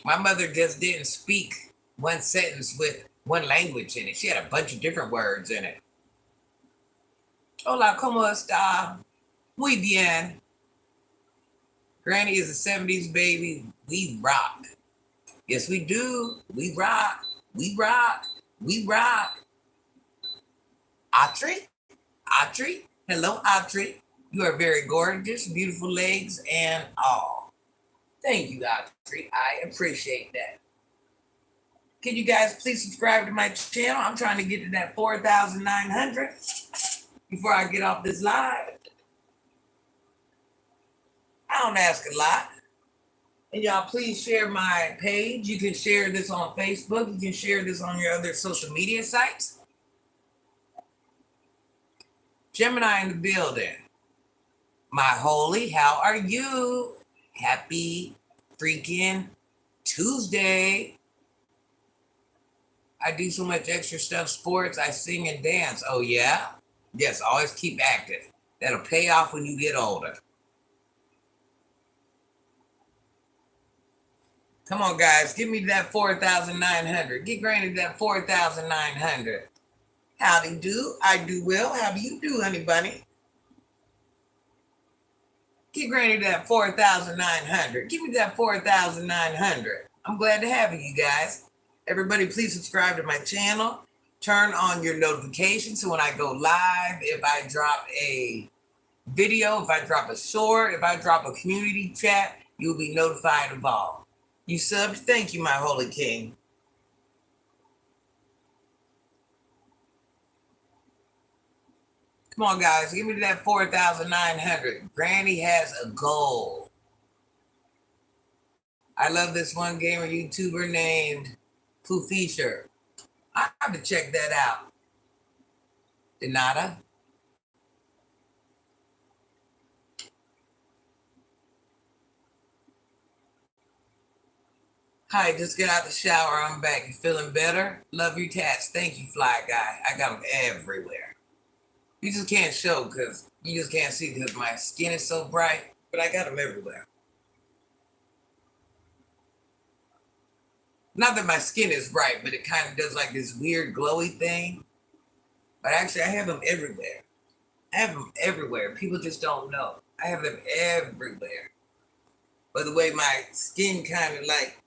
my mother just didn't speak one sentence with one language in it. She had a bunch of different words in it. Hola, ¿cómo está? Muy bien. Granny is a 70s baby. We rock. Yes, we do. We rock. We rock. We rock. Autrey? Autrey? Hello, Autrey. You are very gorgeous, beautiful legs and all. Thank you, Autrey. I appreciate that. Can you guys please subscribe to my channel? I'm trying to get to that 4,900 before I get off this live. I don't ask a lot. And y'all please share my page. You can share this on Facebook. You can share this on your other social media sites. Gemini in the building. My holy, how are you? Happy freaking Tuesday. I do so much extra stuff, sports, I sing and dance. Oh, yeah? Yes, always keep active. That'll pay off when you get older. Come on, guys, give me that 4,900. Get Granny that 4,900. Howdy do. I do well. How do you do, honey bunny? Get Granny that 4,900. Give me that 4,900. I'm glad to have you guys. Everybody, please subscribe to my channel. Turn on your notifications so when I go live, if I drop a video, if I drop a short, if I drop a community chat, you'll be notified of all. You subbed? Thank you, my holy king. Come on, guys. Give me that 4,900. Granny has a goal. I love this one gamer YouTuber named Pooh Fisher. I have to check that out. Denata. Hi, just get out the shower. I'm back. You feeling better? Love your tats. Thank you, Fly Guy. I got them everywhere. You just can't show because you just can't see because my skin is so bright, but I got them everywhere. Not that my skin is bright, but it kind of does like this weird glowy thing. But actually, I have them everywhere. I have them everywhere. People just don't know. I have them everywhere. But the way my skin kind of like,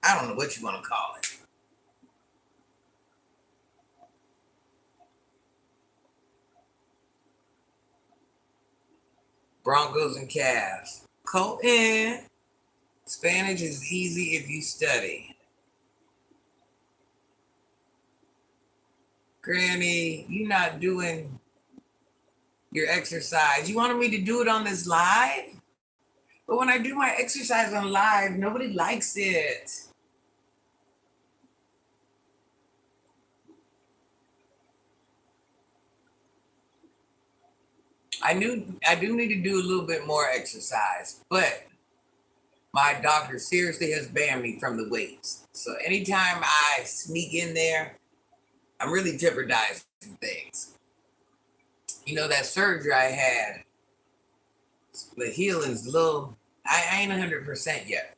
I don't know what you want to call it. Broncos and Cavs. Colton. Spanish is easy if you study. Granny, you're not doing your exercise. You wanted me to do it on this live? But when I do my exercise on live, nobody likes it. I do need to do a little bit more exercise, but my doctor seriously has banned me from the weights. So anytime I sneak in there, I'm really jeopardizing things. You know, that surgery I had, the healing's little, I ain't 100% yet.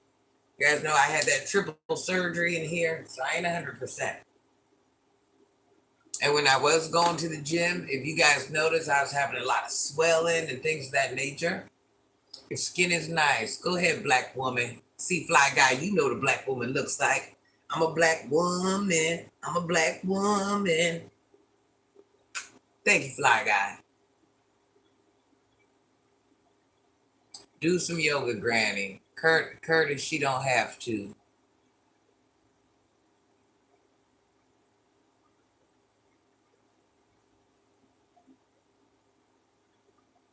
You guys know I had that triple surgery in here, so I ain't 100%. And when I was going to the gym, if you guys notice, I was having a lot of swelling and things of that nature. Your skin is nice. Go ahead, black woman. See, Fly Guy, you know the black woman looks like. I'm a black woman. I'm a black woman. Thank you, Fly Guy. Do some yoga, Granny. Curtis, she don't have to.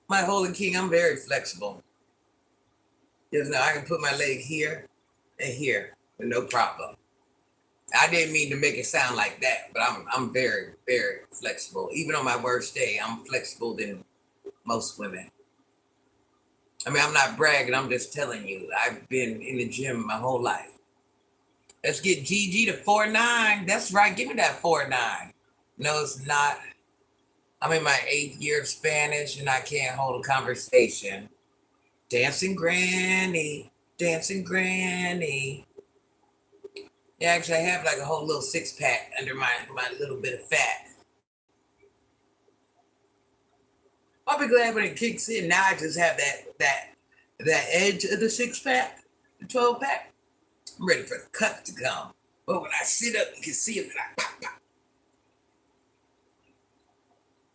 My holy king, I'm very flexible. Just know I can put my leg here and here with no problem. I didn't mean to make it sound like that, but I'm very, very flexible. Even on my worst day, I'm flexible than most women. I mean, I'm not bragging, I'm just telling you. I've been in the gym my whole life. Let's get GG to 4.9. That's right, give me that 4.9. No, it's not. I'm in my 8th year of Spanish and I can't hold a conversation. Dancing Granny, dancing Granny. Yeah, actually, I have like a whole little 6-pack under my little bit of fat. I'll be glad when it kicks in. Now I just have that edge of the 6-pack, the 12-pack. I'm ready for the cut to come. But when I sit up, you can see it and I pop, pop.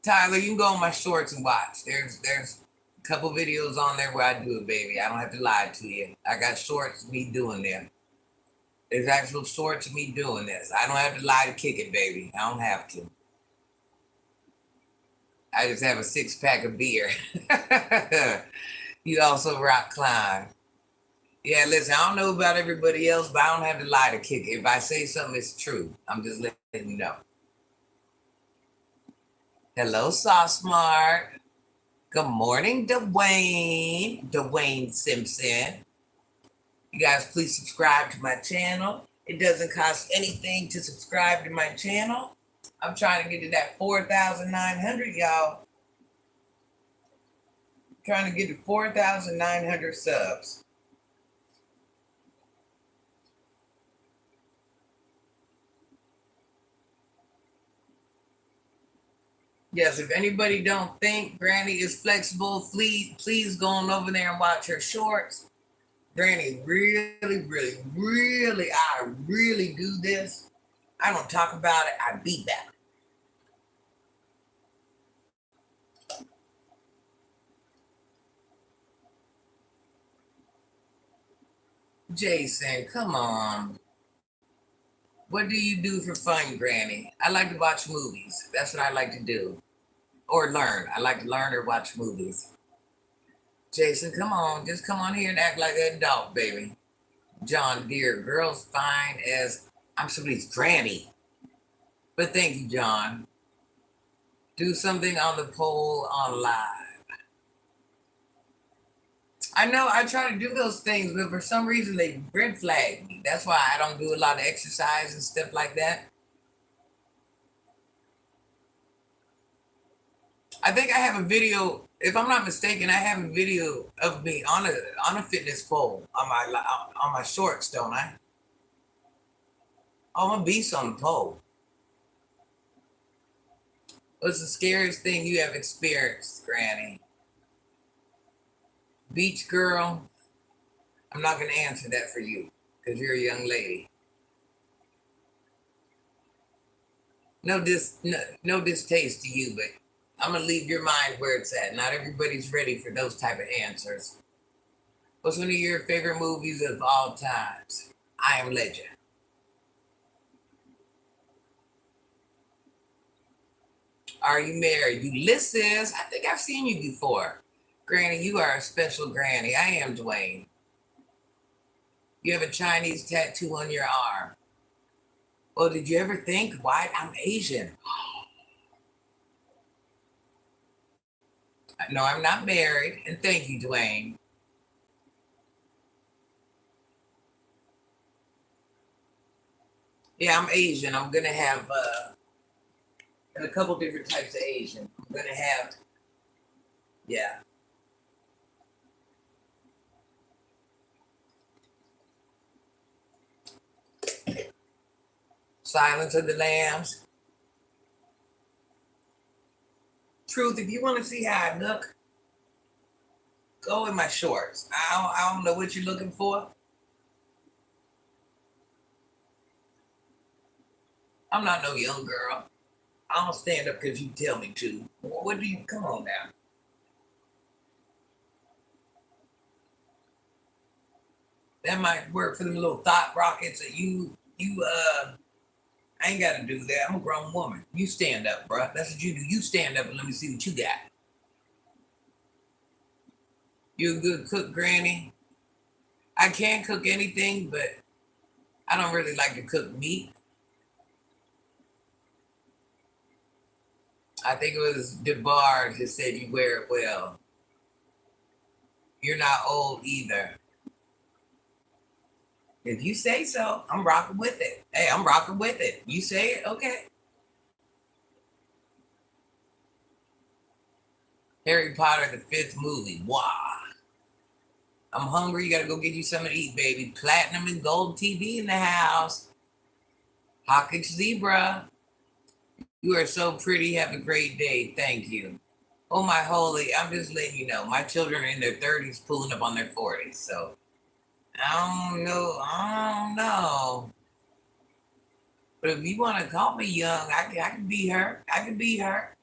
Tyler, you can go on my shorts and watch. There's a couple videos on there where I do it, baby. I don't have to lie to you. I got shorts of me doing them. There's actual shorts of me doing this. I don't have to lie to kick it, baby. I don't have to. I just have a 6-pack of beer. You also rock climb. Yeah, listen, I don't know about everybody else, but I don't have to lie to kick it. If I say something, it's true. I'm just letting you know. Hello, Sauce Smart. Good morning, Dwayne. Dwayne Simpson. You guys, please subscribe to my channel. It doesn't cost anything to subscribe to my channel. I'm trying to get to that 4,900, y'all. Trying to get to 4,900 subs. Yes, if anybody don't think Granny is flexible, please go on over there and watch her shorts. Granny really, I really do this. I don't talk about it, I be about it. Jason, come on. What do you do for fun, Granny? I like to watch movies. That's what I like to do. Or learn. I like to learn or watch movies. Jason, come on. Just come on here and act like an adult, baby. John Deere, girls fine as I'm somebody's granny. But thank you, John. Do something on the poll on live. I know I try to do those things, but for some reason they red flag me. That's why I don't do a lot of exercise and stuff like that. I think I have a video, if I'm not mistaken, I have a video of me on a fitness pole on my shorts, don't I? Oh, I'm a beast on the pole. What's the scariest thing you have experienced, Granny? Beach girl? I'm not going to answer that for you because you're a young lady. No distaste to you, but I'm going to leave your mind where it's at. Not everybody's ready for those type of answers. What's one of your favorite movies of all times? I Am Legend. Are you married? Ulysses, I think I've seen you before. Granny, you are a special granny. I am Dwayne. You have a Chinese tattoo on your arm. Well, did you ever think, why I'm Asian? No, I'm not married. And thank you, Dwayne. Yeah, I'm Asian. I'm going to have a couple different types of Asian. I'm going to have, yeah. Silence of the Lambs. Truth, if you want to see how I look, go in my shorts. I don't know what you're looking for. I'm not no young girl. I don't stand up because you tell me to. What do you, come on now. That might work for them little thought rockets that I ain't got to do that. I'm a grown woman. You stand up, bruh. That's what you do. You stand up and let me see what you got. You a good cook, Granny? I can cook anything, but I don't really like to cook meat. I think it was DeBarge that said you wear it well. You're not old either. If you say so, I'm rocking with it. Hey, I'm rocking with it. You say it, okay. Harry Potter, the fifth movie. Wow. I'm hungry. You gotta go get you something to eat, baby. Platinum and gold TV in the house. Hawkins Zebra. You are so pretty. Have a great day. Thank you. Oh my holy, I'm just letting you know. My children are in their 30s, pulling up on their 40s. So I don't know. I don't know. But if you want to call me young, I can be her. I can be her.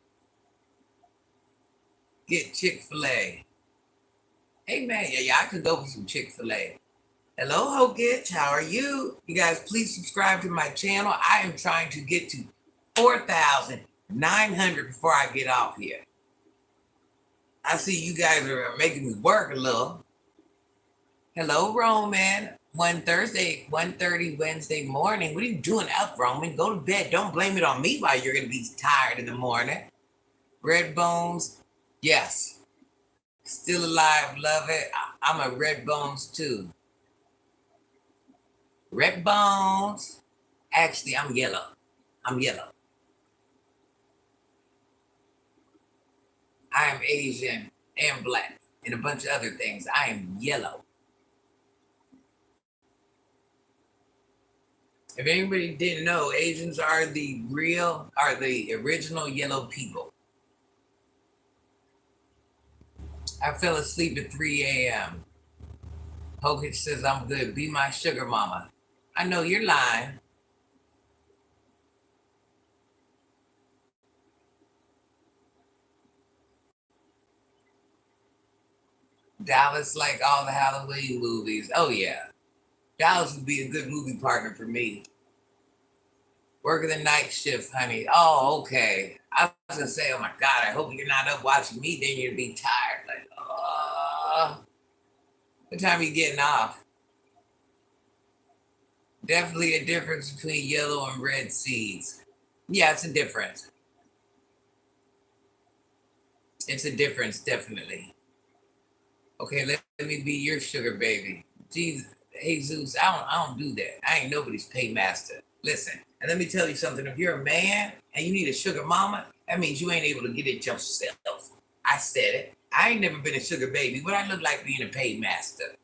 Get Chick-fil-A. Hey man, yeah, I could go for some Chick-fil-A. Hello, Hokitch. How are you? You guys, please subscribe to my channel. I am trying to get to 4,900 before I get off here. I see you guys are making me work a little. Hello, Roman. 1:30 Wednesday morning. What are you doing up, Roman? Go to bed. Don't blame it on me why you're going to be tired in the morning. Red Bones. Yes. Still alive. Love it. I'm a Red Bones too. Red bones. Actually, I'm yellow. I'm yellow. I am Asian and black and a bunch of other things. I am yellow. If anybody didn't know, Asians are the original yellow people. I fell asleep at 3 a.m. Hokage says I'm good. Be my sugar mama. I know you're lying. Dallas like all the Halloween movies. Oh yeah. Dallas would be a good movie partner for me. Working the night shift, honey. Oh, okay. I was gonna say, oh my God, I hope you're not up watching me, then you'd be tired. Like, what time are you getting off? Definitely a difference between yellow and red seeds. Yeah, it's a difference. It's a difference, definitely. Okay, let me be your sugar baby. Jesus, Jesus, I don't do that. I ain't nobody's paymaster. Listen, and let me tell you something. If you're a man and you need a sugar mama, that means you ain't able to get it yourself. I said it. I ain't never been a sugar baby. What I look like being a paymaster?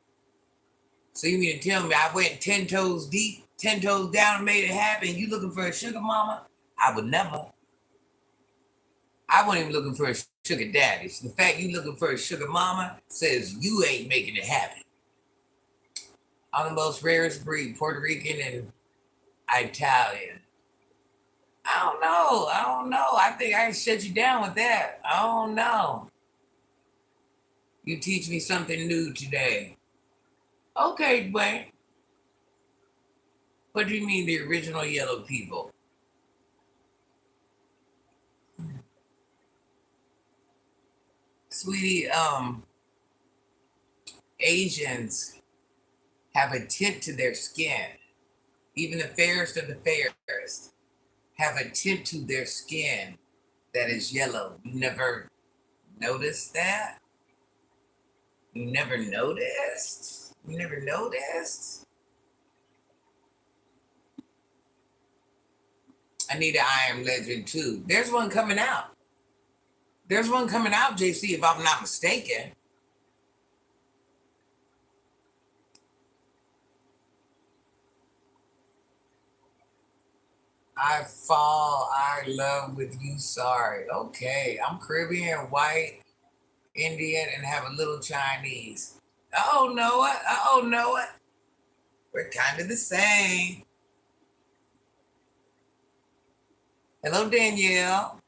So you mean to tell me I went 10 toes deep, 10 toes down and made it happen? You looking for a sugar mama? I would never. I wasn't even looking for a sugar daddy. So the fact you looking for a sugar mama says you ain't making it happen. I'm the most rarest breed, Puerto Rican and Italian. I don't know. I don't know. I think I can shut you down with that. I don't know. You teach me something new today. Okay, Dwayne. What do you mean the original yellow people? Sweetie, Asians have a tint to their skin. Even the fairest of the fairest have a tint to their skin that is yellow. You never noticed that? You never noticed? You never noticed? I need an I Am Legend too. There's one coming out. There's one coming out, JC, if I'm not mistaken. I love with you, sorry. Okay, I'm Caribbean, white, Indian, and have a little Chinese. Oh, Noah. Oh, Noah. We're kind of the same. Hello, Danielle.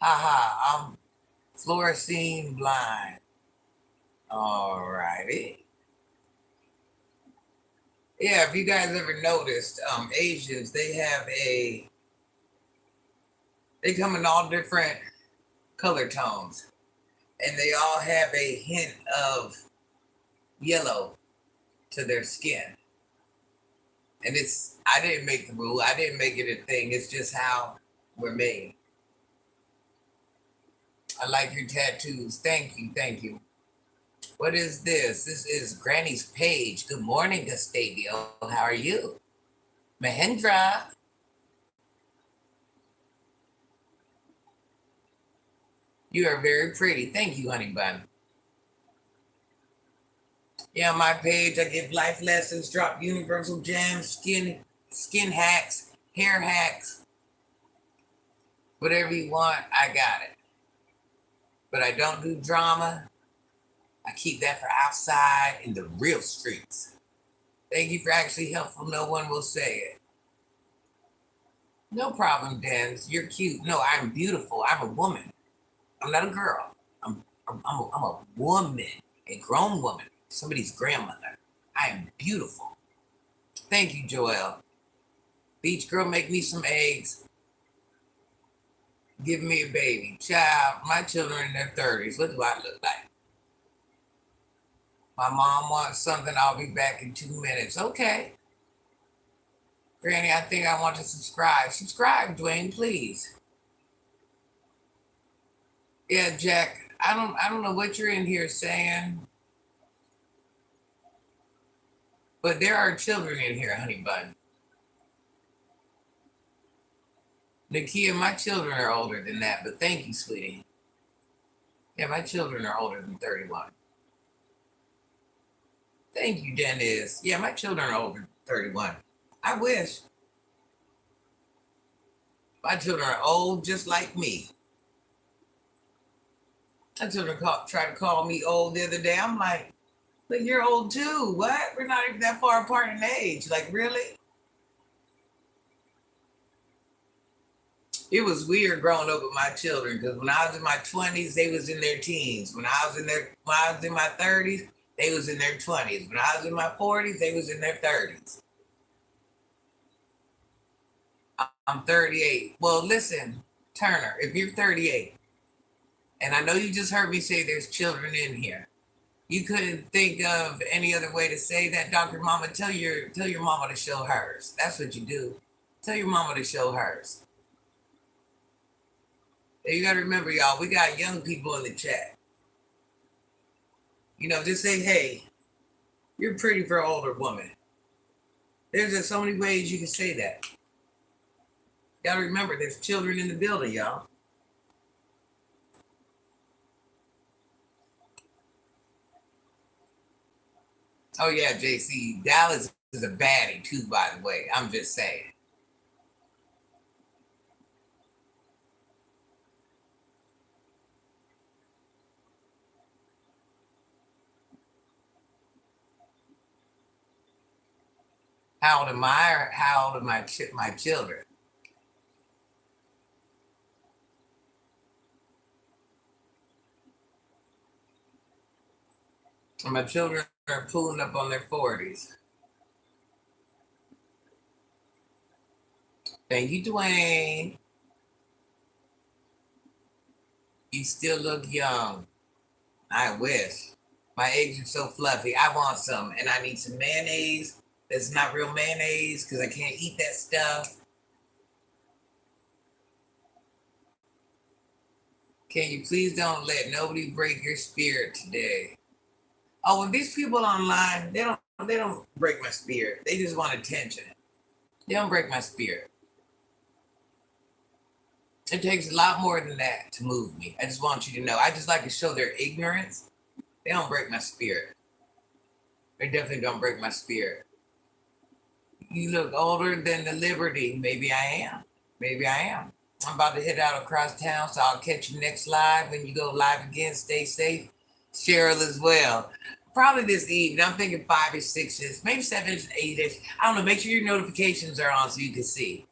Haha, I'm fluorescein blind. All righty. Yeah, if you guys ever noticed, Asians, they come in all different color tones, and they all have a hint of yellow to their skin. And I didn't make the rule, I didn't make it a thing. It's just how we're made. I like your tattoos. Thank you, thank you. What is this? This is Granny's page. Good morning, Gustavio. How are you? Mahendra. You are very pretty. Thank you, honey bun. Yeah, on my page, I give life lessons, drop universal gems, skin hacks, hair hacks, whatever you want, I got it. But I don't do drama. I keep that for outside in the real streets. Thank you for actually helpful. No one will say it. No problem, Dens. You're cute. No, I'm beautiful. I'm a woman. I'm not a girl. I'm a woman, a grown woman, somebody's grandmother. I am beautiful. Thank you, Joelle. Beach girl, make me some eggs. Give me a baby. Child, my children in their 30s. What do I look like? My mom wants something. I'll be back in 2 minutes. Okay. Granny, I think I want to subscribe. Subscribe, Dwayne, please. Yeah, Jack. I don't know what you're in here saying. But there are children in here, honey bun. Nakia, my children are older than that, but thank you, sweetie. Yeah, my children are older than 31. Thank you, Dennis. Yeah, my children are older than 31. I wish. My children are old just like me. My children tried to call me old the other day. I'm like, but you're old too. What? We're not even that far apart in age. Like, really? It was weird growing up with my children because when I was in my 20s, they was in their teens. When I was in my 30s, they was in their 20s. When I was in my 40s, they was in their 30s. I'm 38. Well, listen, Turner, if you're 38, and I know you just heard me say there's children in here, you couldn't think of any other way to say that, Dr. Mama. Tell your mama to show hers. That's what you do. Tell your mama to show hers. And you got to remember, y'all, we got young people in the chat. You know, just say, hey, you're pretty for an older woman. There's just so many ways you can say that. You got to remember, there's children in the building, y'all. Oh, yeah, JC. Dallas is a baddie, too, by the way. I'm just saying. How old am I, or how old are my children? And my children are pulling up on their 40s. Thank you, Dwayne. You still look young. I wish. My eggs are so fluffy. I want some, and I need some mayonnaise. That's not real mayonnaise because I can't eat that stuff. Can you please don't let nobody break your spirit today? Oh, and these people online, they don't break my spirit. They just want attention. They don't break my spirit. It takes a lot more than that to move me. I just want you to know. I just like to show their ignorance. They don't break my spirit. They definitely don't break my spirit. You look older than the Liberty. Maybe I am. Maybe I am. I'm about to head out across town, so I'll catch you next live. When you go live again, stay safe. Cheryl as well. Probably this evening. I'm thinking 5 or 6, maybe 7, 8. I don't know. Make sure your notifications are on so you can see.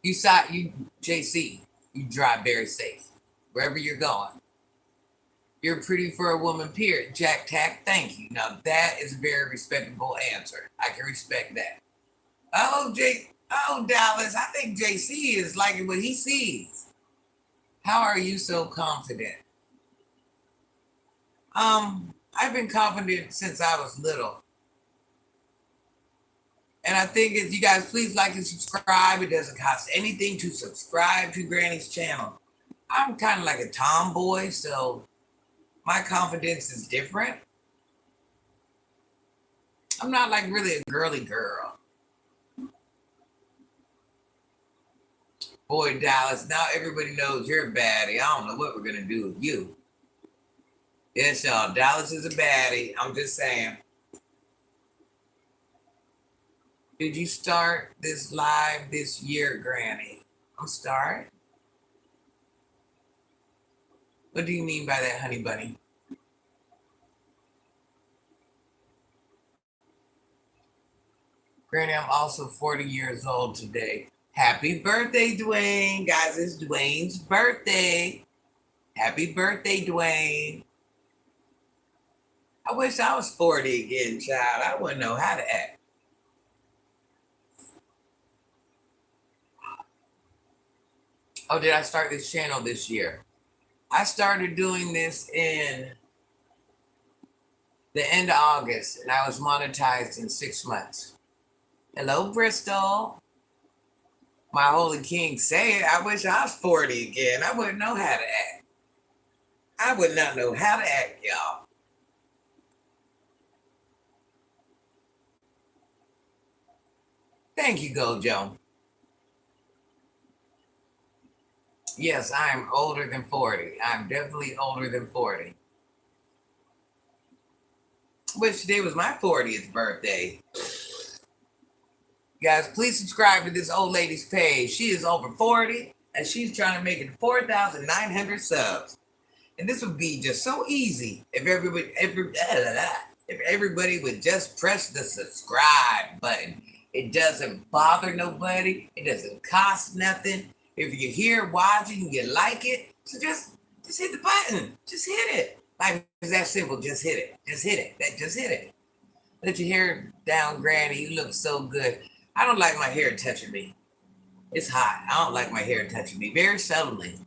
You JC, you drive very safe wherever you're going. You're pretty for a woman, period. Jack Tack, thank you. Now that is a very respectable answer. I can respect that. Dallas, I think JC is liking what he sees. How are you so confident? I've been confident since I was little. And I think if you guys please like and subscribe, it doesn't cost anything to subscribe to Granny's channel. I'm kind of like a tomboy, so my confidence is different. I'm not like really a girly girl. Boy, Dallas, now everybody knows you're a baddie. I don't know what we're going to do with you. Yes, y'all, Dallas is a baddie. I'm just saying. Did you start this live this year, Granny? I'm starting. What do you mean by that, honey bunny? Granny, I'm also 40 years old today. Happy birthday, Dwayne. Guys, it's Dwayne's birthday. Happy birthday, Dwayne. I wish I was 40 again, child. I wouldn't know how to act. Oh, did I start this channel this year? I started doing this in the end of August, and I was monetized in 6 months. Hello, Bristol. My holy king say it. I wish I was 40 again. I wouldn't know how to act. I would not know how to act, y'all. Thank you, Gojo. Yes, I am older than 40. I'm definitely older than 40. Which today was my 40th birthday. Guys, please subscribe to this old lady's page. She is over 40 and she's trying to make it 4,900 subs. And this would be just so easy if everybody would just press the subscribe button. It doesn't bother nobody. It doesn't cost nothing. If you're here watching and you like it, so just hit the button. Just hit it. Like it's that simple. Just hit it. Just hit it. Just hit it. Let your hair down, Granny. You look so good. I don't like my hair touching me. It's hot. I don't like my hair touching me. Very seldomly.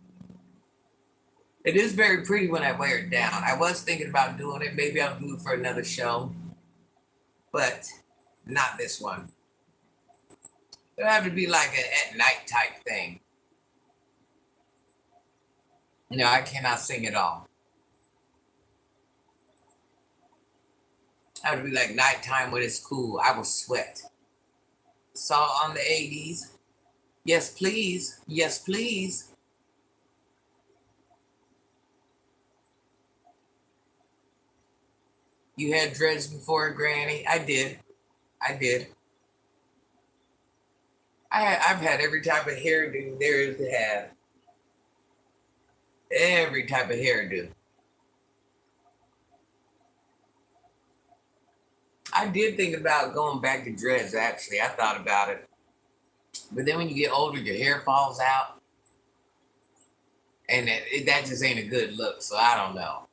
It is very pretty when I wear it down. I was thinking about doing it. Maybe I'll do it for another show. But not this one. It'll have to be like an at night type thing. You know, I cannot sing at all. I would be like nighttime when it's cool. I will sweat. Saw on the 80s. Yes, please. Yes, please. You had dreads before, Granny? I did. I've had every type of hairdo there is to have. Every type of hairdo. I did think about going back to dreads, actually. I thought about it. But then when you get older, your hair falls out. And that just ain't a good look. So I don't know.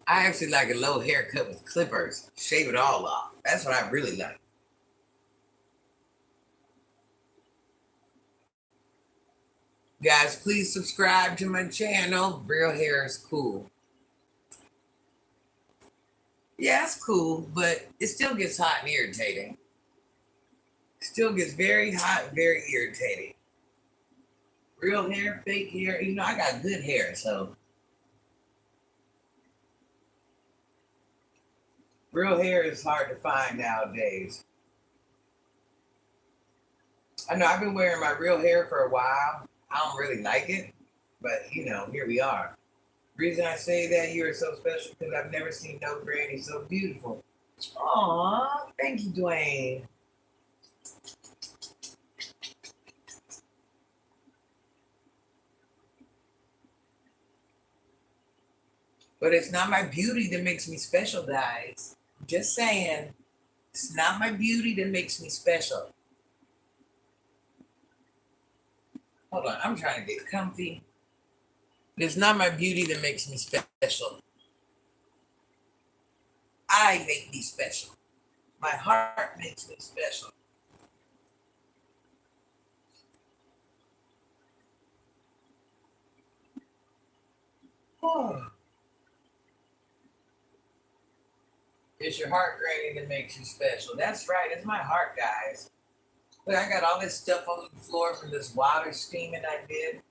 I actually like a low haircut with clippers. Shave it all off. That's what I really like. Guys, please subscribe to my channel. Real hair is cool. Yeah, it's cool, but it still gets hot and irritating. Still gets very hot and very irritating. Real hair, fake hair. You know, I got good hair, so. Real hair is hard to find nowadays. I know I've been wearing my real hair for a while. I don't really like it, but you know, here we are. Reason I say that you are so special because I've never seen no granny so beautiful. Aw, thank you, Dwayne. But it's not my beauty that makes me special, guys. Just saying, it's not my beauty that makes me special. Hold on, I'm trying to get comfy. It's not my beauty that makes me special. I make me special. My heart makes me special. Oh. It's your heart, Granny, that makes you special. That's right. It's my heart, guys. Look, I got all this stuff on the floor from this water steaming I did.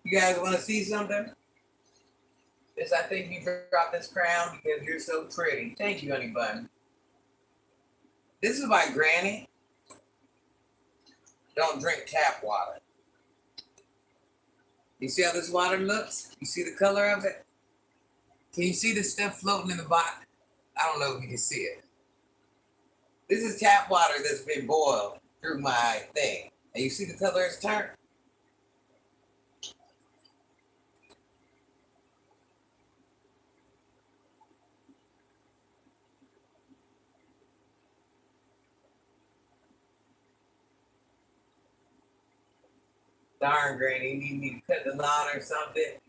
You guys want to see something? Yes, I think you dropped this crown because you're so pretty. Thank you, honey bun. This is my Granny. Don't drink tap water. You see how this water looks? You see the color of it? Can you see the stuff floating in the bottom? I don't know if you can see it. This is tap water that's been boiled through my thing. And you see the color it's turned? Darn, Granny, you need me to cut the lawn or something?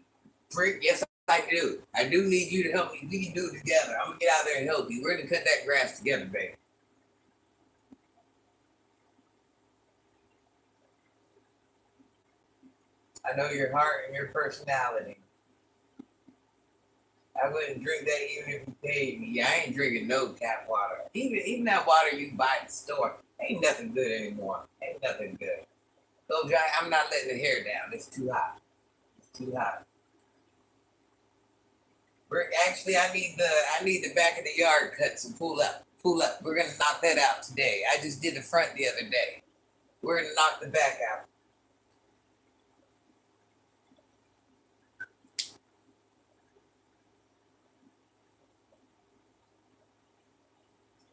Brick, yes, I do. I do need you to help me. We can do it together. I'm gonna get out there and help you. We're gonna cut that grass together, baby. I know your heart and your personality. I wouldn't drink that even if you paid me. Yeah, I ain't drinking no tap water. Even that water you buy at the store ain't nothing good anymore. Ain't nothing good. So I'm not letting the hair down. It's too hot. It's too hot. Actually, I need the back of the yard cut. So pull up, pull up. We're gonna knock that out today. I just did the front the other day. We're gonna knock the back out.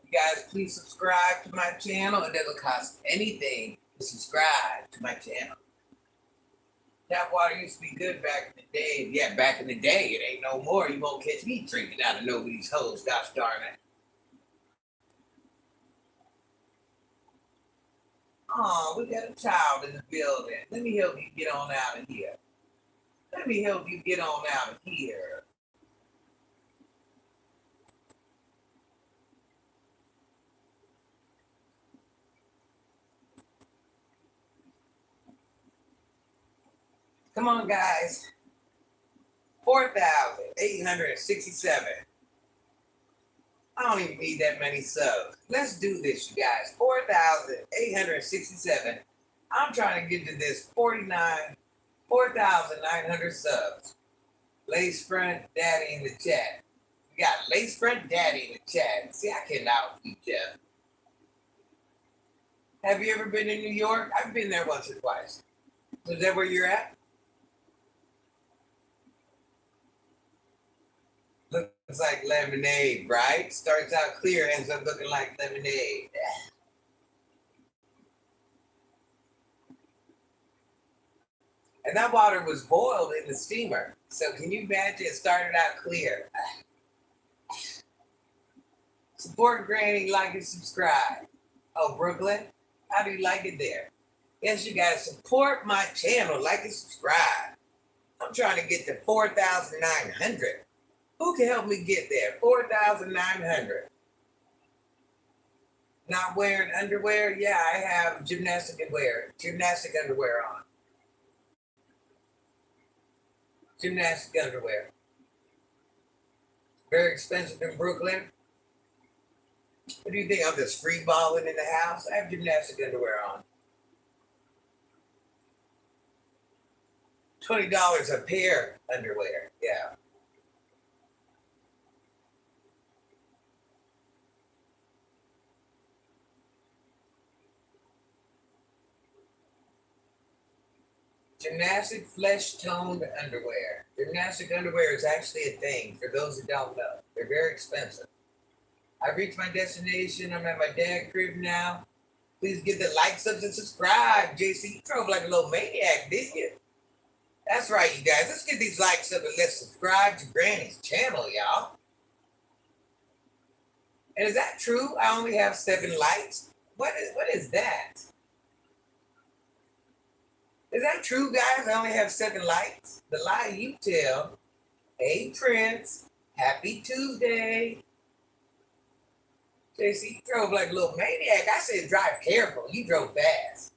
You guys, please subscribe to my channel. It doesn't cost anything to subscribe to my channel. Tap water used to be good back in the day. Yeah, back in the day, it ain't no more. You won't catch me drinking out of nobody's hose. Gosh darn it. Oh, we got a child in the building. Let me help you get on out of here. Let me help you get on out of here. Come on, guys. 4,867. I don't even need that many subs. Let's do this, you guys. 4,867. I'm trying to get to this 4,900 subs. Lace front daddy in the chat. We got lace front daddy in the chat. See, I can out you, Jeff. Have you ever been in New York? I've been there once or twice. Is that where you're at? Looks like lemonade, right? Starts out clear, ends up looking like lemonade. And that water was boiled in the steamer. So can you imagine it started out clear? Support Granny, like and subscribe. Oh, Brooklyn, how do you like it there? Yes, you guys support my channel, like and subscribe. I'm trying to get to 4,900. Who can help me get there? 4,900. Not wearing underwear? Yeah, I have gymnastic underwear on. Gymnastic underwear. Very expensive in Brooklyn. What do you think? I'm just free balling in the house? I have gymnastic underwear on. $20 a pair underwear. Yeah. Gymnastic flesh toned underwear. Gymnastic underwear is actually a thing for those who don't know. They're very expensive. I reached my destination. I'm at my dad's crib now. Please give the like, subs, and subscribe. JC, you drove like a little maniac, didn't you? That's right, you guys. Let's get these likes up and let's subscribe to Granny's channel, y'all. And is that true? I only have 7 likes. What is that? Is that true, guys? I only have 7 likes. The lie you tell. Hey, Prince. Happy Tuesday. JC, you drove like a little maniac. I said drive careful. You drove fast.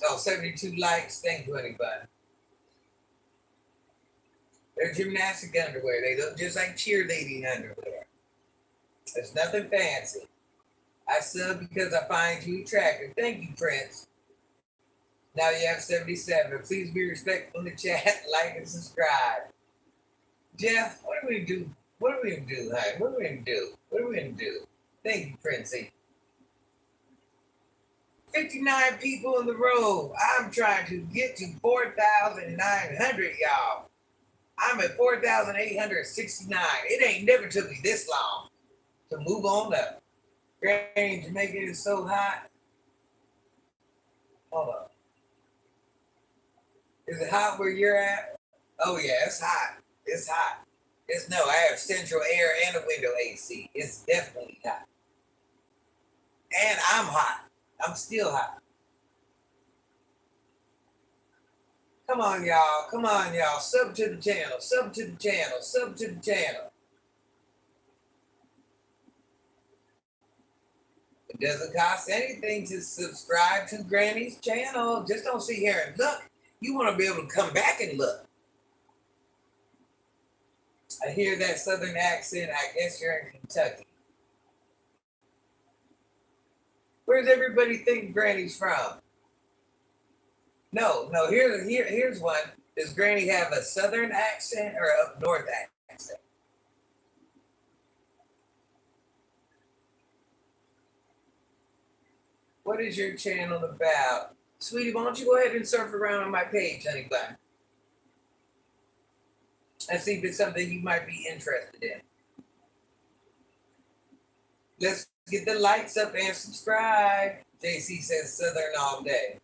Oh, 72 likes. Thank you, anybody. They're gymnastic underwear. They look just like cheerleading underwear. There's nothing fancy. I sub because I find you attractive. Thank you, Prince. Now you have 77. Please be respectful in the chat, like and subscribe. Jeff, what are we gonna do? What are we gonna do, honey? What are we gonna do? What are we gonna do? Thank you, Princey. 59 people in the row. I'm trying to get to 4,900, y'all. I'm at 4,869. It ain't never took me this long to move on up. Granny, Jamaica is so hot. Hold on. Is it hot where you're at? Oh yeah, it's hot. It's hot. I have central air and a window AC. It's definitely hot. And I'm hot. I'm still hot. Come on, y'all. Come on, y'all. Sub to the channel. Sub to the channel. Sub to the channel. It doesn't cost anything to subscribe to Granny's channel. Just don't sit here and look. You want to be able to come back and look. I hear that southern accent. I guess you're in Kentucky. Where's everybody think Granny's from? No. Here's one. Does Granny have a southern accent or up north accent? What is your channel about? Sweetie, why don't you go ahead and surf around on my page, honey bun? And see if it's something you might be interested in. Let's get the likes up and subscribe. JC says Southern all day.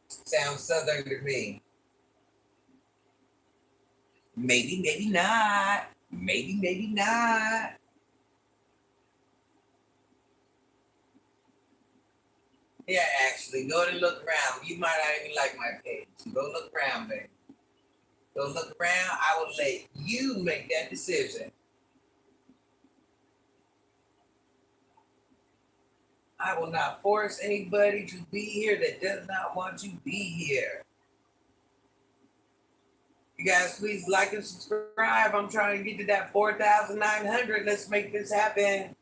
Sounds Southern to me. Maybe, maybe not. Maybe not. Yeah, actually, go and look around. You might not even like my page. Go look around, baby. Go look around. I will let you make that decision. I will not force anybody to be here that does not want to be here. You guys, please like and subscribe. I'm trying to get to that 4,900. Let's make this happen.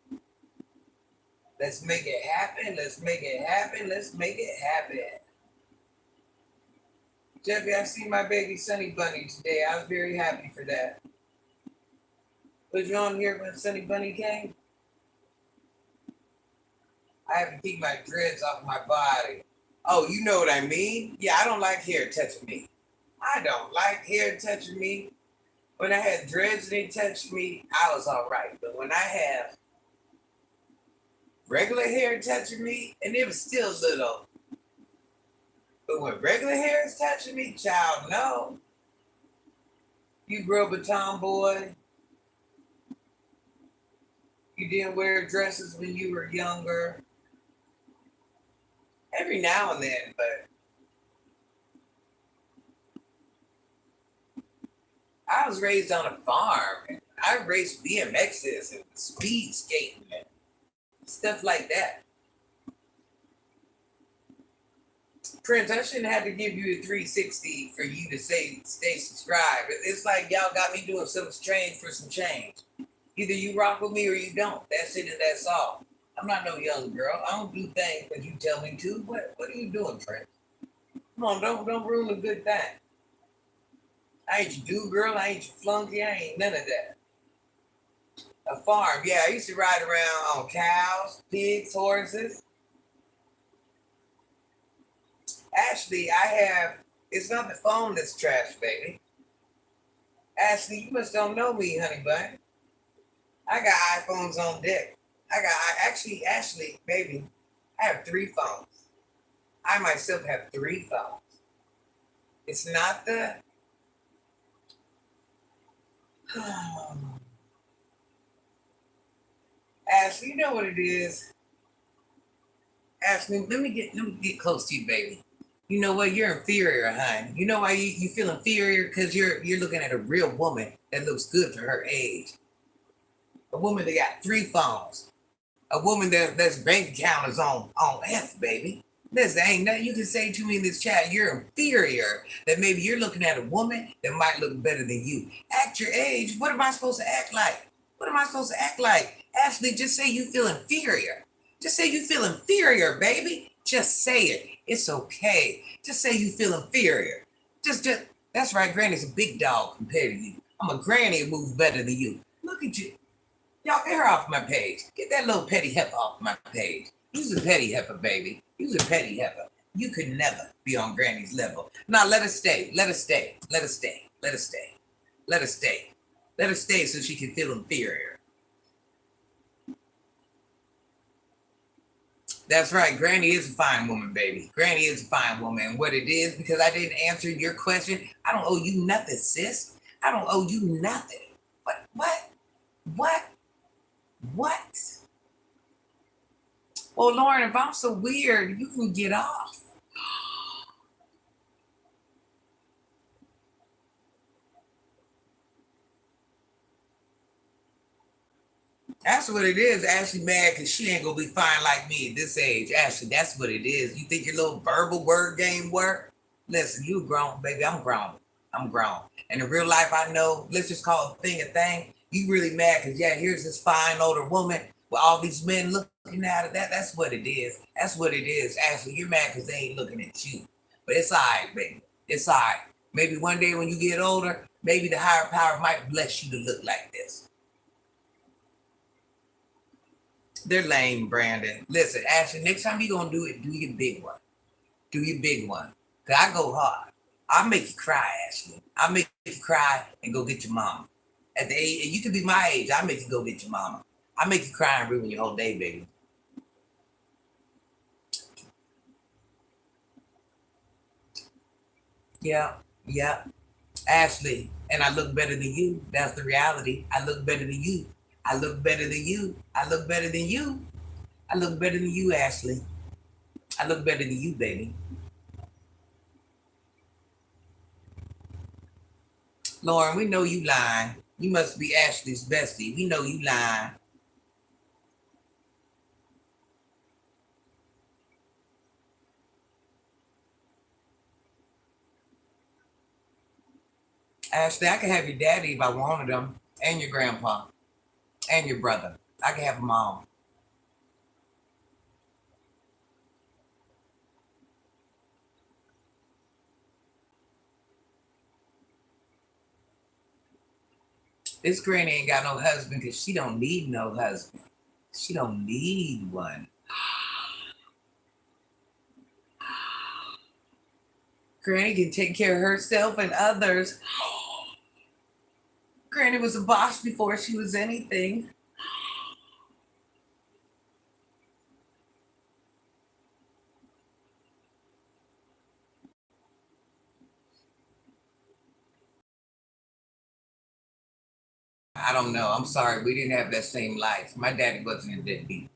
Let's make it happen. Let's make it happen. Let's make it happen. Jeffy, I see my baby Sunny Bunny today. I was very happy for that. Was you on here when Sunny Bunny came? I have to keep my dreads off my body. Oh, you know what I mean? Yeah, I don't like hair touching me. I don't like hair touching me. When I had dreads and they touched me, I was all right. But when I have regular hair touching me, and it was still little. But when regular hair is touching me, child, no. You grew up a tomboy. You didn't wear dresses when you were younger. Every now and then, but I was raised on a farm. And I raced BMXs and speed skating and stuff like that. Prince, I shouldn't have to give you a 360 for you to say stay subscribed. It's like y'all got me doing some change for some change. Either you rock with me or you don't. That's it and that's all. I'm not no young girl. I don't do things because you tell me to. What are you doing, Prince? Come on, don't ruin a good thing. I ain't your do girl. I ain't your flunky. I ain't none of that. A farm. Yeah, I used to ride around on cows, pigs, horses. Ashley, it's not the phone that's trash, baby. Ashley, you must don't know me, honey bun. I got iPhones on deck. Ashley, baby, I have 3 phones. I myself have 3 phones. It's not the... Ashley, you know what it is? Ashley, let me get close to you, baby. You know what? You're inferior, hon. You know why you feel inferior? Because you're looking at a real woman that looks good for her age. A woman that got 3 phones. A woman that's bank account is on F, baby. Listen, ain't nothing you can say to me in this chat. You're inferior. That maybe you're looking at a woman that might look better than you. Act your age. What am I supposed to act like? What am I supposed to act like? Ashley, just say you feel inferior. Just say you feel inferior, baby. Just say it. It's okay. Just say you feel inferior. Just that's right. Granny's a big dog compared to you. I'm a granny who moves better than you. Look at you. Y'all get her off my page. Get that little petty heifer off my page. You's a petty heifer, baby. You's a petty heifer. You could never be on Granny's level. Now let her stay. Let her stay. Let her stay. Let her stay. Let her stay. Let her stay so she can feel inferior. That's right. Granny is a fine woman, baby. Granny is a fine woman. And what it is, because I didn't answer your question, I don't owe you nothing, sis. I don't owe you nothing. What? What? Well, Lauren, if I'm so weird, you can get off. That's what it is. Ashley mad because she ain't gonna be fine like me at this age. Ashley, that's what it is. You think your little verbal word game work? Listen, you grown, baby. I'm grown. I'm grown. And in real life, I know, let's just call a thing a thing. You really mad because, yeah, here's this fine older woman with all these men looking at her. That's what it is. That's what it is. Ashley, you're mad because they ain't looking at you. But it's all right, baby. It's all right. Maybe one day when you get older, maybe the higher power might bless you to look like this. They're lame, Brandon. Listen, Ashley, next time you gonna do it, do your big one. Do your big one. Cause I go hard. I'll make you cry, Ashley. I'll make you cry and go get your mama. At the age, you could be my age, I'll make you go get your mama. I'll make you cry and ruin your whole day, baby. Yeah, yeah. Ashley, and I look better than you. That's the reality. I look better than you. I look better than you. I look better than you. I look better than you, Ashley. I look better than you, baby. Lauren, we know you lying. You must be Ashley's bestie. We know you lying. Ashley, I can have your daddy if I wanted him, and your grandpa, and your brother. I can have them all. This granny ain't got no husband because she don't need no husband. She don't need one. Granny can take care of herself and others. Granny was a boss before she was anything. I don't know. I'm sorry. We didn't have that same life. My daddy wasn't a deadbeat.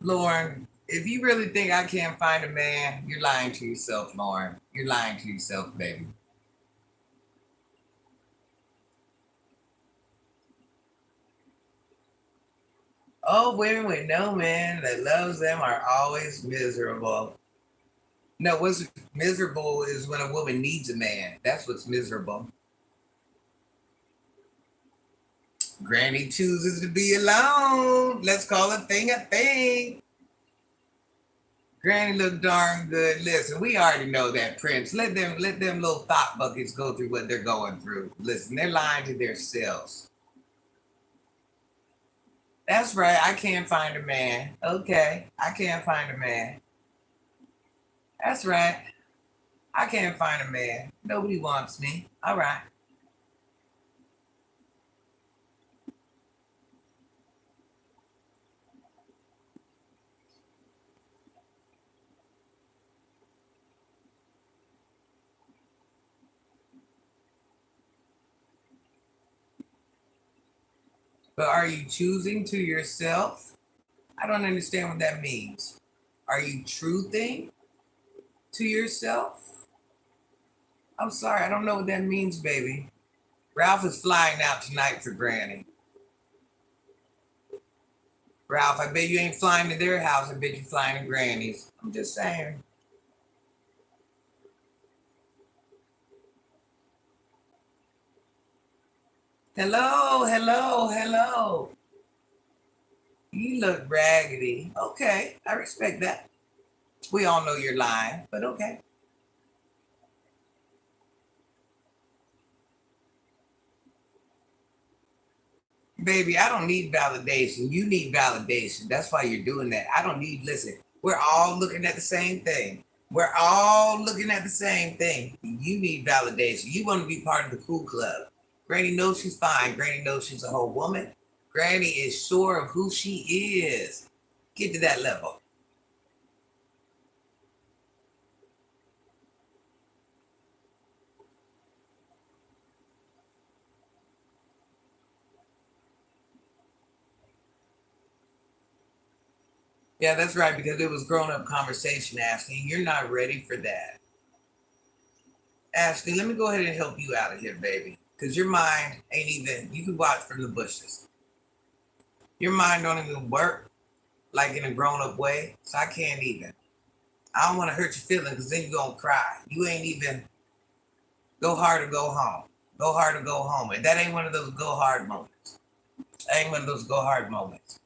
Lauren, if you really think I can't find a man, you're lying to yourself, Lauren. You're lying to yourself, baby. Oh, women with no man that loves them are always miserable. No, what's miserable is when a woman needs a man. That's what's miserable. Granny chooses to be alone. Let's call a thing a thing. Granny look darn good. Listen, we already know that, Prince. Let them little thought buckets go through what they're going through. Listen, they're lying to themselves. That's right. I can't find a man. Okay. I can't find a man. That's right. I can't find a man. Nobody wants me. All right. But are you choosing to yourself? I don't understand what that means. Are you truthing to yourself? I'm sorry, I don't know what that means, baby. Ralph is flying out tonight for Granny. Ralph, I bet you ain't flying to their house. I bet you flying to Granny's. I'm just saying. Hello, hello, hello. You look raggedy. Okay, I respect that. We all know you're lying, but okay. Baby, I don't need validation. You need validation. That's why you're doing that. I don't need, listen, we're all looking at the same thing. We're all looking at the same thing. You need validation. You want to be part of the cool club. Granny knows she's fine. Granny knows she's a whole woman. Granny is sure of who she is. Get to that level. Yeah, that's right, because it was grown up conversation, Ashley. You're not ready for that. Ashley, let me go ahead and help you out of here, baby. Because your mind ain't even, you can watch from the bushes. Your mind don't even work like in a grown up way. So I can't even. I don't want to hurt your feelings because then you're going to cry. You ain't even go hard or go home. Go hard or go home. And that ain't one of those go hard moments. That ain't one of those go hard moments.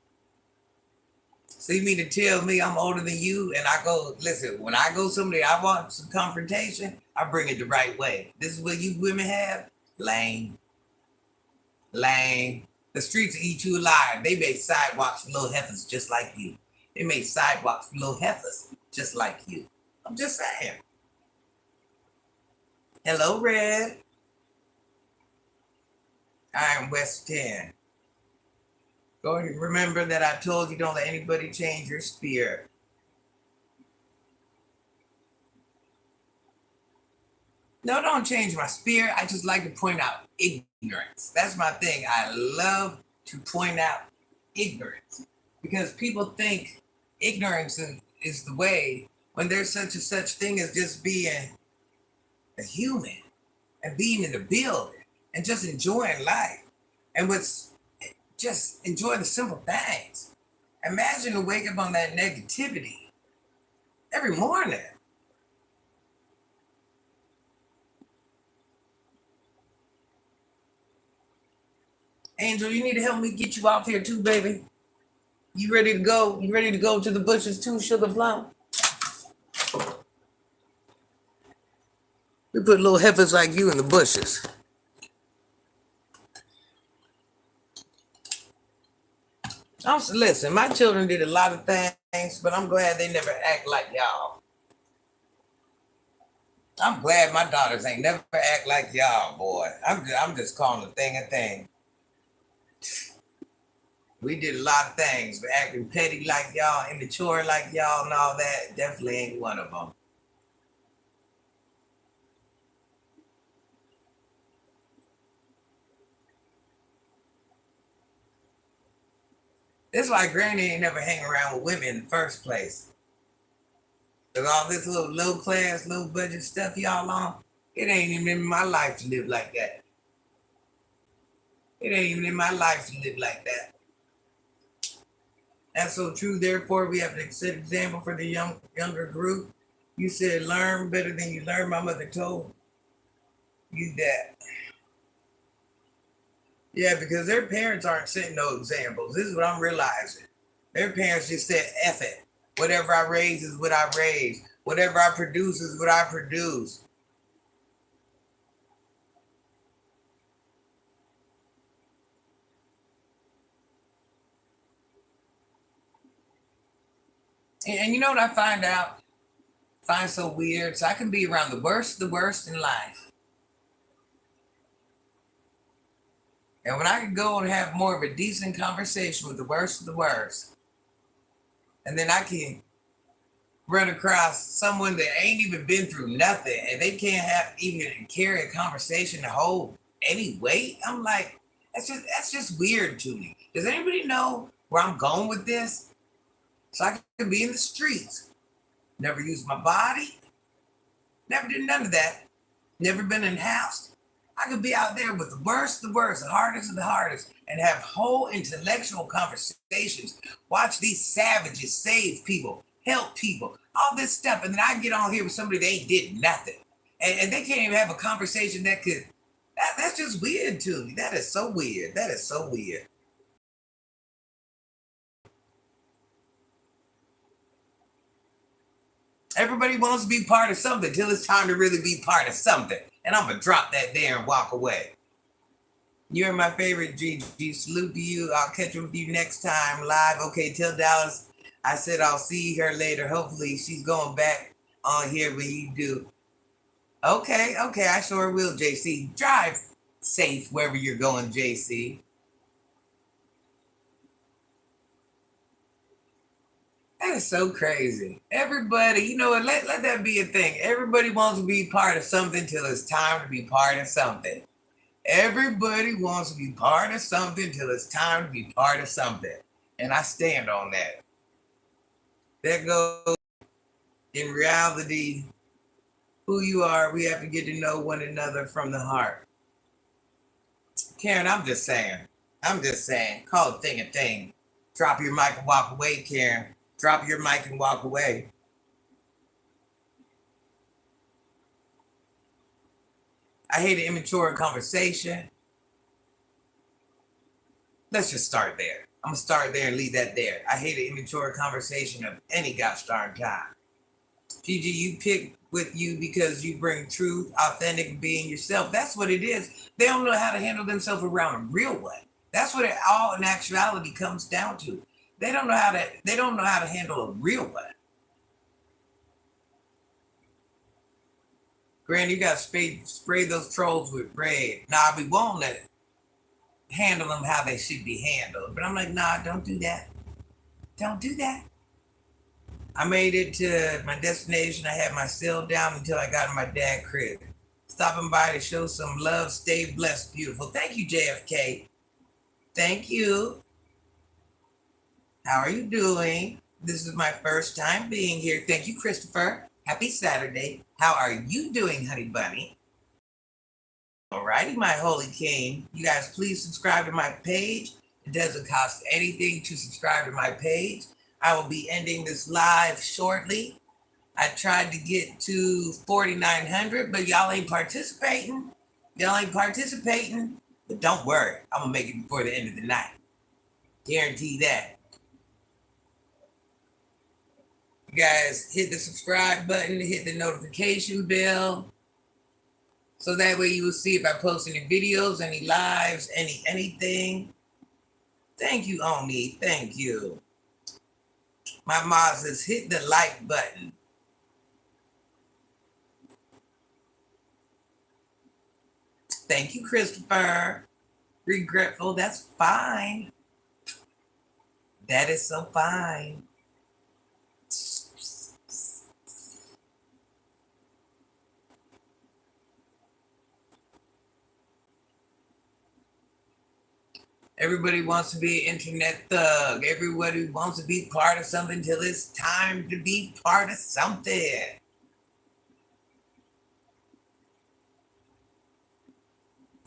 So you mean to tell me I'm older than you and I go, listen, when I go somewhere, I want some confrontation, I bring it the right way. This is what you women have? Lame. Lame. The streets eat you alive. They made sidewalks for little heifers just like you. They made sidewalks for little heifers just like you. I'm just saying. Hello, Red. I'm West 10. Go ahead and remember that I told you don't let anybody change your spirit. No, don't change my spirit. I just like to point out ignorance. That's my thing. I love to point out ignorance because people think ignorance is the way when there's such thing as just being a human and being in the building and just enjoying life and what's just enjoy the simple things. Imagine to wake up on that negativity every morning. Angel, you need to help me get you off here too, baby. You ready to go? You ready to go to the bushes too, Sugar Plum? We put little heifers like you in the bushes. Listen, my children did a lot of things, but I'm glad they never act like y'all. I'm glad my daughters ain't never act like y'all, boy. I'm just calling a thing a thing. We did a lot of things, but acting petty like y'all, immature like y'all, and all that definitely ain't one of them. That's why Granny ain't never hang around with women in the first place. Cause all this little low class, low budget stuff y'all on, it ain't even in my life to live like that. It ain't even in my life to live like that. That's so true. Therefore, we have to set example for the younger group. You said learn better than you learn. My mother told you that. Yeah, because their parents aren't setting no examples. This is what I'm realizing. Their parents just said, F it. Whatever I raise is what I raise. Whatever I produce is what I produce. And you know what I find out? Find so weird. So I can be around the worst in life. And when I can go and have more of a decent conversation with the worst of the worst, and then I can run across someone that ain't even been through nothing and they can't have even carry a conversation to hold any weight. I'm like, that's just weird to me. Does anybody know where I'm going with this? So I can be in the streets, never use my body, never did none of that, never been in house. I could be out there with the worst, the hardest of the hardest, and have whole intellectual conversations. Watch these savages save people, help people, all this stuff. And then I get on here with somebody that ain't did nothing. And they can't even have a conversation that could, that's just weird to me. That is so weird. That is so weird. Everybody wants to be part of something till it's time to really be part of something. And I'm going to drop that there and walk away. You're my favorite, Gigi. Salute to you. I'll catch up with you next time live. Okay, tell Dallas I said I'll see her later. Hopefully, she's going back on here when you do. Okay, okay, I sure will, JC. Drive safe wherever you're going, JC. That is so crazy. Everybody, you know what? Let that be a thing. Everybody wants to be part of something till it's time to be part of something. Everybody wants to be part of something till it's time to be part of something. And I stand on that. That goes in reality, who you are. We have to get to know one another from the heart. Karen, I'm just saying. I'm just saying. Call a thing a thing. Drop your mic and walk away, Karen. Drop your mic and walk away. I hate an immature conversation. Let's just start there. I'm gonna start there and leave that there. I hate an immature conversation of any gosh darn kind. Gigi, you pick with you because you bring truth, authentic being yourself. That's what it is. They don't know how to handle themselves around a real way. That's what it all in actuality comes down to. They don't know how to handle a real way. Granny, you gotta spray those trolls with red. Nah, we won't handle them how they should be handled. But I'm like, nah, don't do that. Don't do that. I made it to my destination. I had my cell down until I got in my dad's crib. Stopping by to show some love. Stay blessed, beautiful. Thank you, JFK. Thank you. How are you doing? This is my first time being here. Thank you, Christopher. Happy Saturday. How are you doing, honey bunny? Alrighty, my holy king. You guys, please subscribe to my page. It doesn't cost anything to subscribe to my page. I will be ending this live shortly. I tried to get to 4,900, but y'all ain't participating. But don't worry, I'm gonna make it before the end of the night. Guarantee that. You guys hit the subscribe button, hit the notification bell. So that way you will see if I post any videos, any lives, anything. Thank you, Oni. Thank you. My mom says hit the like button. Thank you, Christopher. Regretful, that's fine. That is so fine. Everybody wants to be an internet thug. Everybody wants to be part of something till it's time to be part of something.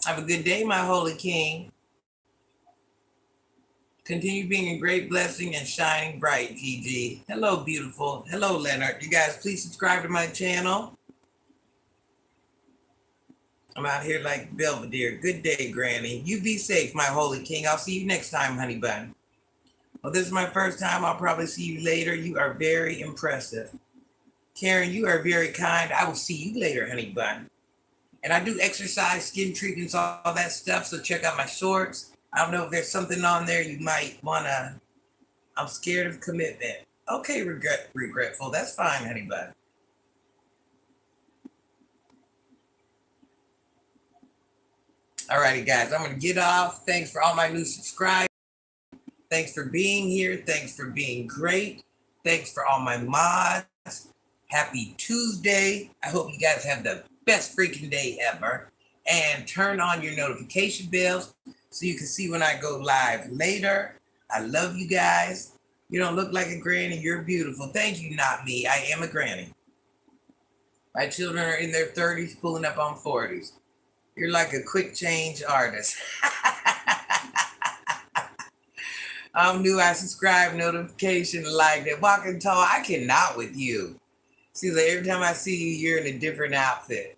Have a good day, my holy king. Continue being a great blessing and shining bright, Gigi. Hello, beautiful. Hello, Leonard. You guys, please subscribe to my channel. I'm out here like Belvedere. Good day, Granny. You be safe, my holy king. I'll see you next time, honey bun. Well, this is my first time. I'll probably see you later. You are very impressive. Karen, you are very kind. I will see you later, honey bun. And I do exercise, skin treatments, all that stuff. So check out my shorts. I don't know if there's something on there you might want to. I'm scared of commitment. Okay, regretful. That's fine, honey bun. Alrighty, guys, I'm going to get off. Thanks for all my new subscribers. Thanks for being here. Thanks for being great. Thanks for all my mods. Happy Tuesday. I hope you guys have the best freaking day ever. And turn on your notification bells so you can see when I go live later. I love you guys. You don't look like a granny. You're beautiful. Thank you, not me. I am a granny. My children are in their 30s, pulling up on 40s. You're like a quick change artist. I'm new. I subscribe, notification, like that. Walking tall. I cannot with you. See, like every time I see you, you're in a different outfit.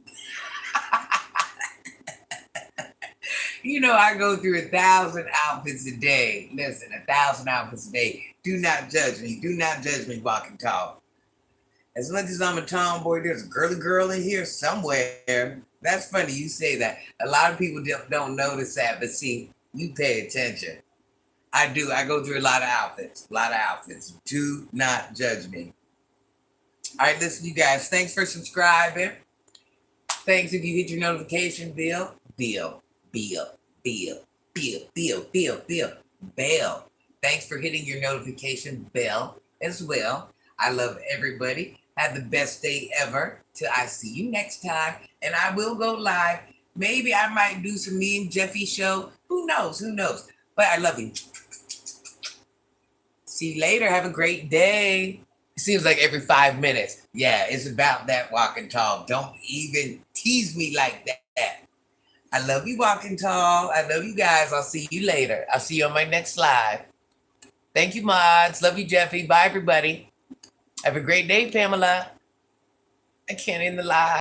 You know, I go through 1,000 outfits a day. Listen, 1,000 outfits a day. Do not judge me. Do not judge me, walking tall. As much as I'm a tomboy, there's a girly girl in here somewhere. That's funny you say that. A lot of people don't notice that, but see, you pay attention. I do. I go through a lot of outfits. Do not judge me. All right, listen, you guys. Thanks for subscribing. Thanks if you hit your notification bell. Bell. Thanks for hitting your notification bell as well. I love everybody. Have the best day ever. Till I see you next time. And I will go live. Maybe I might do some me and Jeffy show. Who knows? But I love you. See you later. Have a great day. It seems like every 5 minutes. Yeah, it's about that walking tall. Don't even tease me like that. I love you, walking tall. I love you guys. I'll see you later. I'll see you on my next live. Thank you, mods. Love you, Jeffy. Bye, everybody. Have a great day, Pamela. I can't end the live.